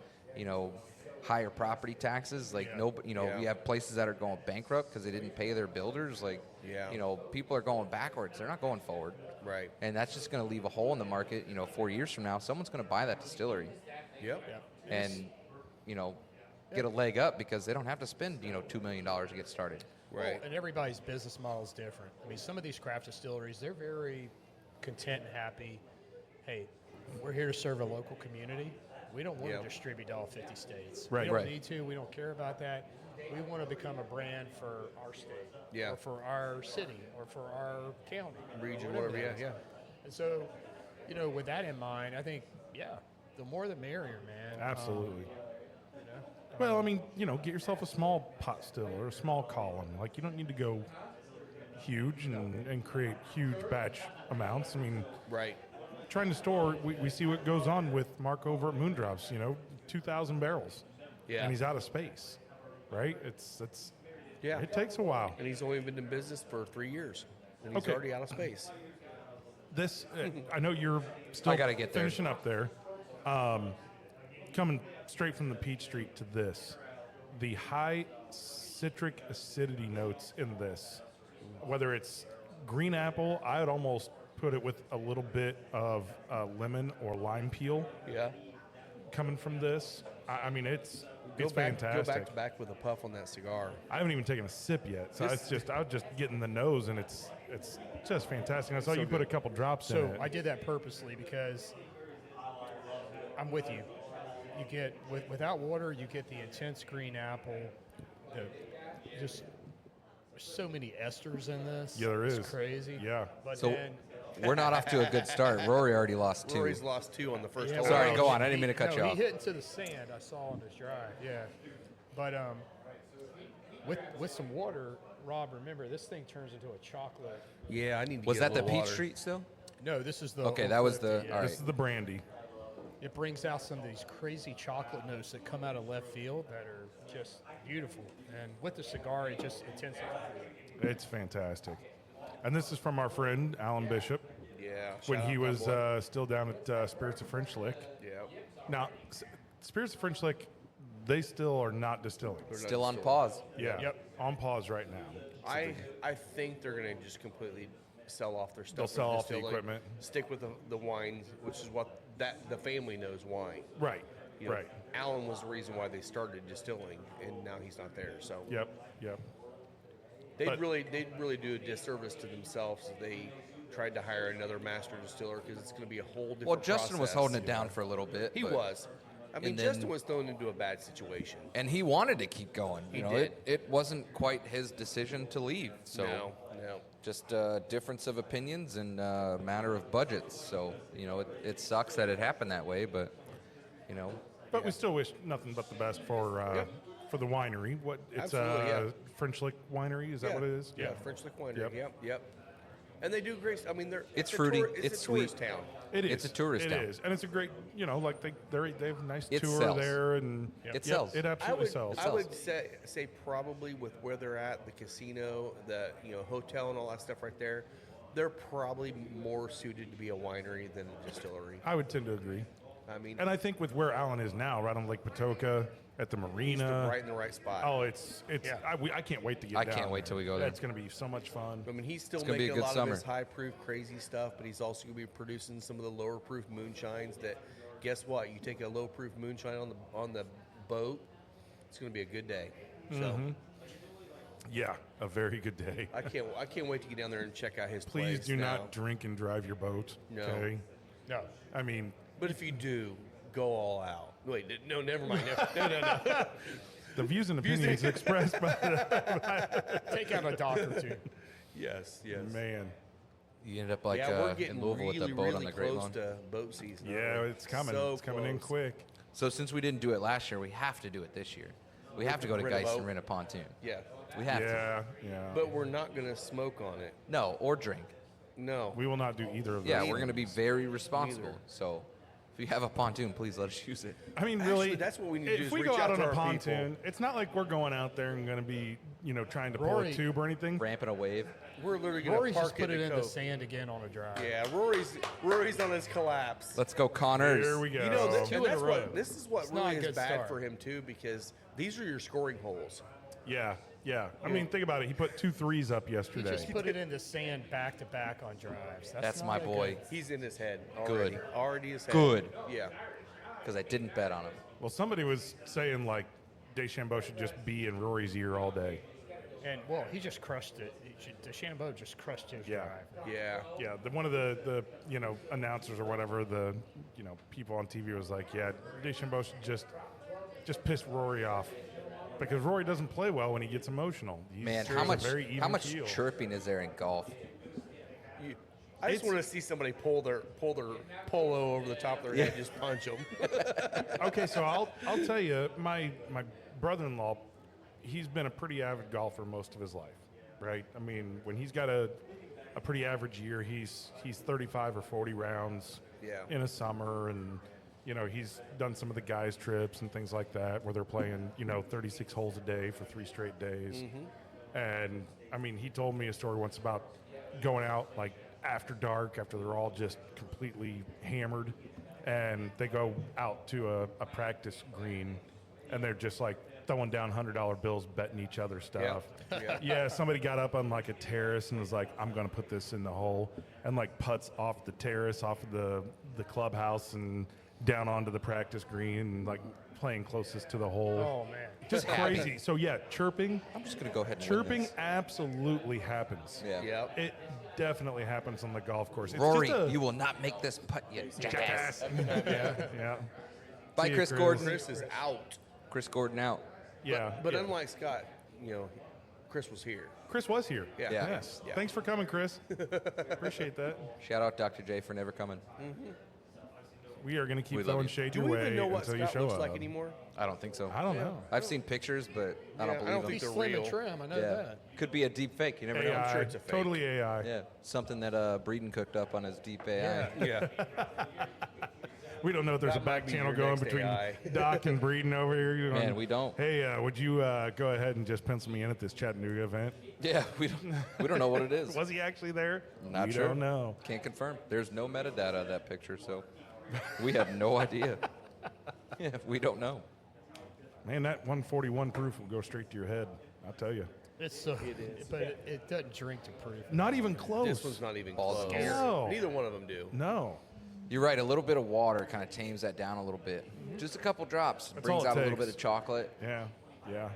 higher property taxes. Like Yeah. we have places that are going bankrupt because they didn't pay their builders. Like, Yeah. people are going backwards. They're not going forward. Right. And that's just going to leave a hole in the market. 4 years from now, someone's going to buy that distillery Yep. and, get a leg up because they don't have to spend, $2 million to get started. Right. And everybody's business model is different. I mean, some of these craft distilleries, they're very content and happy. Hey, we're here to serve a local community. We don't want Yeah. to distribute to all 50 states. Right. We don't Right. need to. We don't care about that. We want to become a brand for our state, Yeah. or for our city, or for our county, or Region, whatever whatever, it is. yeah. And so, with that in mind, I think, the more the merrier, man. Absolutely. You know? Well, I mean, get yourself a small pot still or a small column. Like, you don't need to go huge and create huge batch amounts. I mean, Right. trying to store, we see what goes on with Mark over at Moondrops, 2,000 barrels. Yeah. And he's out of space, right? It's Yeah. It takes a while. And he's only been in business for 3 years. And he's Okay. already out of space. This, I know you're still I gotta get there. finishing up there. Coming straight from the Peach Street to this, the high citric acidity notes in this, whether it's green apple, I would almost put it with a little bit of lemon or lime peel Yeah. coming from this. I mean, it's Go back fantastic. to back with a puff on that cigar. I haven't even taken a sip yet, so This- I was just getting the nose, and it's just fantastic. I saw you put a couple drops in So it. I did that purposely because I'm with you. You get without water, you get the intense green apple. Just there's so many esters in this. Yeah, there it's is. crazy. Yeah. But So then, we're not off to a good start. Rory already lost 2. Rory's lost 2 on the first yeah, hole. Sorry, well, go on. I didn't mean to cut you off. He hit into the sand. I saw on his drive. Yeah, but with some water, Rob. Remember, this thing turns into a chocolate. Yeah, I need to Was get that a the little Peach water. Street still? No, this is the. Okay, that was the- Oak Cliff, all right. This is the brandy. It brings out some of these crazy chocolate notes that come out of left field that are just beautiful. And with the cigar, it just intensifies it. It's fantastic. And this is from our friend Alan Bishop Yeah. when shout he out was that boy. still down at Spirits of French Lick. Yeah. Now, Spirits of French Lick, they still are not distilling. Still on pause. Yeah. Yep. On pause right now. I think they're going to just completely sell off their stuff. They'll for sell off the distilling, equipment. Stick with the wines, which is what the family knows wine. Right. You know, Right. Alan was the reason why they started distilling, and now he's not there. So Yep. Yep. they'd But- really do a disservice to themselves if they tried to hire another master distiller, because it's going to be a whole different. Well, Justin was process. holding it down for a little bit. He but- was. I mean, and then- Justin was thrown into a bad situation. And he wanted to keep going. He You know, did. It wasn't quite his decision to leave. So No. just difference of opinions and matter of budgets. So, it sucks that it happened that way, but, But we still wish nothing but the best for the winery. What it's Absolutely, yeah. French Lick Winery, is that what it is? Yeah, French Lick Winery. Yep. Yep. And they do great. I mean, they're It's a fruity, it's it's a tourist sweet. town. It is. It's a tourist It town. is. And it's a great, like they have a nice It tour sells. there, and It sells. It I absolutely would, sells. I would say probably with where they're at, the casino, the hotel, and all that stuff right there, they're probably more suited to be a winery than a distillery. I would tend to agree. I mean, And I think with where Alan is now, right on Lake Patoka, at the he's marina. right in the right spot. Oh, it's. Yeah. I can't wait to get I down can't wait there. till we go there. It's going to be so much fun. I mean, he's still It's gonna be making a a good lot of his summer. high-proof, crazy stuff, but he's also going to be producing some of the lower-proof moonshines. That, guess what? You take a low-proof moonshine on the boat, it's going to be a good day. So Mm-hmm. Yeah, a very good day. I can't wait to get down there and check out his Please place do now. not drink and drive your boat. No. Okay. No. I mean, But if you do, go all out. Wait, no, never mind. No. the views and opinions expressed by Take out a dock or two. Yes. man. you end up like Yeah, we're getting in Louisville really, with the boat on really the Great close Lawn. to boat season. Yeah, it's coming. So it's coming in close. quick. So since we didn't do it last year, we have to do it this year. We have to go to Rent a Geist and boat? rent a pontoon. Yeah, We have to. Yeah, yeah. but we're not going to smoke on it. No, or drink. No. We will not do either of those. Yeah, we're going to be very responsible. Neither. So if you have a pontoon, please let us use it. I mean, Actually, really, that's what we need to do If is we reach go out out on to a our pontoon, people. it's not like we're going out there and going to be, trying to pull Rory- a tube or anything. Ramping a wave. We're literally going Rory's to just park put it in in the the cove. sand again on a drive. Yeah, Rory's on his collapse. Let's go, Connors. Here we go. You know, Two and in a that's row. what this is what It's not really a is good bad start. for him too, because these are your scoring holes. Yeah, yeah. I mean, think about it. He put 2 threes up He yesterday. just put it in the sand back to back on drives. That's not my a good- boy. He's in his head already. Good. Already his head. Good. Yeah. Because I didn't bet on him. Well, somebody was saying like DeChambeau should just be in Rory's ear all day. And well, he just crushed it. DeChambeau just crushed his Yeah. drive. Yeah. Yeah, one of the announcers or whatever, the people on TV was like, yeah, DeChambeau should just piss Rory off because Rory doesn't play well when he gets emotional. He's Man, sure how a much very even how much keel. chirping is there in golf? I just want to see somebody pull their polo over the top of their head, and just punch them. Okay, so I'll tell you, my brother-in-law, he's been a pretty avid golfer most of his life, right? I mean, when he's got a pretty average year, he's 35 or 40 rounds Yeah. in a summer, and he's done some of the guys trips and things like that where they're playing 36 holes a day for 3 straight days. And I mean, he told me a story once about going out like after dark, after they're all just completely hammered, and they go out to a practice green, and they're just like throwing down $100 bills, betting each other stuff. Yeah. Yeah, somebody got up on like a terrace and was like, I'm going to put this in the hole, and like putts off the terrace, off of the clubhouse, and down onto the practice green, and like playing closest to the hole. Oh, man. Just happy. crazy. So yeah, chirping I'm just gonna go ahead and win Chirping this. absolutely happens. Yeah. Yep. It definitely happens on the golf course. It's Rory, just a you will not make this putt yet, jackass. yeah. Bye, See you, Chris Chris. Gordon. Chris is out. Chris Gordon out. Yeah. But yeah. unlike Scott, Chris was here. Chris was here. Yeah. Yeah. Yes. Yeah. Thanks for coming, Chris. Appreciate that. Shout out Dr. J for never coming. We are going to keep We love throwing you. shade Do your we way even know what until you Scott show looks up. like anymore? I don't think so. I don't know. I've seen pictures, but I Yeah, don't I believe don't them. think He's they're slim and real. trim. I know Yeah. that. Could be a deep fake. You never know. AI. sure it's a fake. Totally AI. Yeah. Something that Breeden cooked up on his deep AI. Yeah. We don't know if there's That a back might be channel your going next between AI. Doc and Breeden over here. You're Man, going, we don't. Hey, would you go ahead and just pencil me in at this Chattanooga event? Yeah, we don't know what it is. Was he actually there? Not we sure. don't know. Can't confirm. There's no metadata of that picture, so we have no idea. Yeah, we don't know. Man, that 141 proof will go straight to your head. I'll tell you. It's so, but it doesn't drink to proof. Not even close. This one's not even Balls close. in the air. No. Neither one of them do. No. You're right. A little bit of water kind of tames that down a little bit. Just a couple drops That's brings all it out a little takes. bit of chocolate. Yeah. Yeah.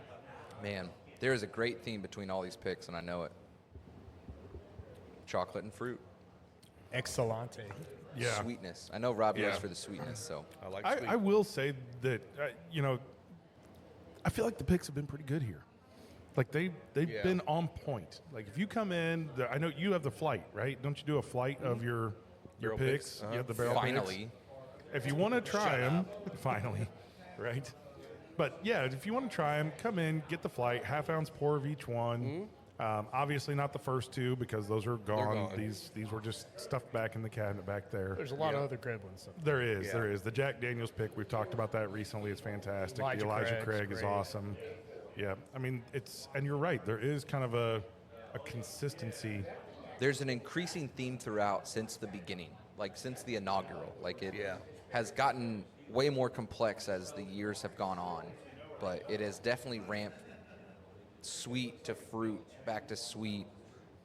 Man, there is a great theme between all these picks, and I know it. Chocolate and fruit. Excelente. Yeah. Sweetness. I know Rob Yeah. goes for the sweetness, so I like sweet. I will say that I feel like the picks have been pretty good here. Like they've Yeah. been on point. Like if you come in, I know you have the flight, right? Don't you do a flight of your Barrel picks? picks. You have the barrel picks. finally. If you want to try them, finally, right? But yeah, if you want to try them, come in, get the flight, half-ounce pour of each one. Obviously not the first two because those are gone. gone. These were just stuffed back in the cabinet back there. There's a lot Yeah. of other good ones. There is, Yeah. there is. The Jack Daniels pick, we've talked about that recently. It's fantastic. Elijah the Elijah Craig's Craig is great. awesome. Yeah, I mean, and you're right. There is kind of a consistency. There's an increasing theme throughout since the beginning, like since the inaugural. Like it Yeah. has gotten way more complex as the years have gone on, but it has definitely ramped sweet to fruit, back to sweet,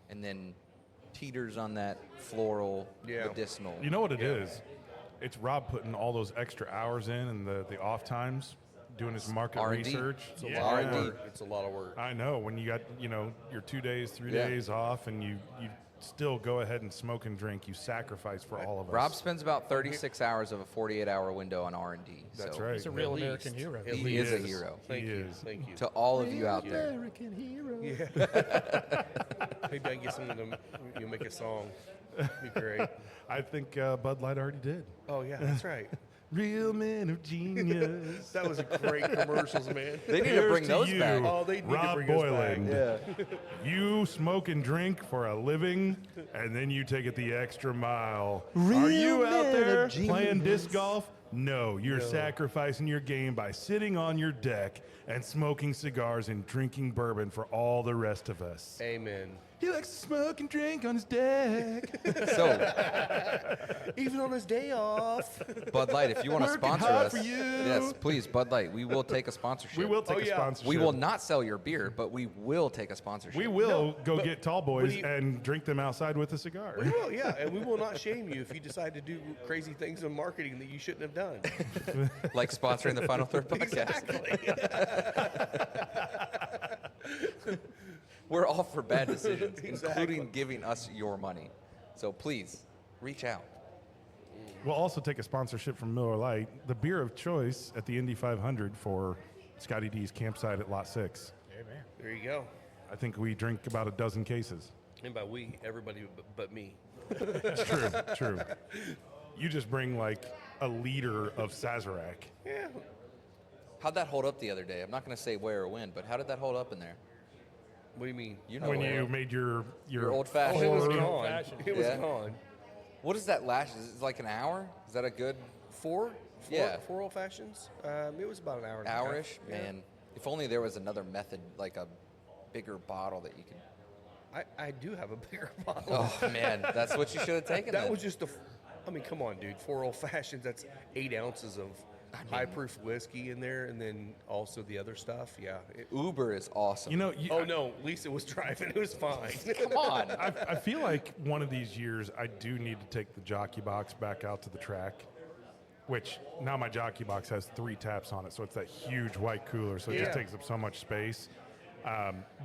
and then teeters on that floral, Yeah. medicinal. You know what it is? It's Rob putting all those extra hours in and the off times, doing his market R&D. research. It's a Yeah. lot of R&D. work. It's a lot of work. I know when you got your 2 days, 3 Yeah. days off, and you still go ahead and smoke and drink. You sacrifice for all of us. Rob spends about 36 hours of a 48-hour window on R&D. That's so right. He's a real At American least. hero. At He least. is a hero. Thank He you. is. Thank you. To all of you out there, American hero. Maybe I can get someone to make a song. Be great. I think Bud Light already did. Oh yeah, that's right. Real men of genius. That was a great commercials, man. they need to Here's bring to those you, back. Oh, they need to Rob bring us back. Boylan. You smoke and drink for a living, and then you take it the extra mile. Are you out men there of playing genius. disc golf? No, you're sacrificing your game by sitting on your deck and smoking cigars and drinking bourbon for all the rest of us. Amen. He likes to smoke and drink on his deck. So, Even on his day off. Bud Light, if you want to Working sponsor hard us, for you. yes, please, Bud Light. We will take a sponsorship. We will take Oh, a yeah. sponsorship. We will not sell your beer, but we will take a sponsorship. We will go get tall boys do you- and drink them outside with a cigar. We will, yeah, and we will not shame you if you decide to do crazy things in marketing that you shouldn't have done. like sponsoring the Final Third podcast. We're all for bad decisions, Exactly. including giving us your money. So please, reach out. We'll also take a sponsorship from Miller Lite, the beer of choice at the Indy 500 for Scotty D's campsite at Lot 6. Hey, man. There you go. I think we drink about a dozen cases. And by we, everybody but me. True, true. You just bring like a liter of Sazerac. Yeah. How'd that hold up the other day? I'm not going to say where or when, but how did that hold up in there? What do you mean? You know When where. you made your Your old Oh, fashioned. it was Old gone. fashioned. It was Yeah. gone. What is that last? Is it like an hour? Is that a good Four? Yeah. Four old fashions? It was about an hour and a half. hour-ish? Yeah. Man, if only there was another method, like a bigger bottle that you could. I do have a bigger bottle. Oh man, that's what you should have taken. That then. was just I mean, come on, dude. 4 old fashions. That's 8 ounces of high proof whiskey in there, and then also the other stuff. Yeah. Uber is awesome. You know, Oh no, Lisa was driving. It was fine. Come on. I feel like one of these years I do need to take the jockey box back out to the track, which now my jockey box has 3 taps on it, so it's that huge white cooler, so it just Yeah. takes up so much space.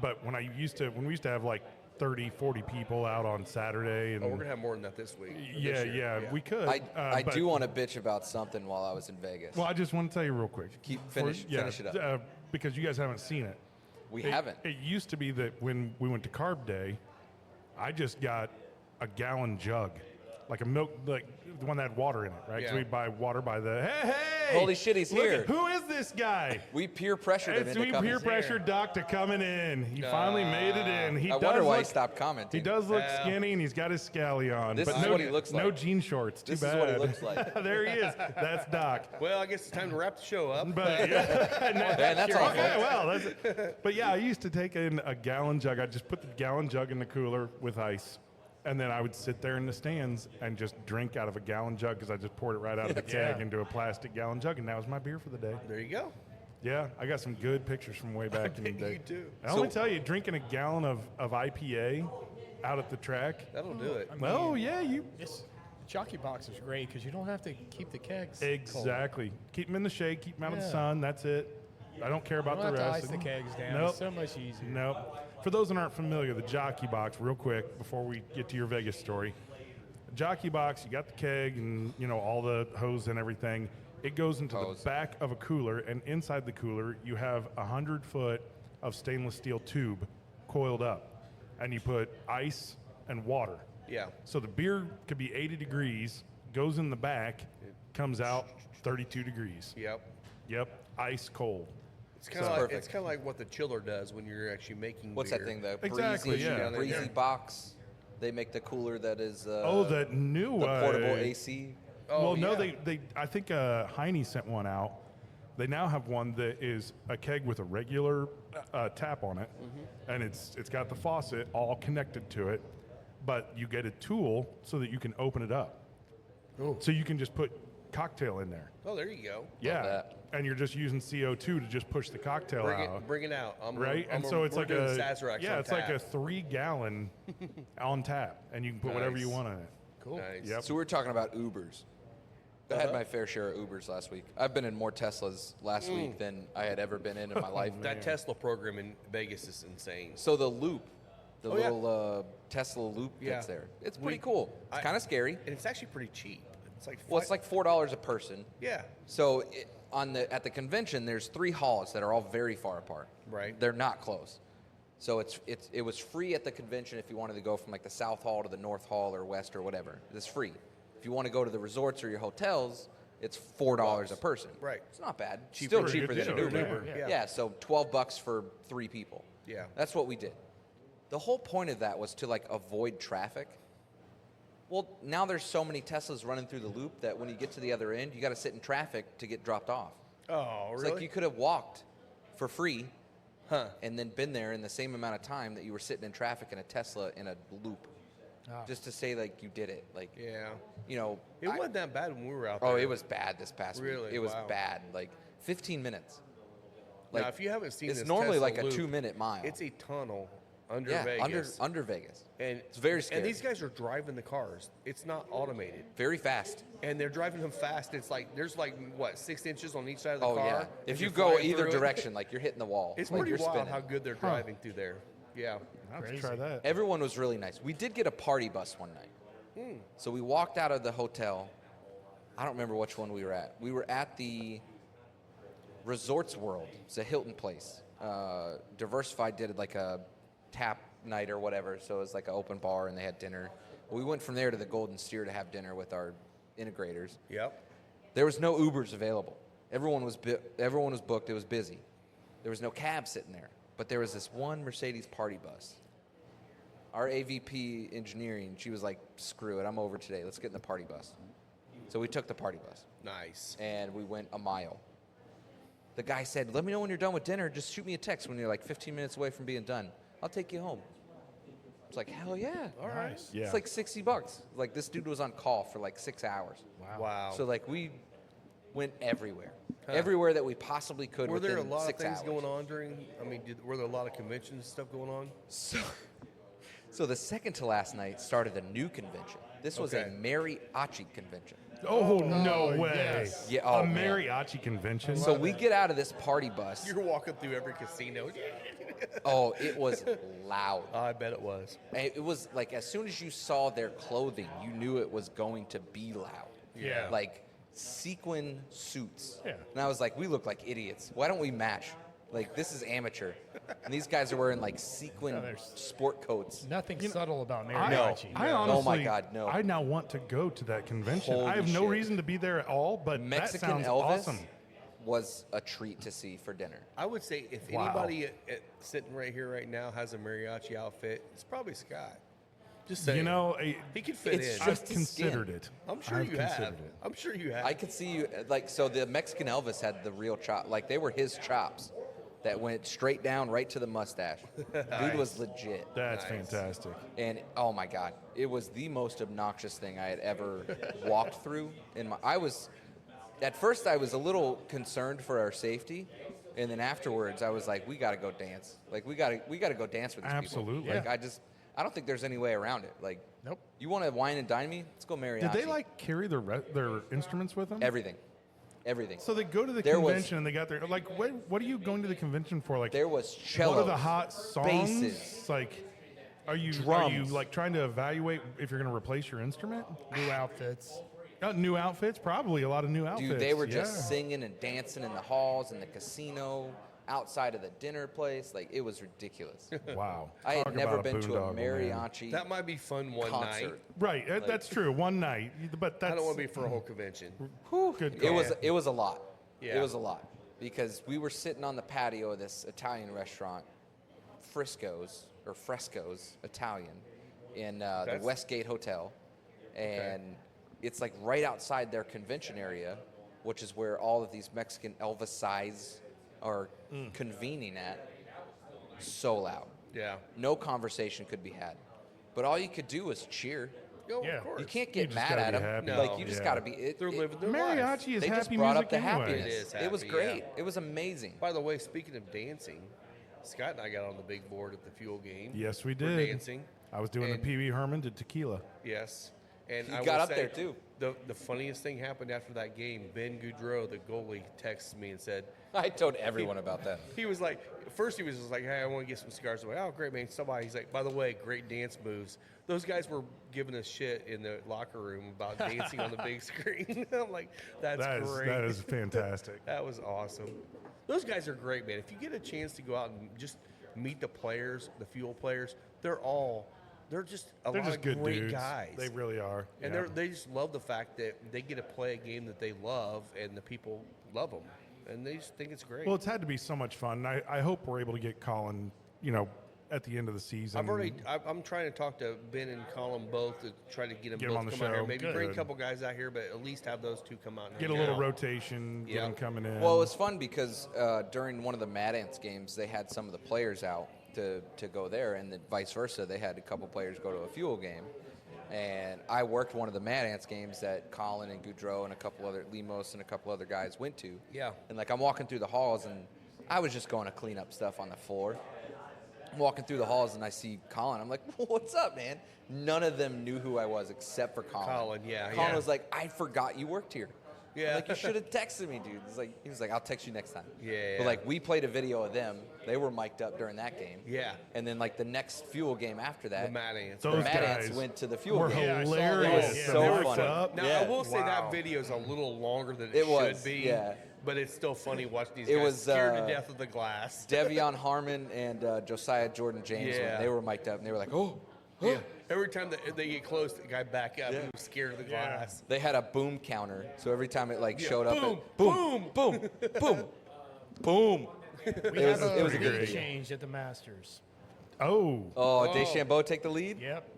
But when we used to have like 30, 40 people out on Saturday, and Oh, we're gonna have more than that this week. yeah, this year. we could. I but- do want to bitch about something while I was in Vegas. Well, I just want to tell you real quick. Finish it up. Because you guys haven't seen it. we It- haven't. It used to be that when we went to Carb Day, I just got a gallon jug, like a milk, like the one that had water in it, right? 'Cause Yeah. we buy water by the hey. Holy shit, he's look here. At, who is this guy? We peer pressured him It's into we coming. peer pressured Doc to coming in. He finally made it in. He I does wonder why he look- stopped commenting. He does look Yeah. skinny, and he's got his scally on. This but is no, what he looks No like. jean shorts. Too This is bad. what he looks like. There he is. That's Doc. Well, I guess it's time to wrap the show up. But yeah, Man, that's awful. okay, well, but yeah, I used to take in a gallon jug. I'd just put the gallon jug in the cooler with ice, and then I would sit there in the stands and just drink out of a gallon jug because I just poured it right out of the keg Yeah. into a plastic gallon jug, and that was my beer for the day. There you go. Yeah, I got some good pictures from way back in the bet day. you do. I only tell you, drinking a gallon of IPA out at the track. That'll do it. Oh yeah, you This jockey box is great because you don't have to keep the kegs cold. exactly. Keep them in the shade. Keep them out of the Yeah. sun. That's it. I don't care You about don't the have to rest. ice the kegs down. Nope. It's so much easier. Nope. For those that aren't familiar, the jockey box, real quick, before we get to your Vegas story. Jockey box, you got the keg and all the hose and everything. It goes into Hose. the back of a cooler, and inside the cooler you have 100-foot of stainless steel tube coiled up, and you put ice and water. Yeah. So the beer could be 80 degrees, goes in the back, comes out 32 degrees. Yep. Yep, ice cold. It's kind of Sounds like perfect. it's kind of like what the chiller does when you're actually making. What's beer. that thing? The Exactly, breezy, yeah. breezy box. They make the cooler that is. That new the portable AC. Oh, well, no, yeah. they I think Heine sent one out. They now have one that is a keg with a regular tap on it, and it's got the faucet all connected to it, but you get a tool so that you can open it up. So you can just put cocktail in there. Oh, there you go. Yeah, that. and you're just using CO2 to just push the cocktail out. Bring it out. Right, and so it's we're like doing a Sazerac yeah, on it's like a tap. 3-gallon on tap, and you can put whatever you Nice. want in it. Cool. Nice. Yep. So we were talking about Ubers. I had my fair share of Ubers last week. I've been in more Teslas last week than I had ever been in my life. That Tesla program in Vegas is insane. So the loop, the Oh, yeah. little Tesla loop Yeah. that's there. It's pretty cool. It's I- kind of scary. And it's actually pretty cheap. It's like Well, it's like $4 a person. yeah, So at the convention, there's 3 halls that are all very far apart. Right. They're not close. So it was free at the convention if you wanted to go from like the South Hall to the North Hall or West or whatever. It's free. If you want to go to the resorts or your hotels, it's $4 a person. Right. It's not bad. Cheaper. Still Pretty cheaper good than deal. an Uber. Yeah. Yeah. So $12 for 3 people. Yeah. That's what we did. The whole point of that was to like avoid traffic. Well, now there's so many Teslas running through the loop that when you get to the other end, you got to sit in traffic to get dropped off. Oh, It's really? like you could have walked for free Huh. and then been there in the same amount of time that you were sitting in traffic in a Tesla in a loop. Just to say like you did it. Like, Yeah. I- It wasn't that bad when we were out there. oh, it was bad this past week. Really? It was Wow. bad. Like 15 minutes. Now, if you haven't seen it's this normally Tesla like a loop, 2-minute mile. It's a tunnel under yeah, Vegas. under Vegas. and it's very scary. And these guys are driving the cars. It's not automated. Very fast. And they're driving them fast. It's like there's like what 6 inches on each side of the Oh car. yeah. as If you're you go flying either through it. direction, like you're hitting the wall. It's like pretty you're wild spinning. how good they're driving through there. Yeah. I have to Crazy. try that. Everyone was really nice. We did get a party bus one night. So we walked out of the hotel. I don't remember which one we were at. We were at the Resorts World. It's a Hilton place. Diversified did like a tap night or whatever. So it was like an open bar and they had dinner. We went from there to the Golden Steer to have dinner with our integrators. Yep. There was no Ubers available. Everyone was booked. It was busy. There was no cab sitting there. But there was this one Mercedes party bus. Our AVP engineering, she was like, screw it, I'm over today. Let's get in the party bus. So we took the party bus, Nice. and we went a mile. The guy said, let me know when you're done with dinner. Just shoot me a text when you're like 15 minutes away from being done. I'll take you home. It's like, hell yeah. All right. Nice. Yeah. It's like $60. Like, this dude was on call for like 6 hours. Wow. So, like, we went everywhere. Everywhere that we possibly could were there a within lot of 6 things hours. going on during? I mean, were there a lot of conventions and stuff going on? So the second to last night started a new convention. This was a Okay. mariachi convention. Oh, no way. yes. Yeah, oh, a man. mariachi convention. So we get out of this party bus. You're walking through every casino. Oh, it was loud. I bet it was. And it was like as soon as you saw their clothing, you knew it was going to be loud. Yeah. Like sequin suits. Yeah. And I was like, we look like idiots. Why don't we match? Like, this is amateur. And these guys are wearing like sequin No, there's- sport coats. Nothing subtle about I, mariachi. I No. honestly, Oh my God, no. I now want to go to that convention. Holy I have no shit. reason to be there at all, but Mexican that sounds Elvis awesome. was a treat to see for dinner. I would say if Wow. anybody sitting right here right now has a mariachi outfit, it's probably Scott. Just saying. You know, he could fit it's in. just I've the considered skin. it. I'm sure I've you considered have. it. I'm sure you have. I could see you like so. The Mexican Elvis had the real chop, like they were his chops that went straight down right to the mustache. Dude was legit, That's Nice. fantastic. and oh my god, it was the most obnoxious thing I had ever walked through. At first I was a little concerned for our safety, and then afterwards I was like, we got to go dance. Like we got to go dance with these Absolutely. people. Like I don't think there's any way around it. Like Nope. you want to wine and dine me? Let's go mariachi. Did they like carry their instruments with them? everything? Everything. So they go to the There was- convention and they got their like. What are you going to the convention for? Like, There was cellos, what are the hot songs? basses. Like, are you Drums. like trying to evaluate if you're going to replace your instrument? New outfits. New outfits, probably a lot of new outfits. Dude, they were just yeah. singing and dancing in the halls, in the casino, outside of the dinner place. Like, it was ridiculous. Wow. I had Talk never about been to a boondoggle, man. mariachi that might be fun one night. concert. Right, that's true. One night, but that's I don't want to be for a whole convention. good. It call. was a lot. Yeah. It was a lot because we were sitting on the patio of this Italian restaurant, Fresco's Italian, in the That's- Westgate Hotel, and it's like right outside their convention area, which is where all of these Mexican Elvis sides are convening at. So loud, Yeah. no conversation could be had, but all you could do was cheer. Oh, Yeah. of course. You can't You get just mad gotta at be them. happy. No. Like you just Yeah. got to be. They're living their life. Mariachi is They happy just brought music up the anyway. happiness. It is It was happy, great. yeah. It was amazing. By the way, speaking of dancing, Scott and I got on the big board at the Fuel game. Yes, we for did. dancing. I was doing And- the Pee Wee Herman to tequila. Yes. And You I got will up say, there, too. The funniest thing happened after that game. Ben Goudreau, the goalie, texted me and said, I told everyone about that. he was like, first he was just like, hey, I want to get some cigars away. Oh, great, man. Somebody, he's like, by the way, great dance moves. Those guys were giving us shit in the locker room about dancing on the big screen. I'm like, that's great. That is fantastic. That was awesome. Those guys are great, man. If you get a chance to go out and just meet the players, the Fuel players, they're just a They're lot just of good great dudes. guys. They really are. And yeah. they just love the fact that they get to play a game that they love, and the people love them, and they just think it's great. Well, it's had to be so much fun. I hope we're able to get Colin, at the end of the season. I'm trying to talk to Ben and Colin both to try to get them Get 'em both on the come out here. show. Maybe Good. bring a couple guys out here, but at least have those two come out and get a hang little out. rotation, get Yeah. them coming in. Well, it was fun because during one of the Mad Ants games, they had some of the players out to go there, and then vice versa. They had a couple players go to a Fuel game. And I worked one of the Mad Ants games that Colin and Goudreau and a couple other, Limos and a couple other guys went to. Yeah. And like I'm walking through the halls, and I was just going to clean up stuff on the floor. I'm walking through the halls, and I see Colin. I'm like, what's up, man? None of them knew who I was except for Colin. Colin, yeah, Colin yeah. was like, I forgot you worked here. Yeah. Like, you should have texted me, dude. He was like, I'll text you next time. Yeah. But like, we played a video of them. They were mic'd up during that game. Yeah. And then like the next Fuel game after that, The Mad Ants. Those Mad Ants guys went to the Fuel were game. Yeah, I saw that. hilarious. Yeah. So They were funny. up. Now, Yeah. I will say Wow. that video is a little longer than it, It was, should be. yeah. But it's still funny watching these It guys was, scared to death of the glass. Devion Harmon and Josiah Jordan James, Yeah. when they were mic'd up, and they were like, oh. Yeah. Every time that they get close, the guy back up. He was scared of the glass. They had a boom counter, so every time it like showed Boom, up, boom, boom, boom, boom. We It was- have it was a a good lead video. change at the Masters. Oh, Oh, DeChambeau take the lead? Yep.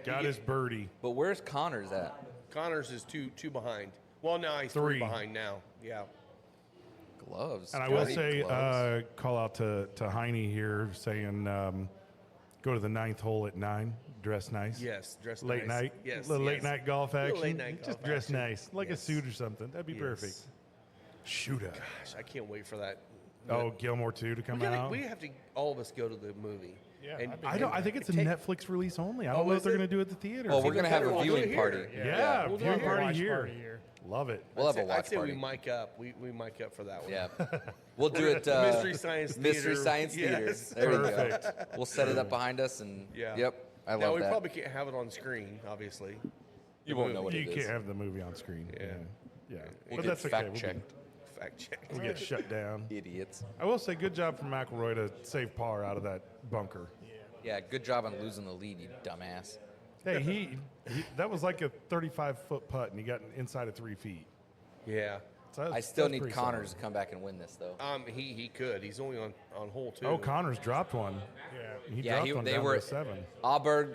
got his birdie. But where's Connors at? Connors is two behind. Well, now he's three Three. behind now. Yeah. Gloves. And I will Johnny say, gloves. call out to Heine here saying, go to the 9th hole at 9, dress nice. Yes. Dress Late nice. night, Yes. little late yes. night golf Little action. late night Just golf dress action. nice, like a Yes. suit or something. That'd be Yes. perfect. Shoot up. Gosh, I can't wait for that. Oh, Gilmore 2 to come out. We have to all of us go to the movie. Yeah, And- I'd be I don't. I think it's a Take- Netflix release only. I Oh, don't know if is they're it? going to do it at the theater. Well, we're Even gonna have better, a we'll do it viewing here. party. yeah, we'll do viewing it here. party Watch here. party here. Love it. We'll have a I'd watch say party. we mic up. We mic up for that one. Yeah. We'll do it. Mystery Science Mystery Theater. Science Theater. Yes. There you Perfect. go. We'll set it up behind us and. Yeah. Yep. I Now love we that. probably can't have it on screen, obviously. You won't know what You it can't is. have the movie on screen. Yeah. Yeah. We'll But get that's okay. fact We'll, checked. Fact check. we'll get shut down. Idiots. I will say, good job from McElroy to save par out of that bunker. Yeah. Good job on losing the lead, you dumbass. Hey, he that was like a 35-foot putt, and he got inside of 3 feet. Yeah. So that's- I still that's need pretty Connors solid. to come back and win this though. He could. He's only on hole 2. Oh, Connors dropped one. Yeah. He Yeah, dropped he- one they down were- to 7. Auberg,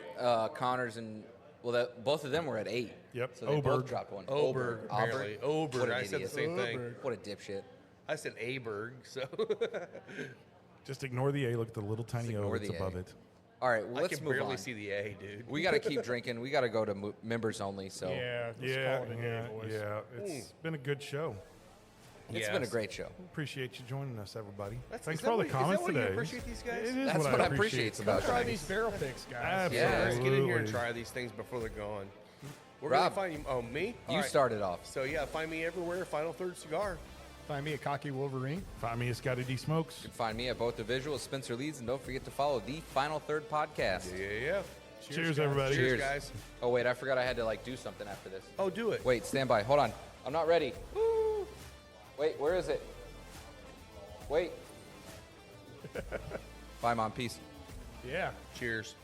Connors, and both of them were at 8. Yep, So they Oberg. both dropped one. Oberg, apparently. What Oberg. an I said the idiot. same thing. What a dipshit. I said Aberg, so Just ignore the A. Look at the little tiny O ignore that's the above A. it. All right, well, I let's can move barely on. see the A, dude. We got to keep drinking. We got to go to members only. So Yeah. Let's Yeah, call it a day, yeah, boys. yeah. It's been a good show. it's been a Yes. great show. Appreciate you joining us, everybody. That's- Thanks is for all that the what- is that comments what you today. appreciate these guys? It is That's what what I appreciate appreciate about Try things. these barrel picks, guys. Absolutely. Yeah. Let's get in here and Absolutely. try these things before they're gone. We're Rob, gonna find you. Oh, me? All You right. started off. So yeah, find me everywhere. Final Third Cigar. Find me a cocky Wolverine. Find me at Scotty D Smokes. You can find me at both the visuals, Spencer Leeds, and don't forget to follow the Final Third podcast. Yeah. Cheers, everybody. Cheers, guys. Oh wait, I forgot I had to do something after this. Oh, do it. Wait, stand by. Hold on. I'm not ready. Woo. Wait, where is it? Wait. Bye, Mom. Peace. Yeah. Cheers.